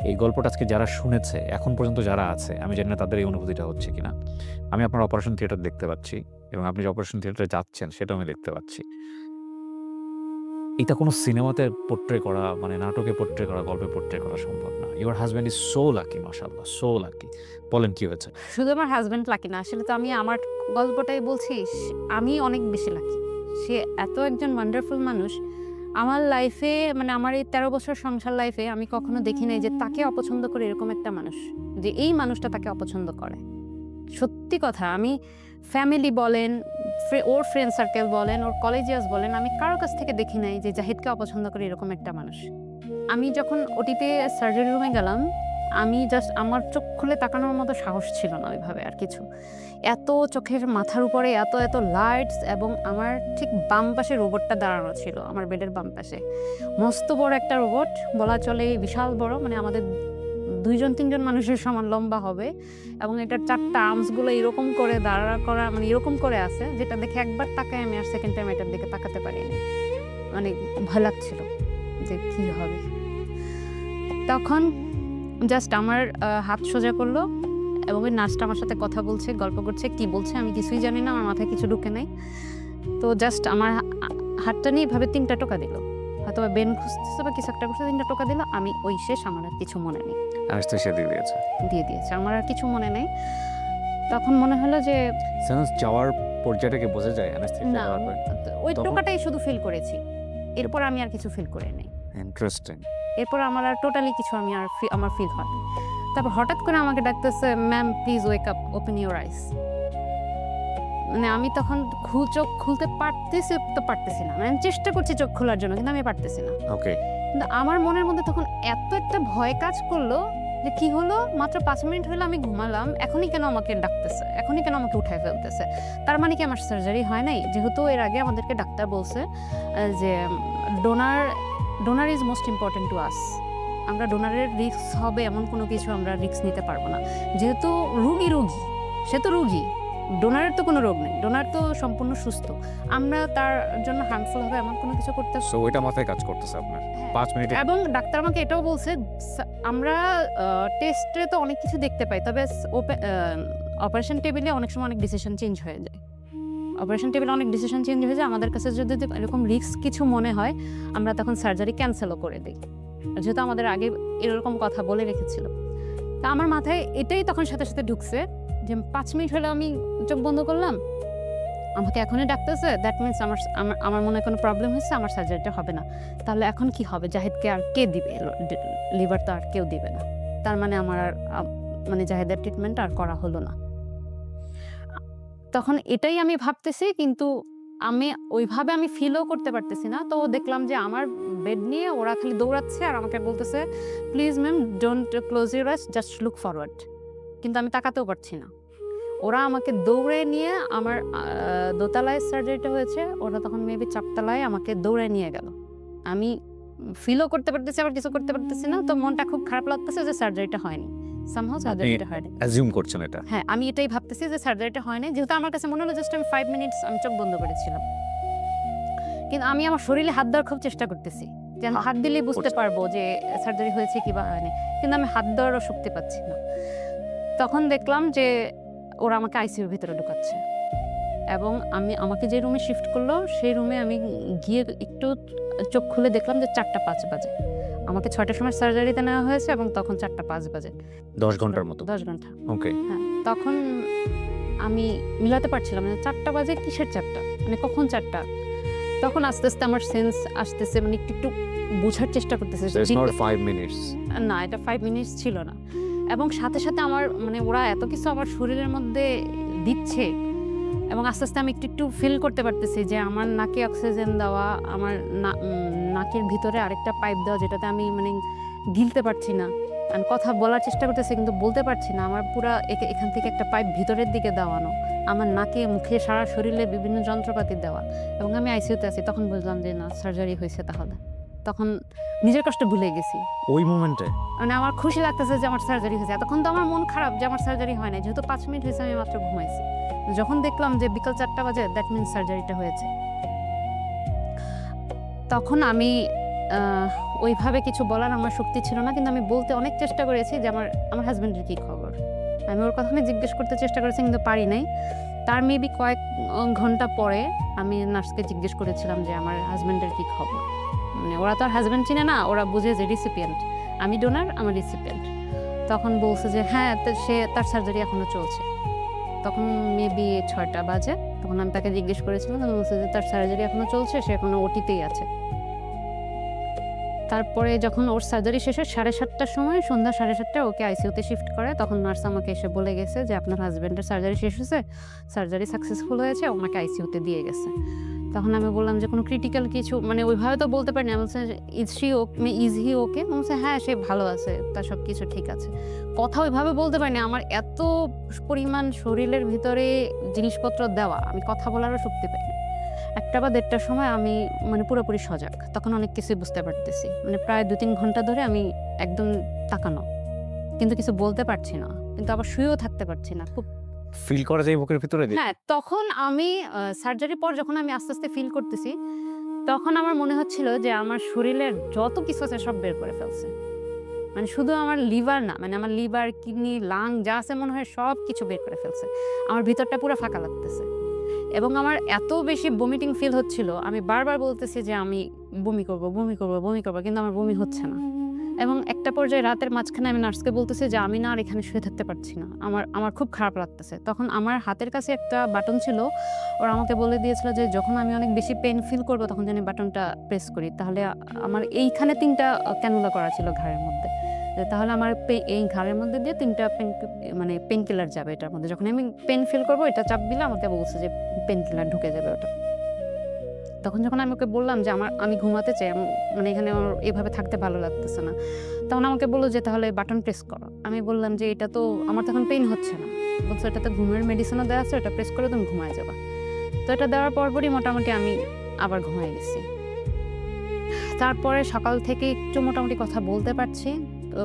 এই গল্পটা আজকে যারা শুনেছে, এখন পর্যন্ত যারা আছে, আমি জানি না তাদের এই অনুভূতিটা হচ্ছে কিনা। আমি আপনার অপারেশন থিয়েটার দেখতে পাচ্ছি এবং আপনি যে অপারেশন থিয়েটারে যাচ্ছেন সেটাও আমি দেখতে পাচ্ছি। এটা কোনো সিনেমাতে পোট্রে করা, মানে নাটকে পোট্রে করা, গল্পে পোট্রে করা সম্ভব না। Your husband is so lucky, মাশাআল্লাহ, সো লাকি। বলেন কি হয়েছে? শুধু আমার হাজব্যান্ড লাকি না, আসলে তো আমি আমার গল্পটাই বলছি। আমি অনেক বেশি লাকি। সে এত একজন ওয়ান্ডারফুল মানুষ। আমার লাইফে মানে আমার এই 13 বছর সংসার লাইফে আমি কখনো দেখি নাই যে তাকে অপছন্দ করে এরকম একটা মানুষ, যে এই মানুষটা তাকে অপছন্দ করে। সত্যি কথা, আমি ফ্যামিলি বলেন, ওর ফ্রেন্ড সার্কেল বলেন, ওর কলেজিয়াস বলেন, আমি কারোর কাছ থেকে দেখি নাই যে জাহিদকে অপছন্দ করে এরকম একটা মানুষ। আমি যখন ওটিতে সার্জারি রুমে গেলাম, আমি জাস্ট আমার চোখ খুলে তাকানোর মতো সাহস ছিল না ওইভাবে আর কিছু। এত চোখের মাথার উপরে এত এত লাইটস, এবং আমার ঠিক বাম পাশে রোবটটা দাঁড়ানো ছিল, আমার বেডের বাম পাশে মস্ত বড় একটা রোবট, বলা চলে বিশাল বড়, মানে আমাদের 2-3 মানুষের সমান লম্বা হবে। এবং এটার 4টা আর্মসগুলো এরকম করে দাঁড়া করা, মানে এরকম করে আছে, যেটা দেখে একবার তাকায় আমি আর সেকেন্ড টাইম এটার দিকে তাকাতে পারিনি। মানে ভয় লাগছিল যে কী হবে। তখন জাস্ট আমার হাত সোজা করলো এবং ওই নার্সটা আমার সাথে কথা বলছে, গল্প করছে, কি বলছে আমি কিছুই জানি না, আমার মাথায় কিছু ঢুকে নাই। তো জাস্ট আমার হাতটা নিয়ে এভাবে 3টা টোকা দিল, হয়তো বেন খুঁজতেছে বা কিছু একটা করছে, 3টা টোকা দিল। আমি ওই শেষ, আমার আর কিছু মনে নেই। অ্যানেসথেসিয়া দিয়ে দিয়েছে, আমার আর কিছু মনে নেই। তখন মনে হলো যে সেন্স যাওয়ার পর্যায়টাকে বোঝা যায় অ্যানেসথেসিয়া না, দেওয়ার পর? ওই তখন? টোকাটাই শুধু ফিল করেছি, এরপর আমি আর কিছু ফিল করি নাই। ইন্টারেস্টিং। এরপর আমার আর টোটালি কিছু আমি আর আমার ফিল হয়। তারপর হঠাৎ করে আমাকে ডাকতেছে, ma'am please wake up, open your eyes. মানে আমি তখন চোখ খুলতে পারতেছি তো পারতেছি না, মানে আমি চেষ্টা করছি চোখ খোলার জন্য, কিন্তু আমি পারতেছি না। ওকে। কিন্তু আমার মনের মধ্যে তখন এত একটা ভয় কাজ করলো যে কি হলো, মাত্র 5 মিনিট হলো আমি ঘুমালাম, এখনই কেন আমাকে ডাকতেছে, এখনই কেন আমাকে উঠায় ফেলতেছে। তার মানে কি আমার সার্জারি হয় নাই? যেহেতু এর আগে আমাদেরকে ডাক্তার বলছে যে donor is most important to us. আমরা ডোনারের রিস্ক হবে এমন কোনো কিছু আমরা রিস্ক নিতে পারবো না, যেহেতু রুগী সে তো রুগী, ডোনারের তো কোনো রোগ নেই, ডোনার তো সম্পূর্ণ সুস্থ, আমরা তার জন্য হার্মফুল হবে এমন কোনো কিছু করতে। সো ওইটা মাথায় কাজ করতেছে আপনার 5 মিনিটে। এবং ডাক্তার আমাকে এটাও বলছে, আমরা টেস্টে তো অনেক কিছু দেখতে পাই, তবে অপারেশন টেবিলে অনেক সময় অনেক ডিসিশন চেঞ্জ হয়ে যায়। অপারেশন টেবিলে অনেক ডিসিশন চেঞ্জ হয়ে যায়, আমাদের কাছে যদি এরকম রিস্ক কিছু মনে হয় আমরা তখন সার্জারি ক্যান্সেলও করে দিই, যেহেতু আমাদের আগে এরকম কথা বলে রেখেছিল। তা আমার মাথায় এটাই তখন সাথে সাথে ঢুকছে যে 5 মিনিট হলে আমি চোখ বন্ধ করলাম, আমাকে এখনই ডাকতেছে, দ্যাট মিনস আমার মনে কোনো প্রবলেম হচ্ছে, আমার সার্জারিটা হবে না। তাহলে এখন কি হবে? জাহিদকে আর কে দিবে? লিভার তো আর কেউ দিবে না। তার মানে আমার আর মানে জাহিদের ট্রিটমেন্ট আর করা হলো না। তখন এটাই আমি ভাবতেছি, কিন্তু আমি ওইভাবে আমি ফিলও করতে পারতেছি না। তো দেখলাম যে আমার বেড নিয়ে ওরা খালি দৌড়াচ্ছে আর আমাকে বলতেছে, please ma'am don't close your eyes, just look forward. কিন্তু আমি তাকাতেও পারছি না। ওরা আমাকে দৌড়ে নিয়ে আমার দোতলায় সার্জারিটা হয়েছে, ওরা তখন মেবি 4 তলায় আমাকে দৌড়ে নিয়ে গেল। আমি ফিলও করতে পারতেছি, আবার কিছু করতে পারতেছি না। তো মনটা খুব খারাপ লাগতেছে যে সার্জারিটা হয়নি, সামহাউ সার্জারিটা হয়নি। অ্যাজিউম করছেন এটা? হ্যাঁ, আমি এটাই ভাবতেছি যে সার্জারিটা হয়নি, যেহেতু আমার কাছে মনে হলো জাস্ট আমি 5 মিনিটস আমি চোখ বন্ধ করেছিলাম। কিন্তু আমি আমার শরীরে হাত দেওয়ার খুব চেষ্টা করতেছি, যে আমি হাত দিলেই বুঝতে পারবো যে সার্জারি হয়েছে কি বা হয়নি, কিন্তু আমি হাত দেওয়ারও শক্তি পাচ্ছি না। তখন দেখলাম যে ওরা আমাকে আইসিইউর ভিতরে ঢুকাচ্ছে, এবং আমাকে যে রুমে শিফট করলো সেই রুমে আমি গিয়ে একটু চোখ খুলে দেখলাম যে 4:05 বাজে। আমাকে 6টার সময় সার্জারিতে নেওয়া হয়েছে এবং তখন 4:05 বাজে। 10 ঘন্টার মতো? 10 ঘন্টা। ওকে। হ্যাঁ, তখন আমি মিলাতে পারছিলাম না 4টা বাজে কিসের 4টা, মানে কখন 4টা। তখন আস্তে আস্তে আমার সেন্স আসতেছে, মানে একটু একটু বোঝার চেষ্টা করতেছে। It's not 5 minutes. না, এটা 5 মিনিটস ছিল না। এবং সাথে সাথে আমার মানে ওরা এত কিছু আমার শরীরের মধ্যে দিচ্ছে, এবং আস্তে আস্তে আমি একটু একটু ফিল করতে পারতেছি যে আমার নাকে অক্সিজেন দেওয়া, আমার নাকের ভিতরে আরেকটা পাইপ দেওয়া, যেটাতে আমি মানে গিলতে পারছি না। আমি কথা বলার চেষ্টা করতেছি কিন্তু বলতে পারছি না। আমার পুরো এখান থেকে একটা পাইপ ভিতরের দিকে দেওয়ানো, আমার নাকে মুখে সারা শরীরে বিভিন্ন যন্ত্রপাতি দেওয়া, এবং আমি আইসিইউতে আছি। তখন বুঝলাম যে না, সার্জারি হয়েছে। তাহলে তখন নিজের কষ্ট ভুলে গেছি ওই মোমেন্টে। মানে আমার খুশি লাগতেছে যে আমার সার্জারি হয়েছে। তখন তো আমার মন খারাপ যে আমার সার্জারি হয় না, যেহেতু 5 মিনিট হয়েছে, আমি মাত্র ঘুমাইছি। যখন দেখলাম যে বিকাল 4টা বাজে, দ্যাট মিনস সার্জারিটা হয়েছে। তখন আমি ওইভাবে কিছু বলার আমার শক্তি ছিল না, কিন্তু আমি বলতে অনেক চেষ্টা করেছি যে আমার হাজব্যান্ডের কী খবর। আমি ওর কথা নিয়ে জিজ্ঞেস করতে চেষ্টা করেছি, কিন্তু পারি নাই। তার মেবি কয়েক ঘন্টা পরে আমি নার্সকে জিজ্ঞেস করেছিলাম যে আমার হাজব্যান্ডের কী খবর। মানে ওরা তো আর হাজব্যান্ড চিনে না, ওরা বুঝে যে রিসিপিয়েন্ট, আমি ডোনার, আমার রিসিপিয়েন্ট। তখন বলছে যে হ্যাঁ, তার সার্জারি এখনো চলছে। তখন মেবি 6টা বাজে। তখন আমি তাকে জিজ্ঞেস করেছিলাম, বলছে যে তার সার্জারি এখনো চলছে, সে এখনো ওটিতেই আছে। তারপরে যখন ওর সার্জারি শেষ হয় 7:30টার সময়, সন্ধ্যা 7:30টায় ওকে আইসিইউতে শিফট করে। তখন নার্স আমাকে এসে বলে গেছে যে আপনার হাজব্যান্ডের সার্জারি শেষ হয়েছে, সার্জারি সাকসেসফুল হয়েছে, ওনাকে আইসিইউতে দিয়ে গেছে। তখন আমি বললাম যে কোনো ক্রিটিক্যাল কিছু, মানে ওইভাবে তো বলতে পারিনি। আমি বলছি ইজ হি ওকে? বলছে হ্যাঁ, সে ভালো আছে, তার সব কিছু ঠিক আছে। কথা ওইভাবে বলতে পারিনি, আমার এত পরিমাণ শরীরের ভিতরে জিনিসপত্র দেওয়া, আমি কথা বলারও শক্তি পাইনি। 1টা বা 1:30টার সময় আমি মানে পুরোপুরি সজাগ, তখন অনেক কিছুই বুঝতে পারতেছি। মানে প্রায় 2-3 ঘন্টা ধরে আমি একদম তাকানো, কিন্তু কিছু বলতে পারছি না, কিন্তু আবার শুয়েও থাকতে পারছি না। খুব ফিল করা যায় বুকের ভিতরে? হ্যাঁ, তখন আমি সার্জারির পর যখন আমি আস্তে আস্তে ফিল করতেছি, তখন আমার মনে হচ্ছিল যে আমার শরীরের যত কিছু আছে সব বের করে ফেলছে। মানে শুধু আমার লিভার না, মানে আমার লিভার, কিডনি, লাং যা আছে মনে হয় সব কিছু বের করে ফেলছে। আমার ভিতরটা পুরো ফাঁকা লাগতেছে, এবং আমার এত বেশি বমিটিং ফিল হচ্ছিল, আমি বারবার বলতেছি যে আমি বমি করব, বমি করব, বমি করব, কিন্তু আমার বমি হচ্ছে না। এবং একটা পর্যায়ে রাতের মাঝখানে আমি নার্সকে বলতেছি যে আমি না আর এখানে শুয়ে থাকতে পারছি না, আমার আমার খুব খারাপ লাগতেছে। তখন আমার হাতের কাছে একটা বাটন ছিল, ওরা আমাকে বলে দিয়েছিল যে যখন আমি অনেক বেশি পেন ফিল করবো তখন যেন বাটনটা প্রেস করি, তাহলে আমার এইখানে 3টা ক্যানুলা করা ছিল ঘাড়ের মধ্যে, যে তাহলে আমার এই ঘাড়ের মধ্যে দিয়ে 3টা মানে পেন কিলার যাবে এটার মধ্যে, যখন আমি পেন ফিল করবো এটা চাপ দিলে আমাকে বলছে যে পেন কিলার ঢুকে যাবে ওটা। তখন যখন আমি ওকে বললাম যে আমি ঘুমাতে চাই, মানে এখানে আমার এভাবে থাকতে ভালো লাগতেছে না, তখন আমাকে বললো যে তাহলে বাটন প্রেস করো। আমি বললাম যে এটা তো আমার তখন পেইন হচ্ছে না, বলছো এটা তো ঘুমের মেডিসিনও দেওয়া আছে, এটা প্রেস করে তুমি ঘুমায় যাবা। তো এটা দেওয়ার পরপরই মোটামুটি আমি আবার ঘুমায় গেছি। তারপরে সকাল থেকে একটু মোটামুটি কথা বলতে পারছি। তো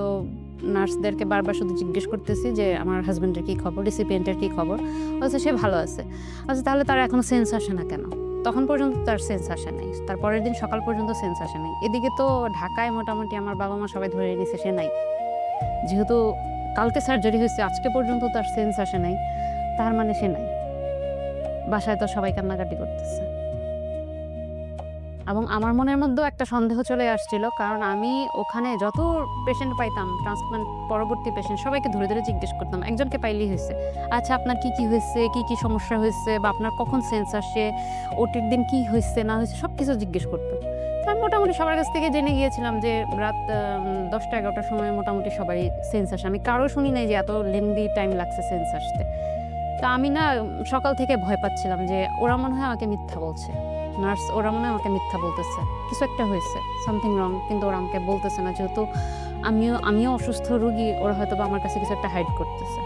নার্সদেরকে বারবার শুধু জিজ্ঞেস করতেছি যে আমার হাজব্যান্ডের কী খবর, রিসিপিয়েন্টের কী খবর। বলছে সে ভালো আছে। আচ্ছা তাহলে তার এখনো সেন্স আসে না কেন? তখন পর্যন্ত তার সেন্স আসে নাই, তার পরের দিন সকাল পর্যন্ত সেন্স আসে নাই। এদিকে তো ঢাকায় মোটামুটি আমার বাবা মা সবাই ধরে নিছে সে নাই, যেহেতু কালকে সার্জারি হয়েছে আজকে পর্যন্ত তার সেন্স আসে নাই, তার মানে সে নাই। বাসায় তো সবাই কান্নাকাটি করতেছে এবং আমার মনের মধ্যেও একটা সন্দেহ চলে আসছিল, কারণ আমি ওখানে যত পেশেন্ট পাইতাম ট্রান্সপ্লান্ট পরবর্তী পেশেন্ট সবাইকে ধরে ধরে জিজ্ঞেস করতাম, একজনকে পাইলেই হয়েছে আচ্ছা আপনার কি কি হয়েছে, কি কি সমস্যা হয়েছে, বা আপনার কখন সেন্স আসে, ওটির দিন কি হয়েছে না হয়েছে সব কিছু জিজ্ঞেস করতাম। তো আমি মোটামুটি সবার কাছ থেকে জেনে গিয়েছিলাম যে রাত 10টা-11টার সময় মোটামুটি সবাই সেন্স আসে। আমি কারো শুনি নাই যে এত লেন্দি টাইম লাগছে সেন্স আসতে। তা আমি না সকাল থেকে ভয় পাচ্ছিলাম যে ওরা মনে হয় আমাকে মিথ্যা বলছে, নার্স ওরা মনে হয় আমাকে মিথ্যা বলতেছে, কিছু একটা হয়েছে, সামথিং রং, কিন্তু ওরা আমাকে বলতেছে না, যেহেতু আমিও অসুস্থ রোগী, ওরা হয়তো বা আমার কাছে কিছু একটা হাইড করতেছে।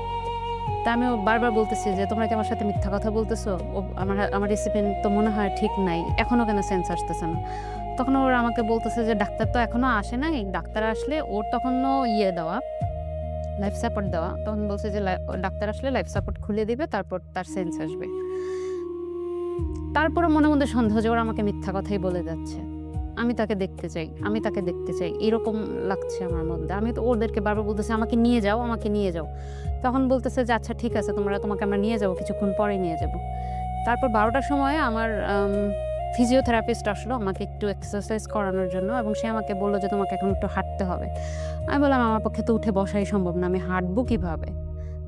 তা আমিও বারবার বলতেছি যে তোমরা কি আমার সাথে মিথ্যা কথা বলতেছো, আমার রেসিপিয়েন্ট তো মনে হয় ঠিক নাই, এখনও কেন সেন্স আসতেছে না। তখন ওরা আমাকে বলতেছে যে ডাক্তার তো এখনো আসে নাই, ডাক্তার আসলে ওর তখনও দেওয়া লাইফ সাপোর্ট দেওয়া, তখন বলছে যে ডাক্তার আসলে লাইফ সাপোর্ট খুলে দিবে, তারপর তার সেন্স আসবে। তারপরে মনে মধ্যে সন্দেহ যে ওরা আমাকে মিথ্যা কথাই বলে যাচ্ছে, আমি তাকে দেখতে চাই, আমি তাকে দেখতে চাই, এরকম লাগছে আমার মধ্যে। আমি তো ওদেরকে বারবার বলতেছি আমাকে নিয়ে যাও, আমাকে নিয়ে যাও। তখন বলতেছে যে আচ্ছা ঠিক আছে তোমাকে আমরা নিয়ে যাবো, কিছুক্ষণ পরে নিয়ে যাব। তারপর 12টার সময় আমার ফিজিওথেরাপিস্ট আসলো আমাকে একটু এক্সারসাইজ করানোর জন্য, এবং সে আমাকে বললো যে তোমাকে এখন একটু হাঁটতে হবে। আমি বললাম আমার পক্ষে তো উঠে বসাই সম্ভব না, আমি হাঁটবো কিভাবে,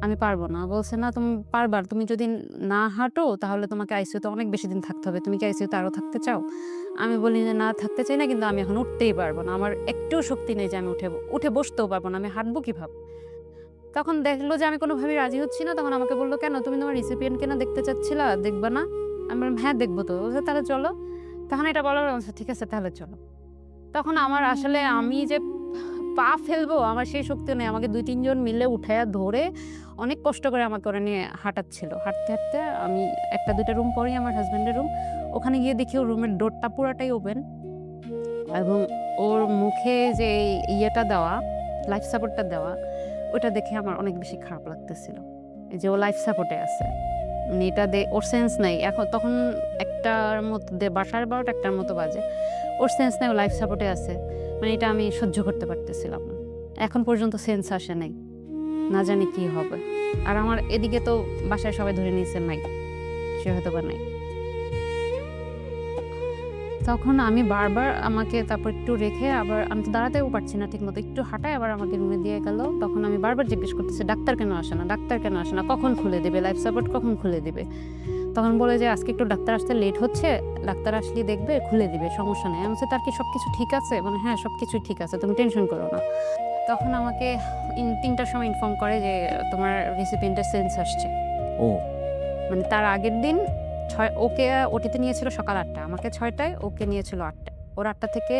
আমি পারবো না। বলছে না তুমি পারবা, তুমি যদি না হাঁটো তাহলে তোমাকে আইসিইউতে অনেক বেশি দিন থাকতে হবে, তুমি কি আইসিইউতে আরও থাকতে চাও? আমি বলি যে না থাকতে চাই না, কিন্তু আমি এখন উঠতেই পারবো না, আমার একটুও শক্তি নেই যে আমি উঠে বসতেও পারবো না, আমি হাঁটবো কিভাবে? তখন দেখলো যে আমি কোনোভাবেই রাজি হচ্ছি না, তখন আমাকে বললো কেন তুমি তোমার রিসিপিয়েন্টকে না দেখতে চাচ্ছিলা, দেখবা না? আমি বললাম হ্যাঁ দেখবো তো। বলছে তাহলে চলো। তখন এটা বলার বলছে ঠিক আছে তাহলে চলো। তখন আমার আসলে আমি যে পা ফেলবো আমার সেই শক্তি নেই, আমাকে 2-3 জন মিলে উঠায়া ধরে অনেক কষ্ট করে আমাকে ওরা নিয়ে হাঁটাচ্ছিল। হাঁটতে হাঁটতে আমি 1টা-2টা রুম পরেই আমার হাজব্যান্ডের রুম, ওখানে গিয়ে দেখি ওর রুমের ডোরটা পুরাটাই ওপেন, এবং ওর মুখে যে ইয়েটা দেওয়া, লাইফ সাপোর্টটা দেওয়া, ওটা দেখে আমার অনেক বেশি খারাপ লাগতেছিল যে ও লাইফ সাপোর্টে আছে। মানে এটা ওর সেন্স নাই এখন, তখন 1টার মধ্যে বা 12:30-1টার মতো বাজে, ওর সেন্স নাই, ও লাইফ সাপোর্টে আছে, মানে এটা আমি সহ্য করতে পারতেছিলাম না। এখন পর্যন্ত সেন্স আসে নাই, না জানি কি হবে। আর আমার এদিকে তো বাসায় সবাই ধরে নিয়েছে নাই, সে হয়তো বা নাই। তখন আমি বারবার আমাকে তারপর একটু রেখে আবার আমি তো দাঁড়াতেও পারছি না ঠিকমতো, একটু হাঁটায় আবার আমাকে রুমে দিয়ে গেল। তখন আমি বারবার জিজ্ঞেস করতেছি ডাক্তার কেন আসে না, ডাক্তার কেন আসে না, কখন খুলে দেবে, লাইফ সাপোর্ট কখন খুলে দেবে? তখন বলে যে আজকে একটু ডাক্তার আসতে লেট হচ্ছে, ডাক্তার আসলে দেখবে খুলে দিবে, সমস্যা নেই। আমি বলছি তার কি সব কিছু ঠিক আছে? মানে হ্যাঁ সব কিছুই ঠিক আছে, তুমি টেনশন করো না। তখন আমাকে 3টার সময় ইনফর্ম করে যে তোমার রেসিপিয়েন্টের সেন্স আসছে। ও মানে তার আগের দিন ওকে ওটিতে নিয়েছিল সকাল 8টা, আমাকে 6টায়, ওকে নিয়েছিল 8টায়। ওর 8টা থেকে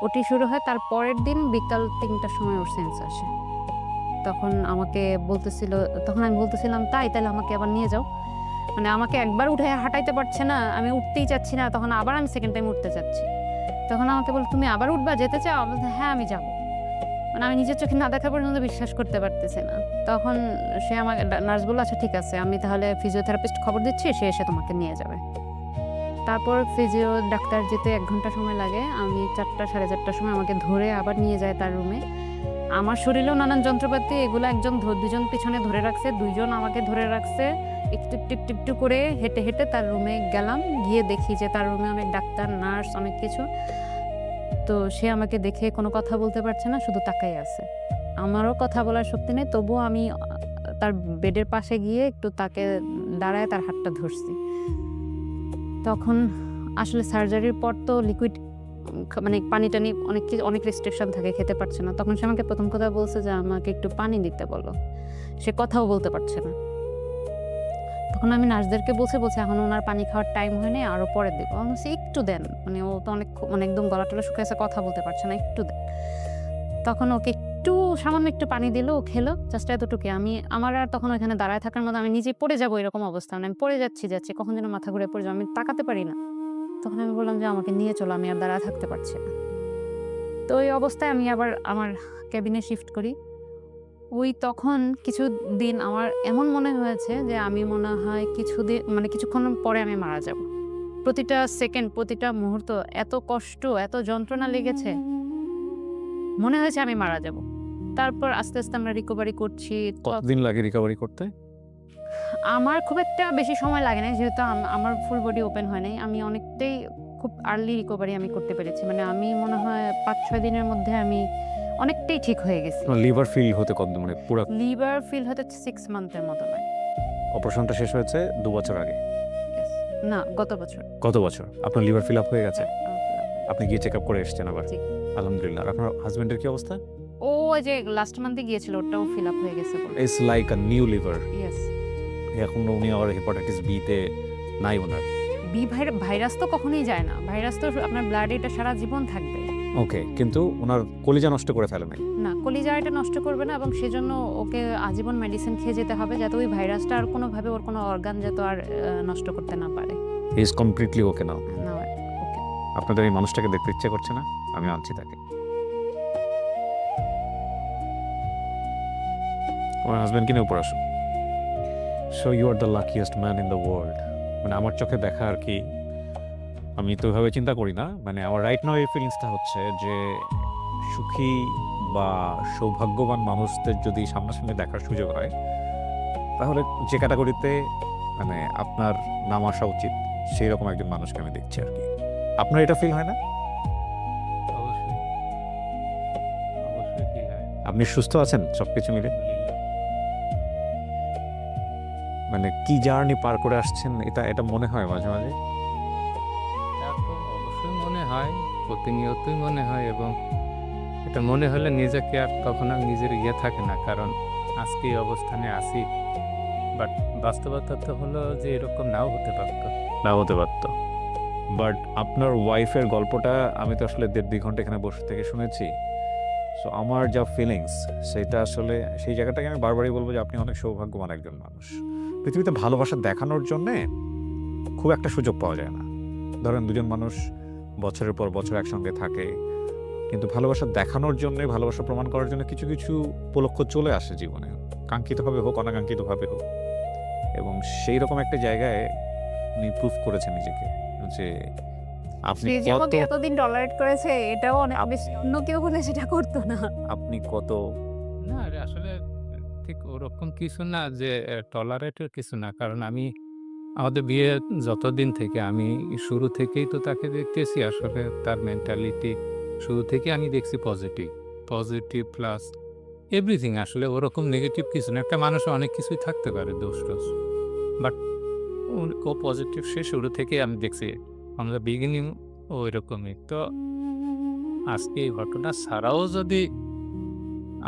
ওটি শুরু হয়, তার পরের দিন বিকাল 3টার সময় ওর সেন্স আসে। তখন আমাকে বলতেছিল, তখন আমি বলতেছিলাম তাহলে আমাকে আবার নিয়ে যাও। মানে আমাকে একবার উঠে হাঁটাইতে পারছে না, আমি উঠতেই চাচ্ছি না, তখন আবার আমি সেকেন্ড টাইম উঠতে চাচ্ছি। তখন আমাকে বল তুমি আবার উঠবা, যেতে চাও? আমি বলছি হ্যাঁ আমি যাবো। মানে আমি নিজের চোখে না দেখা পর্যন্ত বিশ্বাস করতে পারতেছি না। তখন সে আমাকে নার্স বললো আচ্ছা ঠিক আছে, আমি তাহলে ফিজিওথেরাপিস্ট খবর দিচ্ছি, সে এসে তোমাকে নিয়ে যাবে। তারপর ফিজিও ডাক্তার যেতে 1 ঘন্টা সময় লাগে। আমি 4টা-4:30টার সময় আমাকে ধরে আবার নিয়ে যায় তার রুমে। আমার শরীরেও নানান যন্ত্রপাতি, এগুলো দুজন পিছনে ধরে রাখছে, 2 জন আমাকে ধরে রাখছে। একটু টিপটু করে হেঁটে হেঁটে তার রুমে গেলাম, গিয়ে দেখি যে তার রুমে অনেক ডাক্তার নার্স অনেক কিছু। তো সে আমাকে দেখে কোনো কথা বলতে পারছে না, শুধু তাকাই আছে। আমারও কথা বলার শক্তি নেই, তবুও আমি তার বেডের পাশে গিয়ে একটু তাকে দাঁড়ায় তার হাতটা ধরছি। তখন আসলে সার্জারির পর তো লিকুইড মানে পানি-টানি অনেক রেস্ট্রিকশন থাকে, খেতে পারছে না। তখন সে আমাকে প্রথম কথা বলছে যে, "আমাকে একটু পানি দিতে বলো।" সে কথাও বলতে পারছে না। তখন আমি নার্সদেরকে বলছি, "এখন উনার পানি খাওয়ার টাইম হয় নাই, আরো পরে দিব।" আমি বলছি, "একটু দেন।" মানে ও তো মানে একদম গলা-টলা শুকিয়ে আছে, কথা বলতে পারছে না, "একটু দেন।" তখন ওকে সামান্য একটু পানি দিল, ও খেলো। জাস্ট এতটুকুই। আমার আর তখন ওইখানে দাঁড়ায় থাকার মতো, আমি নিজেই পড়ে যাবো এরকম অবস্থা। মানে আমি পড়ে যাচ্ছি, কখন যেন মাথা ঘুরে পড়ে যাবো। আমি তাকাতে পারি না। তখন আমি বললাম যে, "আমাকে নিয়ে চলো, আমি আর দাঁড়ায় থাকতে পারছি না।" তো ওই অবস্থায় আমি আবার আমার কেবিনে শিফট করি। তখন কিছুদিন আমার এমন মনে হয়েছে যে আমি মনে হয় মানে কিছুক্ষণ পরে আমি মারা যাব। প্রতিটা সেকেন্ড, প্রতিটা মুহূর্ত এত কষ্ট, এত যন্ত্রণা লেগেছে। মনে হয়েছে আমি মারা যাব। তারপর আস্তে, আস্তে আমরা রিকভারি করছি। কতদিন লাগে রিকভারি করতে? আমার খুব একটা বেশি সময় লাগে নাই, যেহেতু আমার ফুল বডি ওপেন হয় নাই। আমি অনেকটাই খুব আর্লি রিকভারি আমি করতে পেরেছি। মানে আমি মনে হয় ৫-৬ দিনের মধ্যে আমি অনেকটাই ঠিক হয়ে গেছি। লিভার ফিল হতে কতদিন, মানে পুরা লিভার ফিল হতে 6 মান্থের মতো লাগে। অপারেশনটা শেষ হয়েছে ২ বছর আগে? Yes. না, গত বছর। গত বছর আপনার লিভার ফিল আপ হয়ে গেছে? হ্যাঁ, আমার fill up হয়ে আপনি গিয়ে চেক আপ করে এসেছেন আবার? জি। আলহামদুলিল্লাহ। আর আপনার হাজবেন্ডের কি অবস্থা? ও ওই যে লাস্ট মান্থে গিয়েছিল, ওটাও ফিল আপ হয়ে গেছে বলে। It's like a new liver. Yes. এখন উনি আবার হেপাটাইটিস বি তে নাই ওনার। ভাইরাস তো কখনোই যায় না। ভাইরাস তো আপনার ব্লাডে এটা সারা জীবন থাকবে। ওকে, কিন্তু ওনার কলিজা নষ্ট করে ফেলে নাই? না, কলিজা এটা নষ্ট করবে না, এবং সেজন্য ওকে আজীবন মেডিসিন খেয়ে যেতে হবে, যাতে ওই ভাইরাসটা আর কোনোভাবে ওর কোনো অর্গান যাতে আর নষ্ট করতে না পারে। হি ইজ কমপ্লিটলি ওকে নাও। না, ওকে। আপনাদের এই মানুষটাকে দেখতে ইচ্ছে করছে না? আমি আনছি তাকে। আমার হাজবেন্ডকে নিয়ে উপর আসুন। So you are the luckiest man in the world. মানে আমার চোখে দেখা আর কি, আমি তো এভাবে চিন্তা করি না। মানে আমার রাইট নাও এই ফিলিংসটা হচ্ছে যে সুখী বা সৌভাগ্যবান মানুষদের যদি সামনাসামনি দেখার সুযোগ হয়, তাহলে যে ক্যাটাগরিতে মানে আপনার নাম আসা উচিত, সেই রকম একজন মানুষকে আমি দেখছি আর কি। আপনার এটা ফিল হয় না? অবশ্যই, অবশ্যই ফিল হয়। আপনি সুস্থ আছেন সবকিছু মিলে? মানে কি জার্নি পার করে আসছেন, এটা মনে হয় মাঝে মাঝে? তা তো অবশ্যই মনে হয়, প্রতিনিয়তই মনে হয়, এবং এটা মনে হলে নিজেকে আর কখনো নিজের থাকে না, কারণ আজকে এই অবস্থানে আছি। বাট বাস্তবতা তো হলো যে এরকম নাও হতে পারত। না হতে পারত। বাট আপনার ওয়াইফের গল্পটা আমি তো আসলে ১.৫-২ ঘন্টা এখানে বসে থেকে শুনেছি। সো আমার যা ফিলিংস, সেটা আসলে সেই জায়গাটাকে আমি বারবারই বলবো যে আপনি অনেক সৌভাগ্যবান একজন মানুষ। পৃথিবীতে ভালোবাসা দেখানোর জন্যে খুব একটা সুযোগ পাওয়া যায় না। ধরেন দুজন মানুষ বছরের পর বছর একসঙ্গে থাকে, কিন্তু ভালোবাসা দেখানোর জন্যে, ভালোবাসা প্রমাণ করার জন্য কিছু কিছু উপলক্ষ চলে আসে জীবনে, কাঙ্ক্ষিতভাবে হোক অনাকাঙ্ক্ষিতভাবে হোক। এবং সেই রকম একটা জায়গায় উনি প্রুফ করেছেন নিজেকে যে আপনি সে যে কত আমাকে এতদিন টলারেট করেছে, এটাও অনেক বেশি, অন্য কেউ হলে সেটা করতো না। আপনি কত না রে, আসলে ঠিক ওরকম কিছু না যে টলারেটের কিছু না, কারণ আমাদের বিয়ে যতদিন থেকে আমি শুরু থেকেই তো তাকে দেখতেছি। আসলে তার মেন্টালিটি শুরু থেকে আমি দেখছি পজিটিভ, পজিটিভ প্লাস এভরিথিং। আসলে ওরকম নেগেটিভ কিছু না। একটা মানুষের অনেক কিছুই থাকতে পারে, দোষ টোষ, বাট ও পজিটিভ। সে শুরু থেকেই আমি দেখছি, ফ্রম দ্য বিগিনিং ও এরকমই। তো আজকে এই ঘটনা ছাড়াও যদি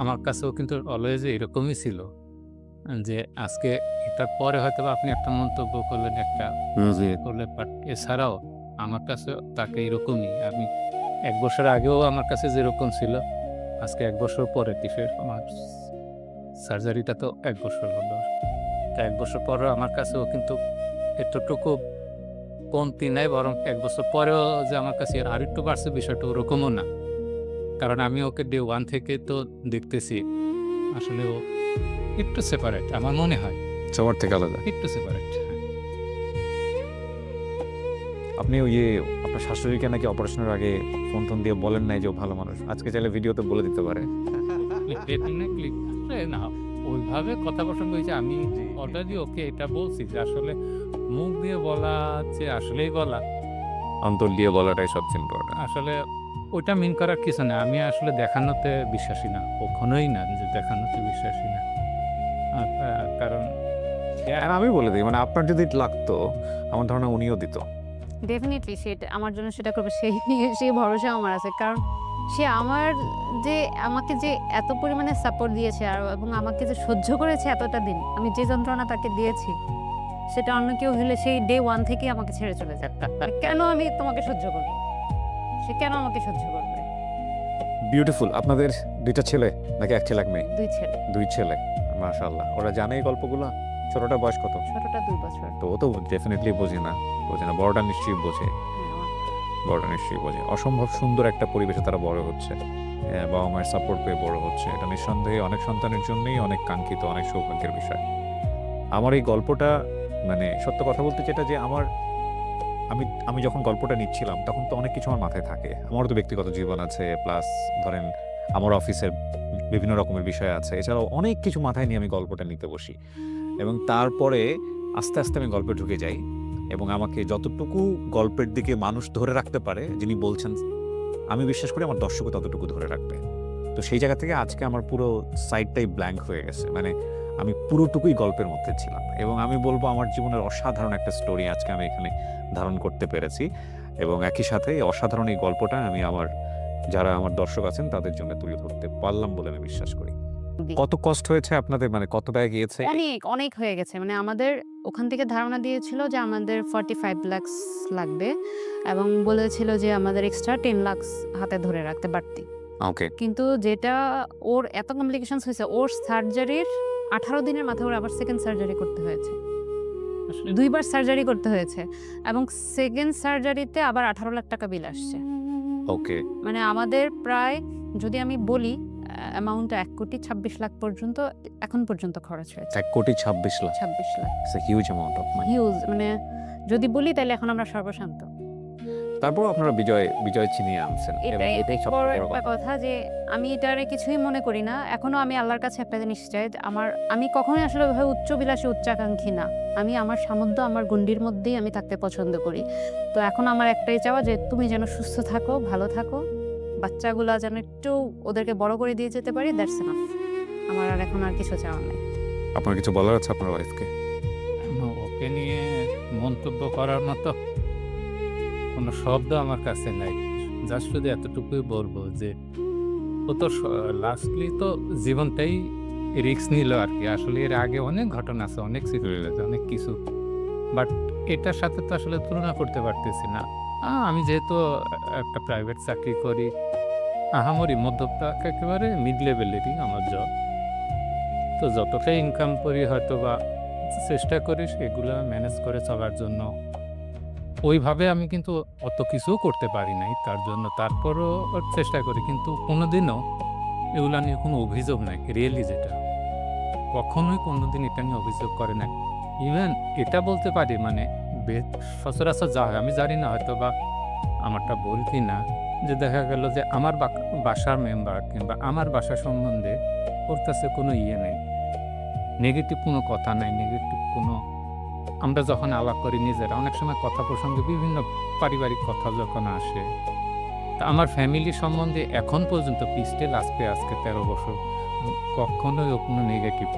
আমার কাছেও কিন্তু অলওয়েজ এরকমই ছিল যে আজকে এটার পরে হয়তো বা আপনি একটা মন্তব্য করলেন, একটা করলেন, বাট এছাড়াও আমার কাছে তাকে এরকমই। আমি ১ বছর আগেও আমার কাছে যেরকম ছিল, আজকে ১ বছর পরে আমার সার্জারিটা তো ১ বছর হলো। তা ১ বছর পরেও আমার কাছেও কিন্তু এতটুকু কমতি নাই, বরং ১ বছর পরেও যে আমার কাছে আরেকটু বাড়ছে, বিষয়টা ওরকমও না। কারণ আমি ওকে ডে 1 থেকে তো দেখতেছি। আসলে ও একটু সেপারেট আমার মনে হয়, সবার থেকে আলাদা। একটু সেপারেট। আপনি আপনার শাশুড়িকে নাকি অপারেশনের আগে ফোন টোন দিয়ে বলেন নাই যে ও ভালো মানুষ? আজকে চাইলে ভিডিওতে বলে দিতে পারে। ডেফিনেটলি না, ওইভাবে কথা প্রসঙ্গ হয়েছে। আমি অলরেডি ওকে এটা বলছি যে আসলে মুখ দিয়ে বলা যে আসলেই বলা, অন্তর দিয়ে বলাটাই সবচেয়ে ইম্পর্টেন্ট। আসলে ওটা মিন করার কিছু না। আমি আসলে দেখানোতে বিশ্বাসী না। কখনোই না যে দেখানোতে বিশ্বাসী না। কারণ আর আমি বলে দিই, মানে আপনার যদি লাগতো, আমার ধারণা উনিও দিত। ডেফিনিটলি সেটা আমার জন্য সেটা করবে, সেই ভরসা আমার আছে। কারণ সে আমাকে যে এত পরিমাণে সাপোর্ট দিয়েছে আর এবং আমাকে যে সহ্য করেছে এতটা দিন, আমি যে যন্ত্রণা তাকে দিয়েছি সেটা অন্য কেউ হলে সেই ডে 1 থেকেই আমাকে ছেড়ে চলে যায়। কেন আমি তোমাকে সহ্য করব? সে কেন আমাকে সহ্য করবে? বিউটিফুল। আপনাদের 2টা ছেলে নাকি 1 ছেলে 1 মেয়ে? 2 ছেলে। 2 ছেলে, মাশাআল্লাহ। ওরা জানে এই গল্পগুলো? ছোটটার বয়স কত? ছোটটা 2 বছর। তো ও তো ডেফিনেটলি বোঝে না। বড়টা নিশ্চয়ই বোঝে। হ্যাঁ, বড়টা নিশ্চয়ই বোঝে। অসম্ভব সুন্দর একটা পরিবেশে তারা বড় হচ্ছে। বাবা মায়ের সাপোর্ট পেয়ে বড় হচ্ছে। এটা নিঃসন্দেহে অনেক সন্তানের জন্যই অনেক কাঙ্ক্ষিত, অনেক সৌভাগ্যের বিষয়। আমার এই গল্পটা, মানে সত্য কথা বলতে যেটা, যে আমি যখন গল্পটা নিচ্ছিলাম তখন তো অনেক কিছু আমার মাথায় থাকে। আমারও তো ব্যক্তিগত জীবন আছে, প্লাস ধরেন আমার অফিসের বিভিন্ন রকমের বিষয় আছে। এছাড়াও অনেক কিছু মাথায় নিয়ে আমি গল্পটা নিতে বসি এবং তারপরে আস্তে, আস্তে আমি গল্পে ঢুকে যাই এবং আমাকে যতটুকু গল্পের দিকে মানুষ ধরে রাখতে পারে, যিনি বলছেন, আমি বিশ্বাস করি আমার দর্শকও ততটুকু ধরে রাখবে। তো সেই জায়গা থেকে আজকে আমার পুরো সাইডটাই ব্ল্যাঙ্ক হয়ে গেছে। মানে আমি পুরোটুকুই গল্পের মধ্যে ছিলাম এবং আমি বলবো আমার জীবনের অসাধারণ একটা স্টোরি আজকে আমি এখানে ধারণ করতে পেরেছি এবং একই সাথে এই অসাধারণ এই গল্পটা আমি যারা আমার দর্শক আছেন তাদের জন্য তুলে ধরতে পারলাম বলে আমি বিশ্বাস করি। কত কষ্ট হয়েছে আপনাদের, মানে কত ব্যয় গিয়েছে? অনেক হয়ে গেছে। মানে আমাদের ওখান থেকে ধারণা দিয়েছিল যে আমাদের 45 লাখস লাগবে এবং বলেছিল যে আমাদের এক্সট্রা 10 লাখস হাতে ধরে রাখতে বাড়তি। ওকে। কিন্তু যেটা ওর এত কমপ্লিকেশনস হয়েছে, ওর সার্জারির 18 দিনের মাথায় ওর আবার সেকেন্ড সার্জারি করতে হয়েছে। আসলে 2 বার সার্জারি করতে হয়েছে এবং সেকেন্ড সার্জারিতে আবার 18 লাখ টাকা বিল আসছে। ওকে। মানে আমাদের প্রায়, যদি আমি বলি, অ্যামাউন্টটা 1,26 লাখ পর্যন্ত এখন পর্যন্ত খরচ হয়েছে। 1,26,00,000। 26 lakh. It's a huge amount of money. Huge, মানে যদি বলি তাহলে এখন আমরা সর্বশান্ত। তারপর আপনারা বিজয় ছিনিয়ে আনছেন এবং এটাই বড় সবচেয়ে বড় একটা কথা। কথা যে আমি এটারে কিছুই মনে করি না। এখনো আমি আল্লাহর কাছে একটা জিনিস চাই, আমি কখনোই আসলে ওইভাবে উচ্চাভিলাষী, উচ্চাকাঙ্ক্ষী না। আমি আমার সামর্থ্য, আমার গণ্ডির মধ্যেই আমি থাকতে পছন্দ করি। তো এখন আমার একটাই চাওয়া যে তুমি যেন সুস্থ থাকো, ভালো থাকো। বাচ্চাগুলা যেন একটু ওদেরকে বড় করে দিয়ে যেতে পারি, দ্যাটস এনাফ। আমার আর এখন আর কিছু চাওয়া নেই। আপনার কিছু বলার আছে আপনার ওয়াইফকে? ওকে নিয়ে মন্তব্য করার মতো কোনো শব্দ আমার কাছে নাই। জাস্ট শুধু এতটুকুই বলবো যে ও তো লাস্টলি তো জীবনটাই রিস্ক নিল আরকি। আসলে এর আগে অনেক ঘটনা আছে, অনেক সিচুয়েশন আছে, অনেক কিছু। বাট এটার সাথে তো আসলে তুলনা করতে পারতেছি না। আমি যেহেতু একটা প্রাইভেট চাকরি করি, আহামরি মধ্যবিত্ত একেবারে মিড লেভেলেরই আমার জব। তো যতটা ইনকাম করি হয়তোবা চেষ্টা করি সেগুলা ম্যানেজ করে চলার জন্য। ওইভাবে আমি কিন্তু অত কিছুও করতে পারি নাই তার জন্য। তারপরও চেষ্টা করি। কিন্তু কোনোদিনও এগুলা নিয়ে কোনো অভিযোগ নাই। রিয়েলি যেটা। কখনোই কোনোদিন এটা নিয়ে অভিযোগ করে নাই। ইভেন এটা বলতে পারি, মানে সচরাচর যা হয় আমি জানি না হয়তোবা আমারটা ভুল কিনা, যে দেখা গেল যে আমার বাসার মেম্বার কিংবা আমার বাসা সম্বন্ধে ওর কাছে কোনো ইয়ে নেই। নেগেটিভ কোনো কথা নাই, নেগেটিভ কোনো, আমরা যখন আলাপ করি নিজেরা অনেক সময় কথা প্রসঙ্গে বিভিন্ন পারিবারিক কথা যখন আসে, তা আমার ফ্যামিলি সম্বন্ধে এখন পর্যন্ত স্টিল আজকে 13 বছর কখনোই ও কোনো নেগেটিভ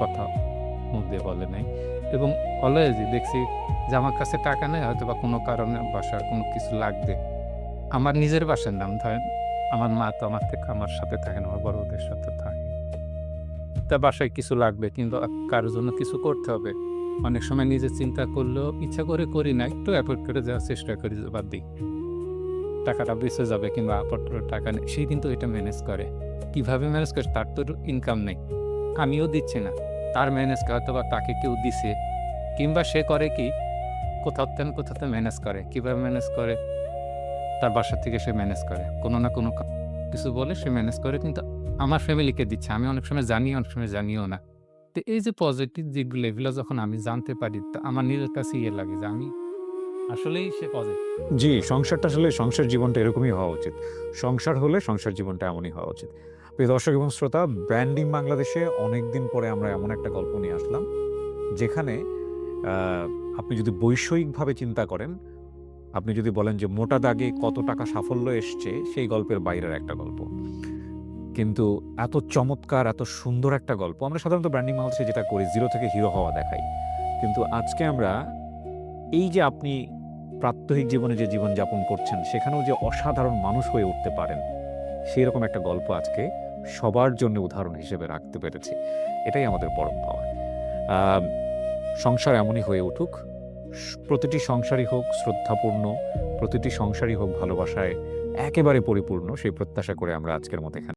কথা মুখ দিয়ে বলে নাই। এবং অলওয়েজই দেখছি যে আমার কাছে টাকা নেই, হয়তো বা কোনো কারণে বাসার কোনো কিছু লাগবে, আমার নিজের বাসার নাম ধরেন, আমার মা তো আমার সাথে থাকে না, আমার বড়দের সাথে থাকে। তা বাসায় কিছু লাগবে কিংবা কারোর জন্য কিছু করতে হবে, অনেক সময় নিজে চিন্তা করলেও ইচ্ছা করে করি না, একটু অ্যাফোর্ড করে যাওয়ার চেষ্টা করি যে বাদ দিই, টাকাটা বেঁচে যাবে কিংবা আপাতত টাকা নেই। সেই কিন্তু এটা ম্যানেজ করে। কিভাবে ম্যানেজ করে? তার তো ইনকাম নেই, আমিও দিচ্ছি না, তার ম্যানেজ করে, হয়তো বা তাকে কেউ দিছে কিংবা সে করে কি কোথাও ম্যানেজ করে। কিভাবে ম্যানেজ করে? তার বাসা থেকে সে ম্যানেজ করে, কোনো না কোনো কিছু বলে সে ম্যানেজ করে, কিন্তু আমার ফ্যামিলিকে দিচ্ছে। আমি অনেক সময় জানি, অনেক সময় জানিও না। তো এই যে পজিটিভ যেগুলো, এগুলো যখন আমি জানতে পারি, তা আমার নিজের কাছে ইয়ে লাগে যে আমি আসলেই সে পজিটিভ। জি, সংসারটা আসলে সংসার জীবনটা এরকমই হওয়া উচিত। সংসার হলে সংসার জীবনটা এমনই হওয়া উচিত। প্রিয় দর্শক এবং শ্রোতা, ব্র্যান্ডিং বাংলাদেশে অনেকদিন পরে আমরা এমন একটা গল্প নিয়ে আসলাম যেখানে আপনি যদি বৈষয়িকভাবে চিন্তা করেন, আপনি যদি বলেন যে মোটা দাগে কত টাকা সাফল্য এসছে, সেই গল্পের বাইরের একটা গল্প। কিন্তু এত চমৎকার, এত সুন্দর একটা গল্প। আমরা সাধারণত ব্র্যান্ডিং বাংলাদেশে যেটা করি, জিরো থেকে হিরো হওয়া দেখাই। কিন্তু আজকে আমরা এই যে আপনি প্রাত্যহিক জীবনে যে জীবনযাপন করছেন, সেখানেও যে অসাধারণ মানুষ হয়ে উঠতে পারেন, সেইরকম একটা গল্প আজকে সবার জন্য উদাহরণ হিসেবে রাখতে পেরেছি। এটাই আমাদের পরম পাওয়া। আম সংসার এমনই হয়ে উঠুক। প্রতিটি সংসারই হোক শ্রদ্ধাপূর্ণ, প্রতিটি সংসারই হোক ভালোবাসায় একেবারে পরিপূর্ণ, সেই প্রত্যাশা করে আমরা আজকের মতো এখানে